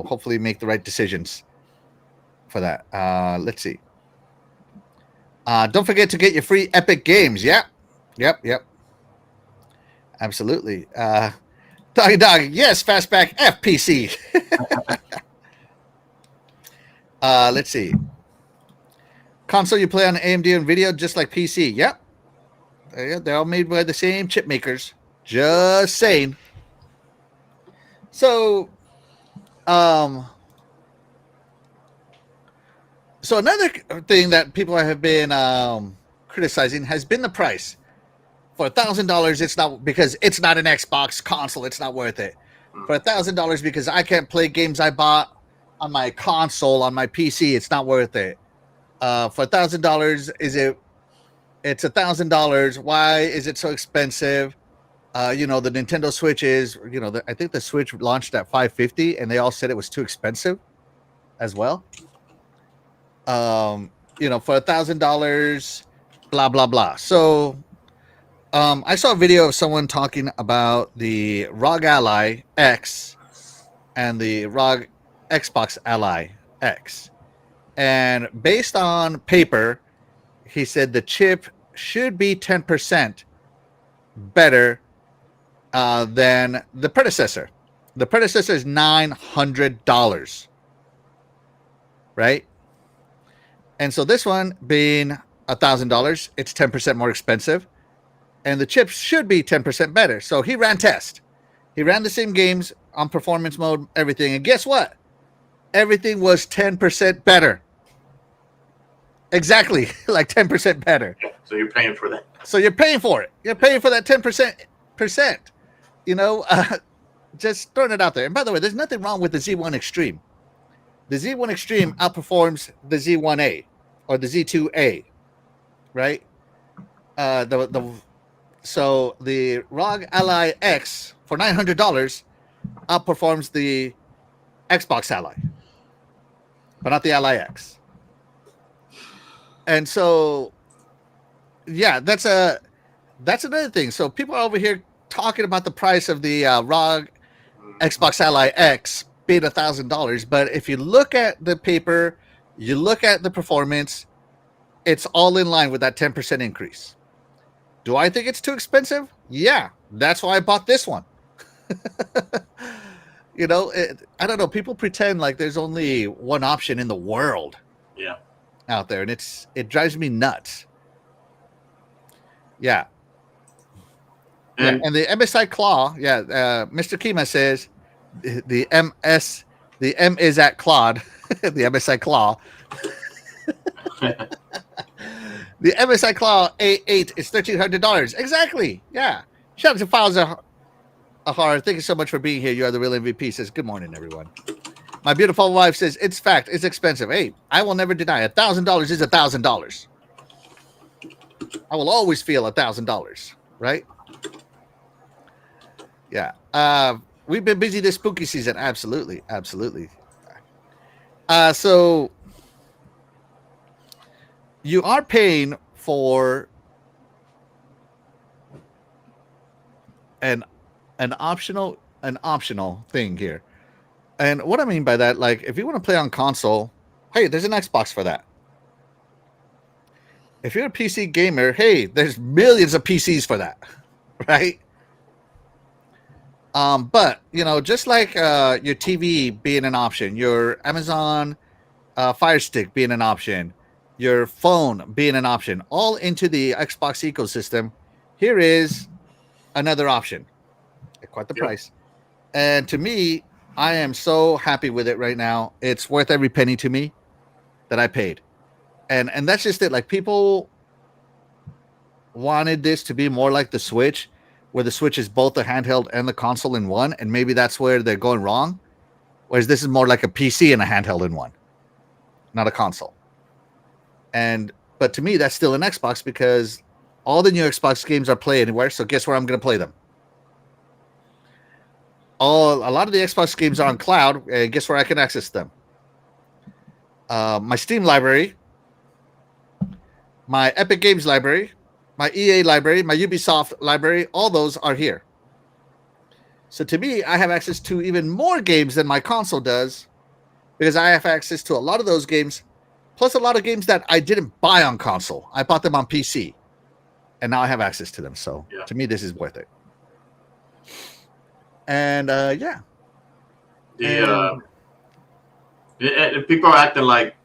hopefully make the right decisions for that. Let's see. Don't forget to get your free Epic Games. Yep. Absolutely. Doggy Dog, yes, Fastback FPC. Let's see. Console you play on AMD and video just like PC. Yep. They're all made by the same chip makers. Just saying. So another thing that people have been criticizing has been the price. For $1,000, it's not because it's not an Xbox console. It's not worth it. For $1,000, because I can't play games I bought on my console on my PC, it's not worth it. For $1,000, it's $1,000. Why is it so expensive? The Nintendo Switch is, I think the Switch launched at $550, and they all said it was too expensive as well. For $1,000, blah blah blah. So, I saw a video of someone talking about the ROG Ally X and the ROG Xbox Ally X, and based on paper, he said the chip should be 10% better than the predecessor. The predecessor is $900, right? And so this one being $1,000, it's 10% more expensive, and the chips should be 10% better. So he ran test. He ran the same games on performance mode, everything, and guess what? Everything was 10% better. Exactly, like 10% better. So you're paying for that. So you're paying for it. You're paying for that 10%. Just throwing it out there. And by the way, there's nothing wrong with the Z1 Extreme. The Z1 Extreme outperforms the Z1A or the Z2A, right? So the ROG Ally X for $900 outperforms the Xbox Ally, but not the Ally X. And so, yeah, that's another thing. So people are over here talking about the price of the ROG Xbox Ally X being $1,000, but if you look at the paper, you look at the performance, it's all in line with that 10% increase. Do I think it's too expensive? Yeah, that's why I bought this one. I don't know. People pretend like there's only one option in the world. Yeah. Out there, and it drives me nuts. Yeah. And the MSI Claw, Mr. Kima says the M is at Claude, the MSI Claw. The MSI Claw A8 is $1,300. Exactly. Yeah. Shout out to Files Ahar. Thank you so much for being here. You are the real MVP. Says good morning, everyone. My beautiful wife says it's fact. It's expensive. Hey, I will never deny $1,000 is $1,000. I will always feel $1,000, right? Yeah. We've been busy this spooky season. Absolutely. So you are paying for an optional thing here. And what I mean by that, like, if you want to play on console, hey, there's an Xbox for that. If you're a PC gamer, hey, there's millions of PCs for that, right? But, just like your TV being an option, your Amazon Fire Stick being an option, your phone being an option, all into the Xbox ecosystem, here is another option at quite the Yep. price. And to me, I am so happy with it right now. It's worth every penny to me that I paid. And that's just it. Like, people wanted this to be more like the Switch, where the Switch is both the handheld and the console in one, and maybe that's where they're going wrong. Whereas this is more like a PC and a handheld in one, not a console. But to me, that's still an Xbox, because all the new Xbox games are play anywhere. So guess where I'm going to play them? A lot of the Xbox games are on cloud, and guess where I can access them? My Steam library, my Epic Games library, my EA library, my Ubisoft library, all those are here. So to me, I have access to even more games than my console does, because I have access to a lot of those games, plus a lot of games that I didn't buy on console. I bought them on PC, and now I have access to them. So to me, this is worth it. And yeah. And people are acting like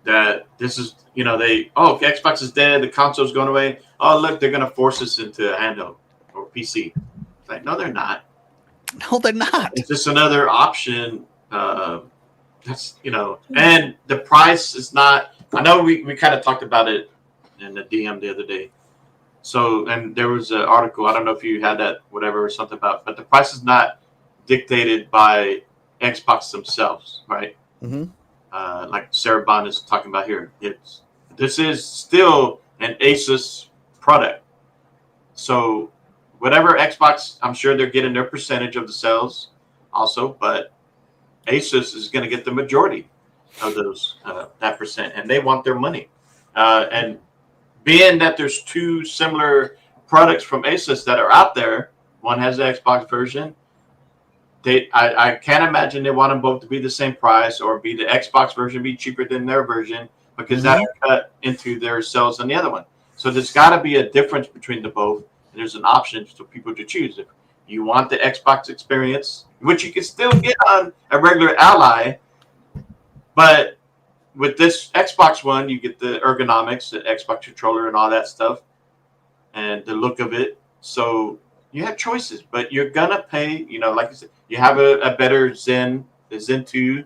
that this is, Xbox is dead, the console's going away. Oh, look, they're going to force us into a handheld or PC. It's like, no, they're not. No, they're not. It's just another option. That's, and the price is not, I know we kind of talked about it in the DM the other day. So, and there was an article, I don't know if you had that, whatever, or something about, but the price is not dictated by Xbox themselves, right? Mm-hmm. Like Sarah Bond is talking about here. This is still an Asus product. So whatever Xbox, I'm sure they're getting their percentage of the sales also, but Asus is going to get the majority of those that percent, and they want their money. And being that there's two similar products from Asus that are out there, one has the Xbox version. I can't imagine they want them both to be the same price, or be the Xbox version be cheaper than their version, because that'll cut into their sales on the other one. So there's got to be a difference between the both. And there's an option for people to choose. If you want the Xbox experience, which you can still get on a regular Ally, but with this Xbox One, you get the ergonomics, the Xbox controller, and all that stuff, and the look of it. So you have choices, but you're gonna pay. Like I said, you have a better Zen, the Zen 2,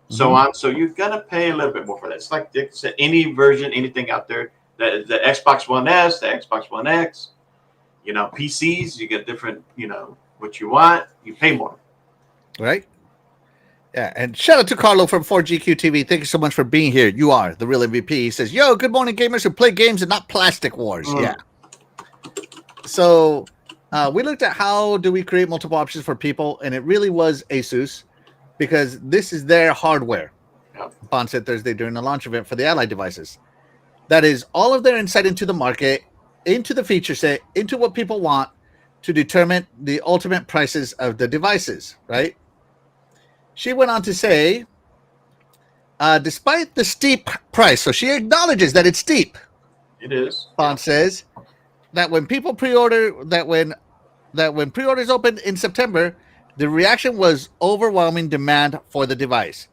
so on. So you're gonna pay a little bit more for that. It's like any version, anything out there. The Xbox One S, the Xbox One X, PCs, you get different. What you want, you pay more. Right. Yeah, and shout out to Carlo from 4GQ TV. Thank you so much for being here. You are the real MVP. He says, "Yo, good morning, gamers who play games and not plastic wars." Yeah. So we looked at how do we create multiple options for people, and it really was Asus, because this is their hardware. Bond said Thursday during the launch event for the Ally devices. That is all of their insight into the market, into the feature set, into what people want, to determine the ultimate prices of the devices, right? She went on to say, despite the steep price, so she acknowledges that it's steep. It is. Bond says that when people pre-order, that when pre-orders opened in September, the reaction was overwhelming demand for the device.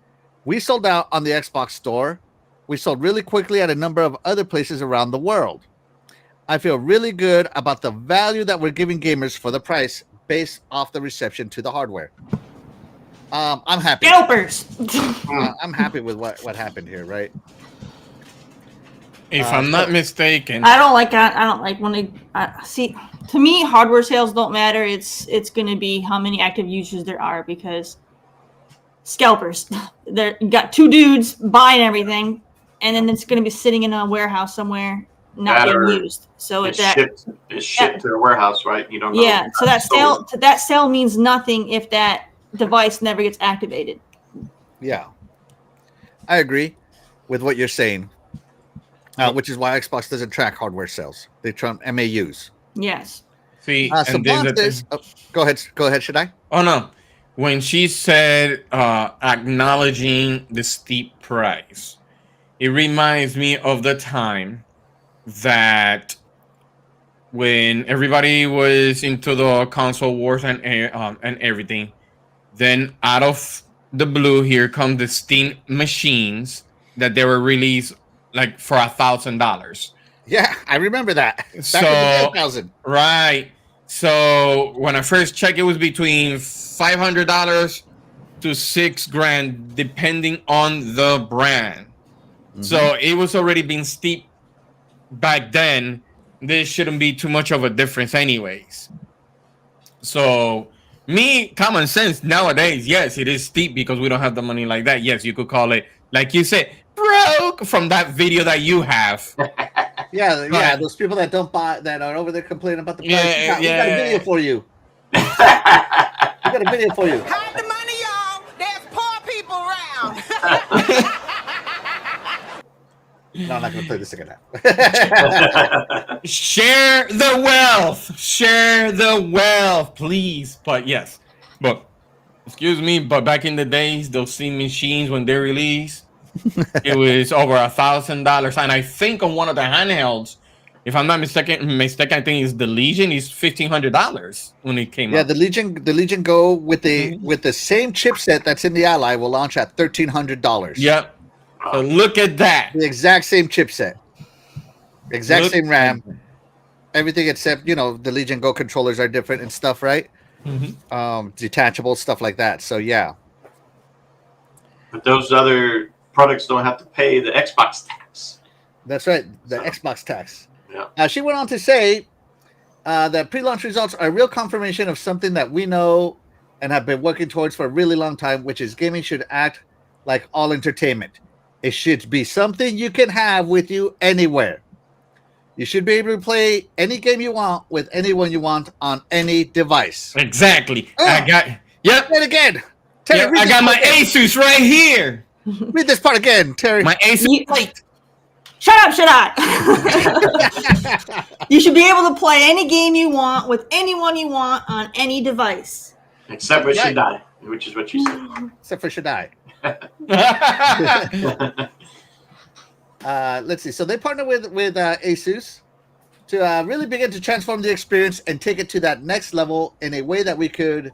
We sold out on the Xbox store. We sold really quickly at a number of other places around the world. I feel really good about the value that we're giving gamers for the price based off the reception to the hardware. I'm happy. Scalpers. I'm happy with what happened here, right? If I'm not mistaken, I don't like that. I don't like when they see. To me, hardware sales don't matter. It's going to be how many active users there are, because scalpers. You got two dudes buying everything, and then it's going to be sitting in a warehouse somewhere, not being used. So it's shipped to a warehouse, right? You don't know. Yeah. So that sale means nothing if that device never gets activated. Yeah, I agree with what you're saying, which is why Xbox doesn't track hardware sales. They track MAUs. Yes. see, So and then go ahead. Should I? oh no, when she said acknowledging the steep price, it reminds me of the time that when everybody was into the console wars and everything, then out of the blue, here come the Steam machines that they were released like for $1,000. Yeah, I remember that. Back So in the 2000. right, So when I first checked, it was between $500 to $6,000, depending on the brand. Mm-hmm. So it was already being steep back then. This shouldn't be too much of a difference, anyways. So, common sense nowadays, yes, it is steep because we don't have the money like that. Yes, you could call it, like you said, broke from that video that you have. Yeah, those people that don't buy, that are over there complaining about the price. We got a video for you. We got a video for you. Hide the money, y'all. There's poor people around. No, I'm not going to play this again now. Share the wealth. Share the wealth, please. But yes. But, excuse me, but back in the days, those same machines, when they released, it was over $1,000. And I think on one of the handhelds, if I'm not mistaken, I think it's the Legion, is $1,500 when it came out. Yeah, the Legion Go with the same chipset that's in the Ally will launch at $1,300. Yep. So look at that. The exact same chipset. Same RAM. Everything except, the Legion Go controllers are different and stuff, right? Mm-hmm. Detachable, stuff like that. So, yeah. But those other products don't have to pay the Xbox tax. That's right. The Xbox tax. Yeah. She went on to say that pre-launch results are a real confirmation of something that we know and have been working towards for a really long time, which is gaming should act like all entertainment. It should be something you can have with you anywhere. You should be able to play any game you want with anyone you want on any device. Exactly. I got. Yep. Read it again. Terry, I got my Asus right here. Read this part again, Terry. My Asus plate. Shut up. You should be able to play any game you want with anyone you want on any device. Except for Shaddai, which is what you said. Except for Shaddai. Let's see. So they partner with Asus to really begin to transform the experience and take it to that next level in a way that we could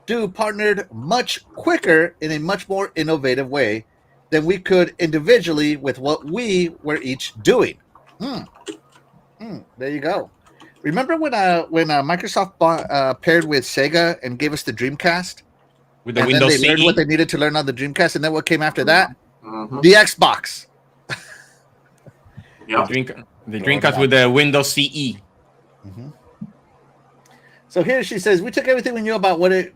do partnered much quicker in a much more innovative way than we could individually with what we were each doing. There you go. Remember when Microsoft paired with Sega and gave us the Dreamcast? With the Windows CE? They learned what they needed to learn on the Dreamcast, and then what came after that? Mm-hmm. The Xbox. Yeah. The Dreamcast with the Windows CE. Mm-hmm. So here she says, we took everything we knew about what it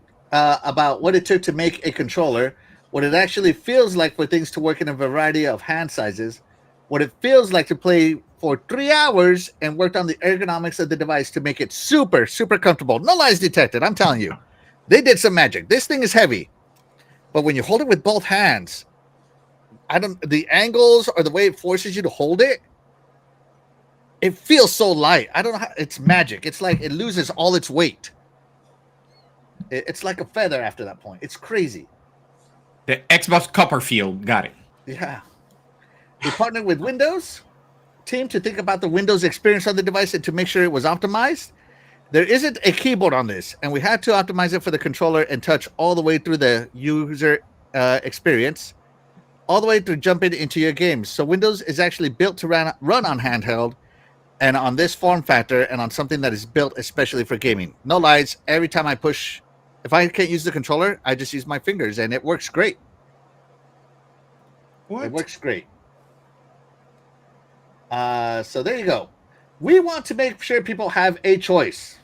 took to make a controller, what it actually feels like for things to work in a variety of hand sizes, what it feels like to play for 3 hours, and worked on the ergonomics of the device to make it super, super comfortable. No lies detected, I'm telling you. They did some magic. This thing is heavy, but when you hold it with both hands, the angles or the way it forces you to hold it, it feels so light. I don't know how, it's magic. It's like it loses all its weight. It's like a feather after that point. It's crazy. The Xbox Copperfield got it. Yeah. We partnered with Windows team to think about the Windows experience on the device and to make sure it was optimized. There isn't a keyboard on this, and we had to optimize it for the controller and touch all the way through the user experience, all the way through jumping into your games. So Windows is actually built to run on handheld and on this form factor and on something that is built especially for gaming. No lies, every time I push, if I can't use the controller, I just use my fingers, and it works great. What? It works great. So there you go. We want to make sure people have a choice.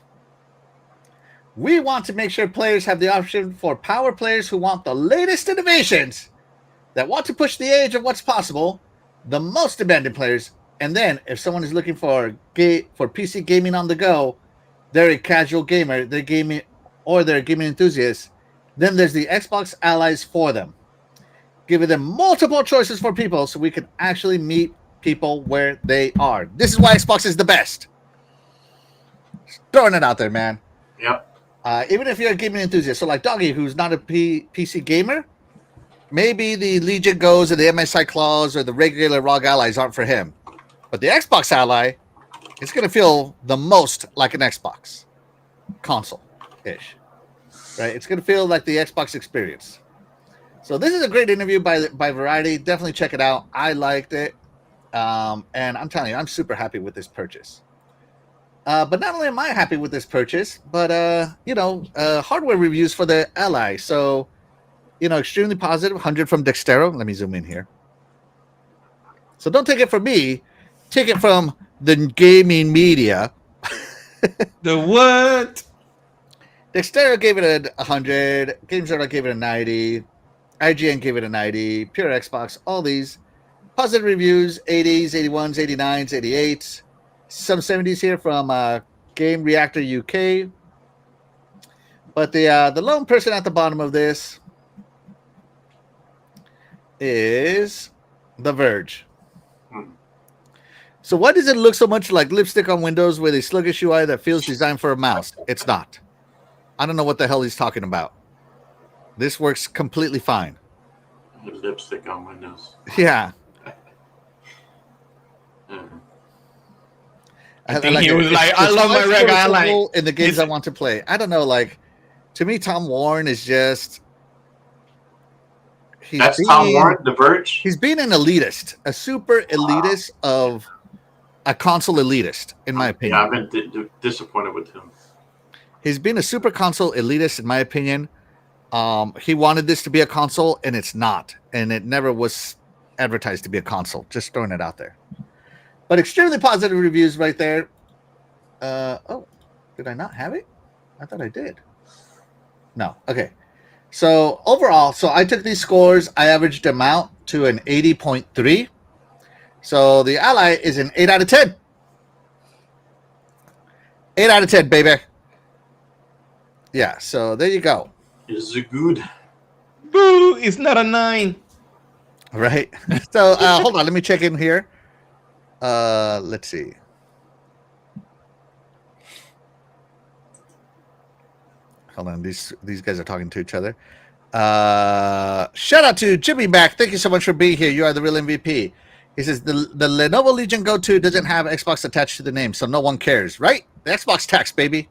We want to make sure players have the option for power players who want the latest innovations, that want to push the edge of what's possible, the most demanding players, and then if someone is looking for PC gaming on the go, they're a casual gamer, they're gaming, or they're a gaming enthusiast, then there's the Xbox Allies for them, giving them multiple choices for people so we can actually meet people where they are. This is why Xbox is the best. Just throwing it out there, man. Yep. Even if you're a gaming enthusiast, so like Doggy, who's not a PC gamer, maybe the Legion Goes or the MSI Claws or the regular ROG Allies aren't for him. But the Xbox Ally is going to feel the most like an Xbox console-ish. Right? It's going to feel like the Xbox experience. So this is a great interview by Variety. Definitely check it out. I liked it. And I'm telling you, I'm super happy with this purchase. But not only am I happy with this purchase, but hardware reviews for the Ally. So, extremely positive. 100 from Dextero. Let me zoom in here. So don't take it from me. Take it from the gaming media. The what? Dextero gave it a 100. GameZilla gave it a 90. IGN gave it a 90. Pure Xbox. All these positive reviews. 80s, 81s, 89s, 88s. Some 70s here from Game Reactor UK. But the lone person at the bottom of this is The Verge. So why does it look so much like lipstick on Windows with a sluggish UI that feels designed for a mouse? It's not. I don't know what the hell he's talking about. This works completely fine. Lipstick on Windows. Yeah. I think he was like, I love my ROG Ally. In the games I want to play. I don't know, like, to me, Tom Warren is just... Tom Warren, The Verge? He's being an elitist, a super elitist of a console elitist, in my opinion. Yeah, I've been disappointed with him. He's been a super console elitist, in my opinion. He wanted this to be a console, and it's not. And it never was advertised to be a console. Just throwing it out there. But extremely positive reviews right there. Did I not have it? I thought I did. No. Okay. So overall, I took these scores. I averaged them out to an 80.3. So the Ally is an 8 out of 10. 8 out of 10, baby. Yeah, so there you go. Is it good? Boo! It's not a 9. Right. So hold on, let me check in here. Let's see. Hold on, these guys are talking to each other. Shout out to Jimmy Mac. Thank you so much for being here. You are the real MVP. He says the Lenovo Legion Go 2 doesn't have Xbox attached to the name, so no one cares, right? The Xbox tax, baby.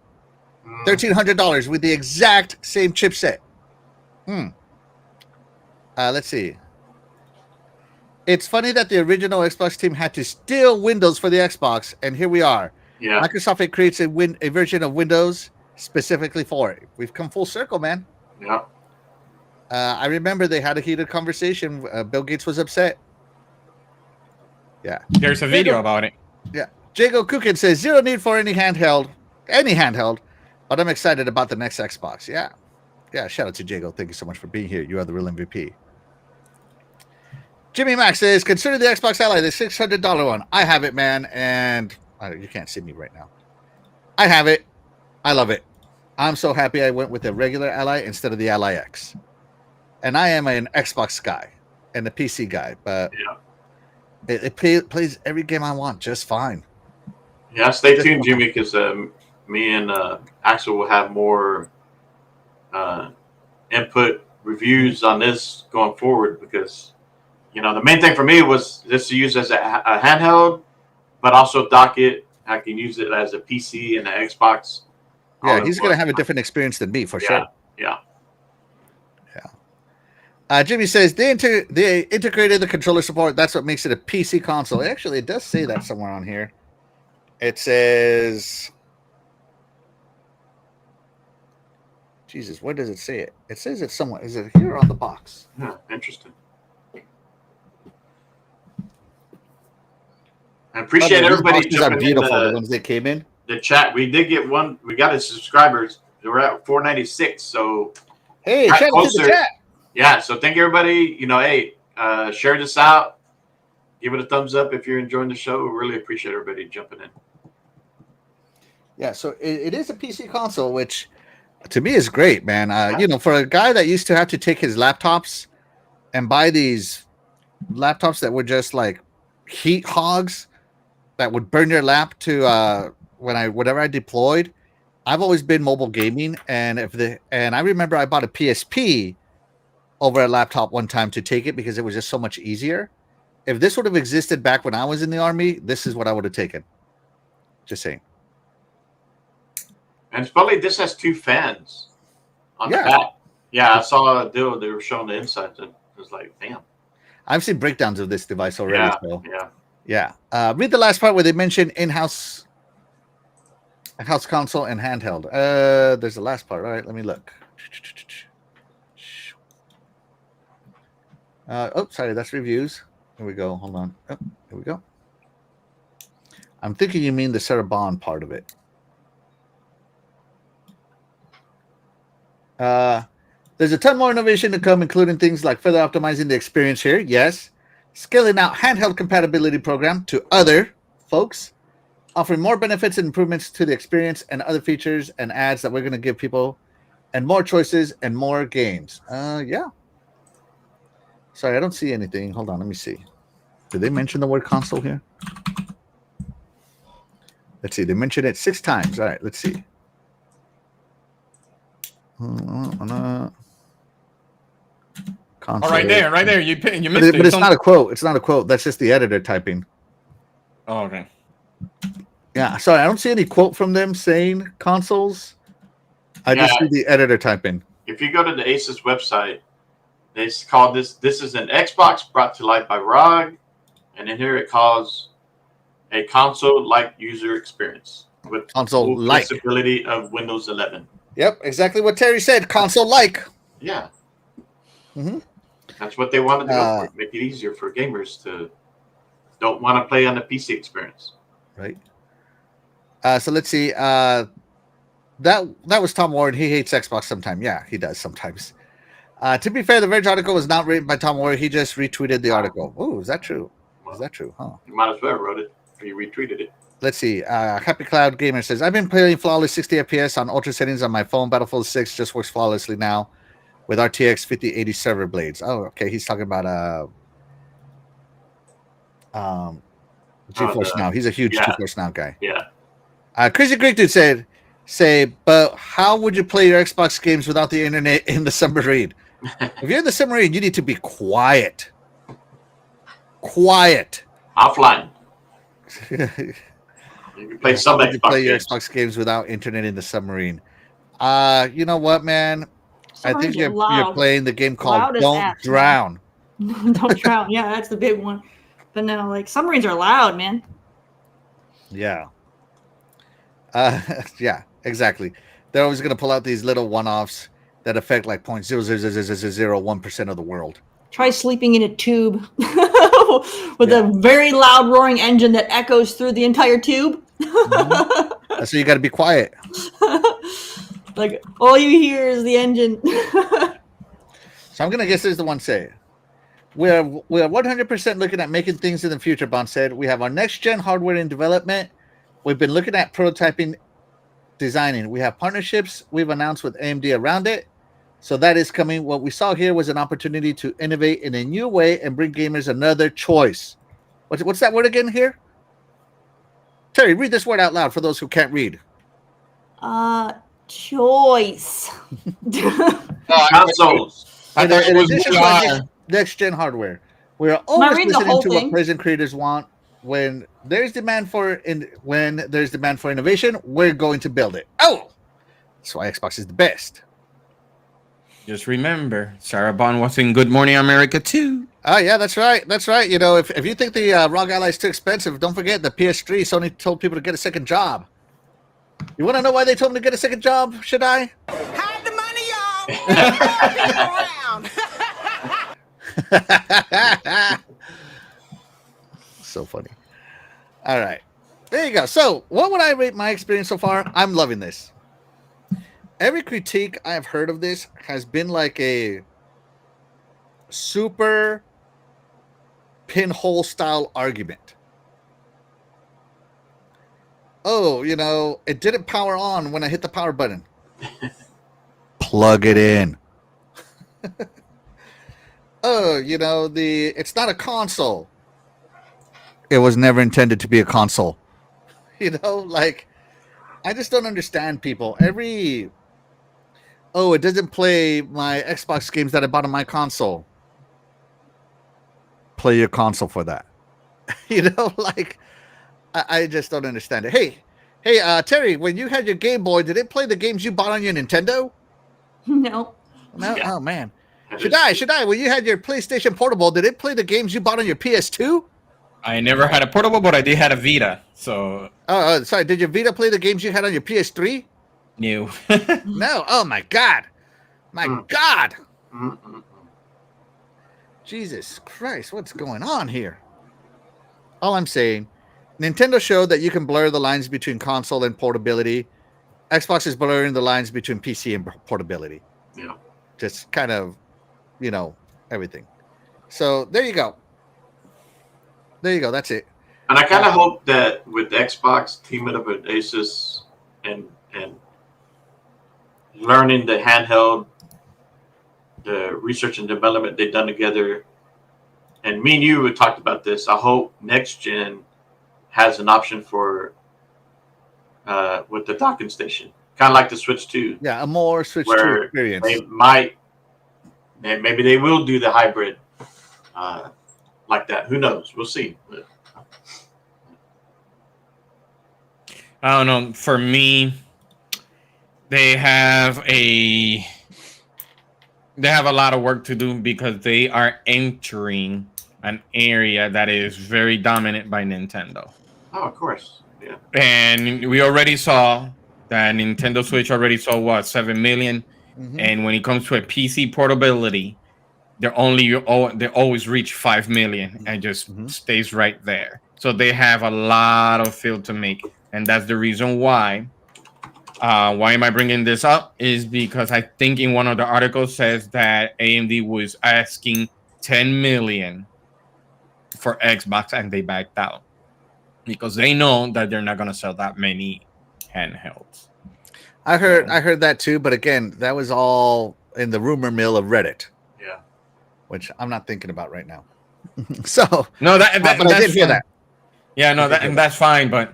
$1,300 with the exact same chipset. Let's see. It's funny that the original Xbox team had to steal Windows for the Xbox, and here we are. Yeah. Microsoft creates a version of Windows specifically for it. We've come full circle, man. Yeah. I remember they had a heated conversation. Bill Gates was upset. Yeah. There's a video about it. Yeah. Jago Kukin says, zero need for any handheld, but I'm excited about the next Xbox. Yeah. Yeah, shout out to Jago. Thank you so much for being here. You are the real MVP. Jimmy Max says, consider the Xbox Ally, the $600 one. I have it, man, and you can't see me right now. I have it. I love it. I'm so happy I went with the regular Ally instead of the Ally X. And I am an Xbox guy and a PC guy, but it plays every game I want just fine. Yeah, stay tuned, Jimmy, because me and Axel will have more input reviews on this going forward, because the main thing for me was this to use as a handheld, but also dock it. I can use it as a PC and an Xbox. Yeah, he's going to have a different experience than me for sure. Yeah. Jimmy says they integrated the controller support. That's what makes it a PC console. Actually, it does say that somewhere on here. It says, Jesus, where does it say it? It says it somewhere. Is it here or on the box? Yeah, interesting. I appreciate everybody jumping beautiful, the ones that came in. The chat. We did get one. We got a subscribers. We're at 496. So hey, shout out to the chat. Yeah. So thank you, everybody. Share this out. Give it a thumbs up if you're enjoying the show. We really appreciate everybody jumping in. Yeah. So it is a PC console, which to me is great, man. For a guy that used to have to take his laptops and buy these laptops that were just like heat hogs that would burn your lap to whenever I deployed. I've always been mobile gaming, and I remember I bought a PSP over a laptop one time to take it because it was just so much easier. If this would have existed back when I was in the Army, this is what I would have taken. Just saying. And it's funny, this has 2 fans on the back. Yeah, I saw a deal. They were showing the insides, and it was like, damn. I've seen breakdowns of this device already. Yeah. Yeah. Read the last part where they mention in-house House console and handheld. There's the last part. All right, let me look. Sorry, that's reviews. Here we go. Hold on. Oh, here we go. I'm thinking you mean the Sarah Bond part of it. There's a ton more innovation to come, including things like further optimizing the experience here. Yes. Scaling out handheld compatibility program to other folks, offering more benefits and improvements to the experience and other features and ads that we're going to give people, and more choices and more games. Yeah. Sorry, I don't see anything. Hold on, let me see. Did they mention the word console here? Let's see. They mentioned it 6 times. All right, let's see. Console. Oh, right there. You missed but it. But it's not a quote. It's not a quote. That's just the editor typing. Oh, okay. Yeah, sorry, I don't see any quote from them saying consoles. I just see the editor typing. If you go to the Asus website, they call this is an Xbox brought to life by ROG, and in here it calls a console-like user experience with console-like flexibility of Windows 11. Yep, exactly what Terry said. Console-like. Yeah. Mm-hmm. That's what they wanted to go for. Make it easier for gamers to don't want to play on the PC experience. Right. So let's see. That was Tom Ward. He hates Xbox sometimes. Yeah, he does sometimes. To be fair, the Verge article was not written by Tom Ward. He just retweeted the article. Oh, is that true? Is that true? Huh. You might as well have wrote it. Or you retweeted it. Let's see. Happy Cloud Gamer says, I've been playing flawless 60 FPS on ultra settings on my phone. Battlefield 6 just works flawlessly now with RTX 5080 server blades. Oh, okay. He's talking about GeForce Now. He's a huge GeForce Now guy. Yeah. Crazy Greek dude said, but how would you play your Xbox games without the internet in the submarine? If you're in the submarine, you need to be quiet. Quiet. Offline. You can play some Xbox play your Xbox games without internet in the submarine. You know what, man? I think you're playing the game called Don't Drown. Don't Drown. Yeah, that's the big one. But no, like submarines are loud, man. Yeah. Yeah, exactly. They're always going to pull out these little one-offs that affect like 0.00001% of the world. Try sleeping in a tube with a very loud roaring engine that echoes through the entire tube. Mm-hmm. So you got to be quiet. Like all you hear is the engine. So I'm going to guess this is the one say. We're 100% looking at making things in the future, Bond said. We have our next-gen hardware in development. We've been looking at prototyping, designing. We have partnerships we've announced with AMD around it. So that is coming. What we saw here was an opportunity to innovate in a new way and bring gamers another choice. What's that word again here? Terry, read this word out loud for those who can't read. Choice. Consoles. In addition to next-gen hardware, we are always listening to what present creators want. When there's demand for innovation, we're going to build it. Oh, that's why Xbox is the best. Just remember, Sarah Bond was in Good Morning America too. Oh yeah, that's right. That's right. You know, if you think the ROG Ally is too expensive, don't forget the PS3. Sony told people to get a second job. You want to know why they told them to get a second job? Should I? Hide the money, y'all. So funny. All right, there you go. So, what would I rate my experience so far? I'm loving this. Every critique I've heard of this has been like a super pinhole style argument. Oh, you know, it didn't power on when I hit the power button. Plug it in. Oh, you know, it's not a console. It was never intended to be a console. You know, like, I just don't understand people. It doesn't play my Xbox games that I bought on my console. Play your console for that. You know, like, I just don't understand it. Hey, Terry, when you had your Game Boy, did it play the games you bought on your Nintendo? No. No? Yeah. Oh, man. Should I? When you had your PlayStation Portable, did it play the games you bought on your PS2? I never had a portable, but I did have a Vita. So Oh, sorry. Did your Vita play the games you had on your PS3? New. No. Oh my God. My God. Jesus Christ. What's going on here? All I'm saying, Nintendo showed that you can blur the lines between console and portability. Xbox is blurring the lines between PC and portability. Yeah. Just kind of, everything. So there you go. There you go. That's it. And I kind of hope that with Xbox teaming up with Asus and learning the handheld, the research and development they've done together, and me and you had talked about this. I hope next gen has an option for with the docking station, kind of like the Switch 2. Yeah, a more Switch 2 where experience. They might, and maybe they will do the hybrid like that. Who knows? We'll see. But, I don't know. For me, they have a lot of work to do because they are entering an area that is very dominant by Nintendo. oh, of course. Yeah. And we already saw that Nintendo Switch already saw what 7 million, and when it comes to a PC portability, they always reach 5 million and just stays right there. So they have a lot of field to make, and that's the reason why. Why am I bringing this up? Is because I think in one of the articles says that AMD was asking 10 million for Xbox and they backed out because they know that they're not going to sell that many handhelds. I heard that too, but again, that was all in the rumor mill of Reddit. Yeah. Which I'm not thinking about right now. So no, but I did hear that. Yeah, no, that's fine, but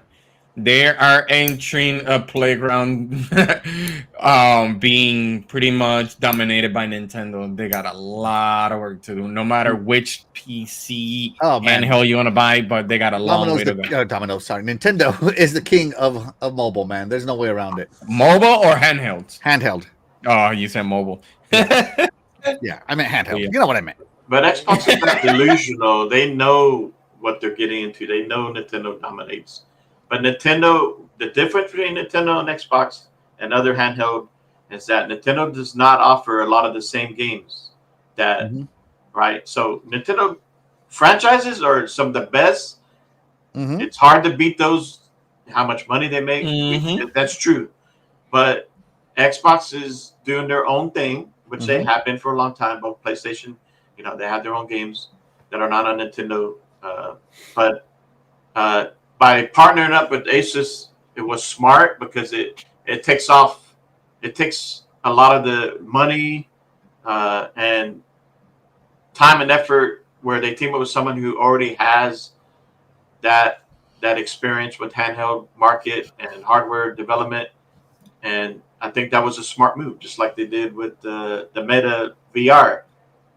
they are entering a playground being pretty much dominated by Nintendo. They got a lot of work to do, no matter which PC handheld you want to buy, but they got a long way to go. Nintendo is the king of mobile, man. There's no way around it. Mobile or handheld? Handheld. Oh, you said mobile. Yeah, I meant handheld. Yeah. You know what I meant. But Xbox is not delusional. They know what they're getting into. They know Nintendo dominates. But Nintendo, the difference between Nintendo and Xbox and other handheld is that Nintendo does not offer a lot of the same games that, right? So Nintendo franchises are some of the best. It's hard to beat those, how much money they make. That's true. But Xbox is doing their own thing, which they have been for a long time. Both PlayStation, they have their own games that are not on Nintendo. But by partnering up with Asus, it was smart because it takes a lot of the money and time and effort where they team up with someone who already has that experience with handheld market and hardware development. And I think that was a smart move, just like they did with the Meta VR.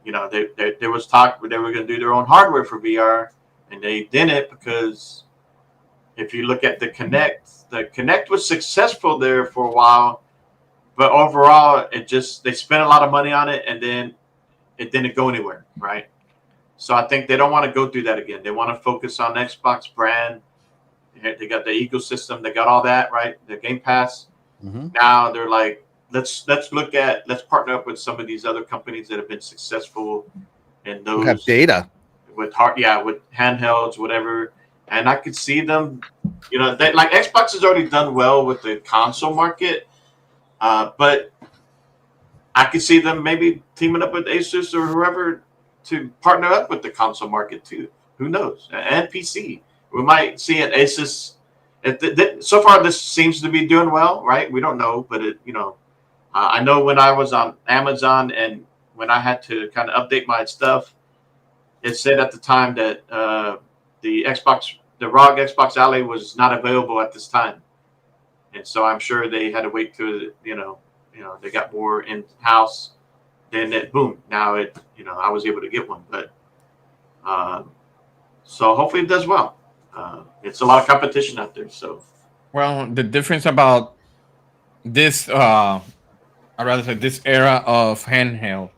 There was talk where they were going to do their own hardware for VR, and they didn't because if you look at the Kinect was successful there for a while, but overall they spent a lot of money on it and then it didn't go anywhere, right? So I think they don't want to go through that again. They want to focus on Xbox brand. They got the ecosystem, they got all that, right? The Game Pass. Now they're like, let's partner up with some of these other companies that have been successful in those have data with handhelds, whatever. And I could see them, like Xbox has already done well with the console market, but I could see them maybe teaming up with Asus or whoever to partner up with the console market too. Who knows? And PC, we might see an Asus. So far, this seems to be doing well, right? We don't know, but I know when I was on Amazon and when I had to kind of update my stuff, it said at the time that the ROG Xbox Ally was not available at this time, and so I'm sure they had to wait till they got more in house. Then boom, now I was able to get one, but so hopefully it does well. It's a lot of competition out there. So, well, the difference about this, I'd rather say this era of handheld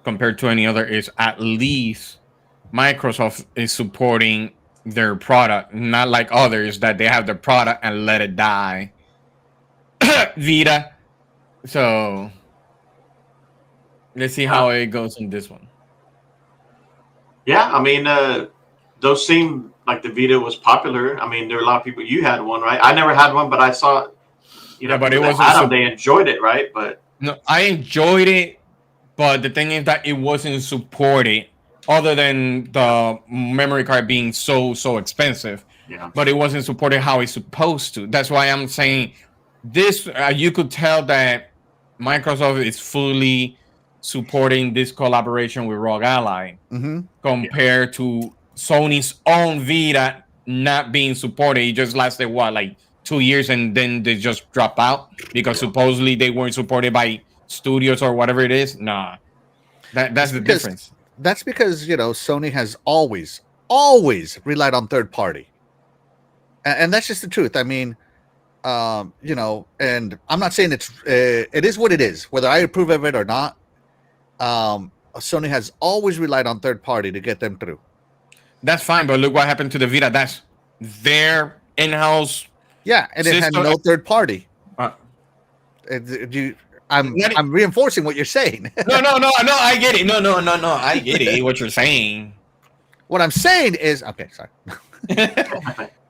compared to any other is at least Microsoft is supporting their product, not like others that they have their product and let it die. Vita. So let's see how it goes in this one. Yeah, I mean, those seem like the Vita was popular. I mean, there are a lot of people. You had one, right? I never had one, but I saw, but it wasn't. They enjoyed it, right? But no, I enjoyed it, but the thing is that it wasn't supported, other than the memory card being so expensive. Yeah. But it wasn't supported how it's supposed to. That's why I'm saying this. You could tell that Microsoft is fully supporting this collaboration with ROG Ally compared to Sony's own Vita not being supported. It just lasted like 2 years and then they just dropped out because supposedly they weren't supported by studios or whatever it is. Nah, that's the difference. That's because Sony has always relied on third party, and that's just the truth. I mean, and I'm not saying it is what it is, whether I approve of it or not. Sony has always relied on third party to get them through. That's fine, but look what happened to the Vita. That's their in-house. Yeah, and it had no third party. I'm reinforcing what you're saying. No, I get it. No, I get it. What you're saying. What I'm saying is sorry.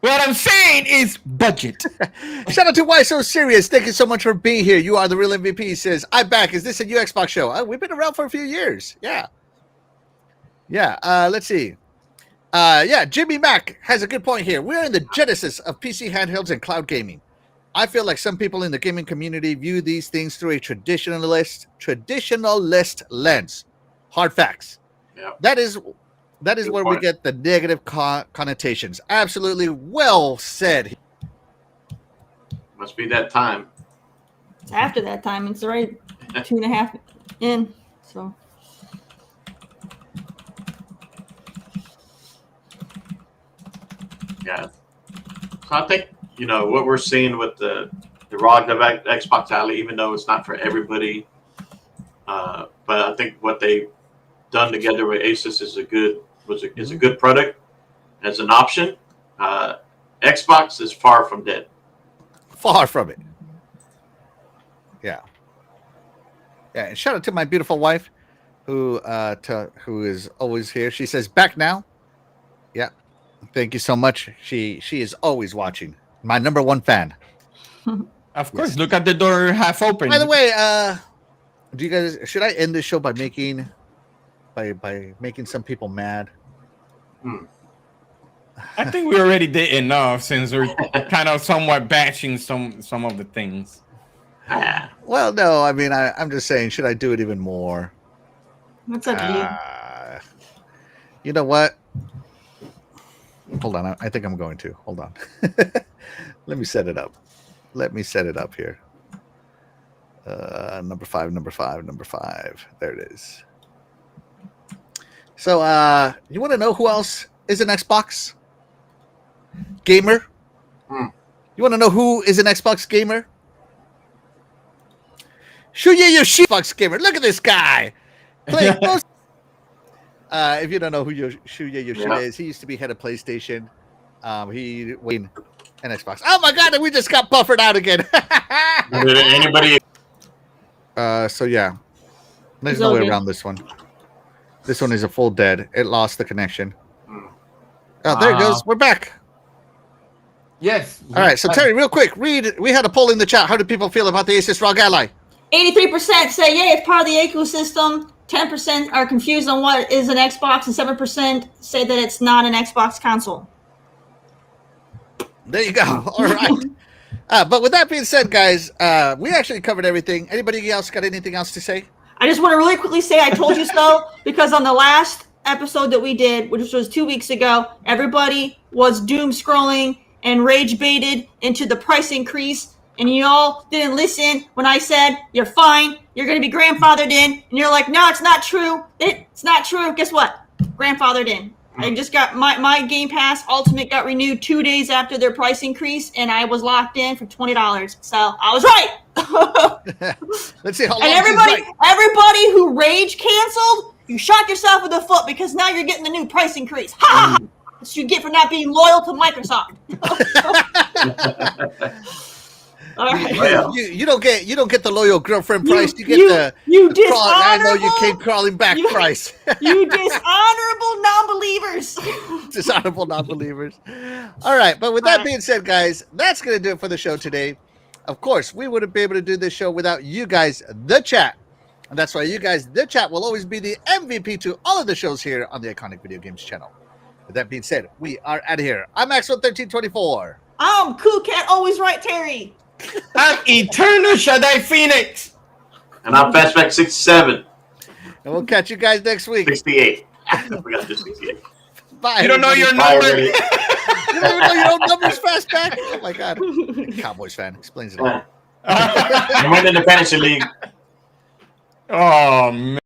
What I'm saying is budget. Shout out to Why So Serious. Thank you so much for being here. You are the real MVP. He says, I'm back. Is this a new Xbox show? We've been around for a few years. Yeah. Let's see. Jimmy Mack has a good point here. We're in the genesis of PC handhelds and cloud gaming. I feel like some people in the gaming community view these things through a traditionalist lens. Hard facts. Yeah. That is where we get the negative connotations. Absolutely well said. Must be that time. After that time, it's already 2.5 in. So. Yeah. So I think, what we're seeing with the ROG Xbox Ally, even though it's not for everybody, but I think what they've done together with Asus is a good product as an option. Xbox is far from dead. Far from it. Yeah. And shout out to my beautiful wife, who is always here. She says, "Back now." Yeah. Thank you so much. She is always watching. My number one fan. Of course. Yes. Look at the door half open. By the way, should I end this show by making some people mad? I think we already did enough since we're kind of somewhat batching some of the things. Well, no, I mean, I'm just saying, should I do it even more? What's up, you? You know what? Hold on. I think I'm going to. Hold on. Let me set it up. Here. Number five. There it is. So, you want to know who else is an Xbox gamer? You want to know who is an Xbox gamer? Shuya Yoshida, gamer. Look at this guy. Playing most. If you don't know who Shuya Yoshida is, he used to be head of PlayStation. He won an Xbox. Oh my God! We just got buffered out again. Anybody? So yeah, there's no way around this one. This one is a full dead. It lost the connection. Oh, there it goes. We're back. Yes. All right. So Terry, real quick, we had a poll in the chat. How do people feel about the Asus ROG Ally? 83% say yay, it's part of the ecosystem. 10% are confused on what is an Xbox, and 7% say that it's not an Xbox console. There you go. All right. But with that being said, guys, we actually covered everything. Anybody else got anything else to say? I just want to really quickly say I told you so, because on the last episode that we did, which was 2 weeks ago, everybody was doom scrolling and rage baited into the price increase. And you all didn't listen when I said, you're fine, you're going to be grandfathered in. And you're like, no, it's not true. It's not true. Guess what? Grandfathered in. I just got my Game Pass Ultimate got renewed 2 days after their price increase, and I was locked in for $20. So I was right. Let's see how long. And everybody who rage canceled, you shot yourself in the foot because now you're getting the new price increase. Ha! you get for not being loyal to Microsoft. All right. Well. You don't get the loyal girlfriend price. You get the I know you came crawling back price. You dishonorable non-believers. Dishonorable non-believers. All right, but with that being said, guys, that's going to do it for the show today. Of course, we wouldn't be able to do this show without you guys, the chat. And that's why you guys, the chat, will always be the MVP to all of the shows here on the Iconic Video Games channel. With that being said, we are out of here. I'm Maxwell1324. I'm Cool Cat, always right, Terry. I'm Eternal Shaddai Phoenix. And I'm Fastback 67. And we'll catch you guys next week. 68. I forgot to do 68. Bye. You don't know your Bye, number. everybody. You don't even know your own numbers, Fastback. Oh my God. Cowboys fan explains it all. I'm winning the fantasy league. Oh, man.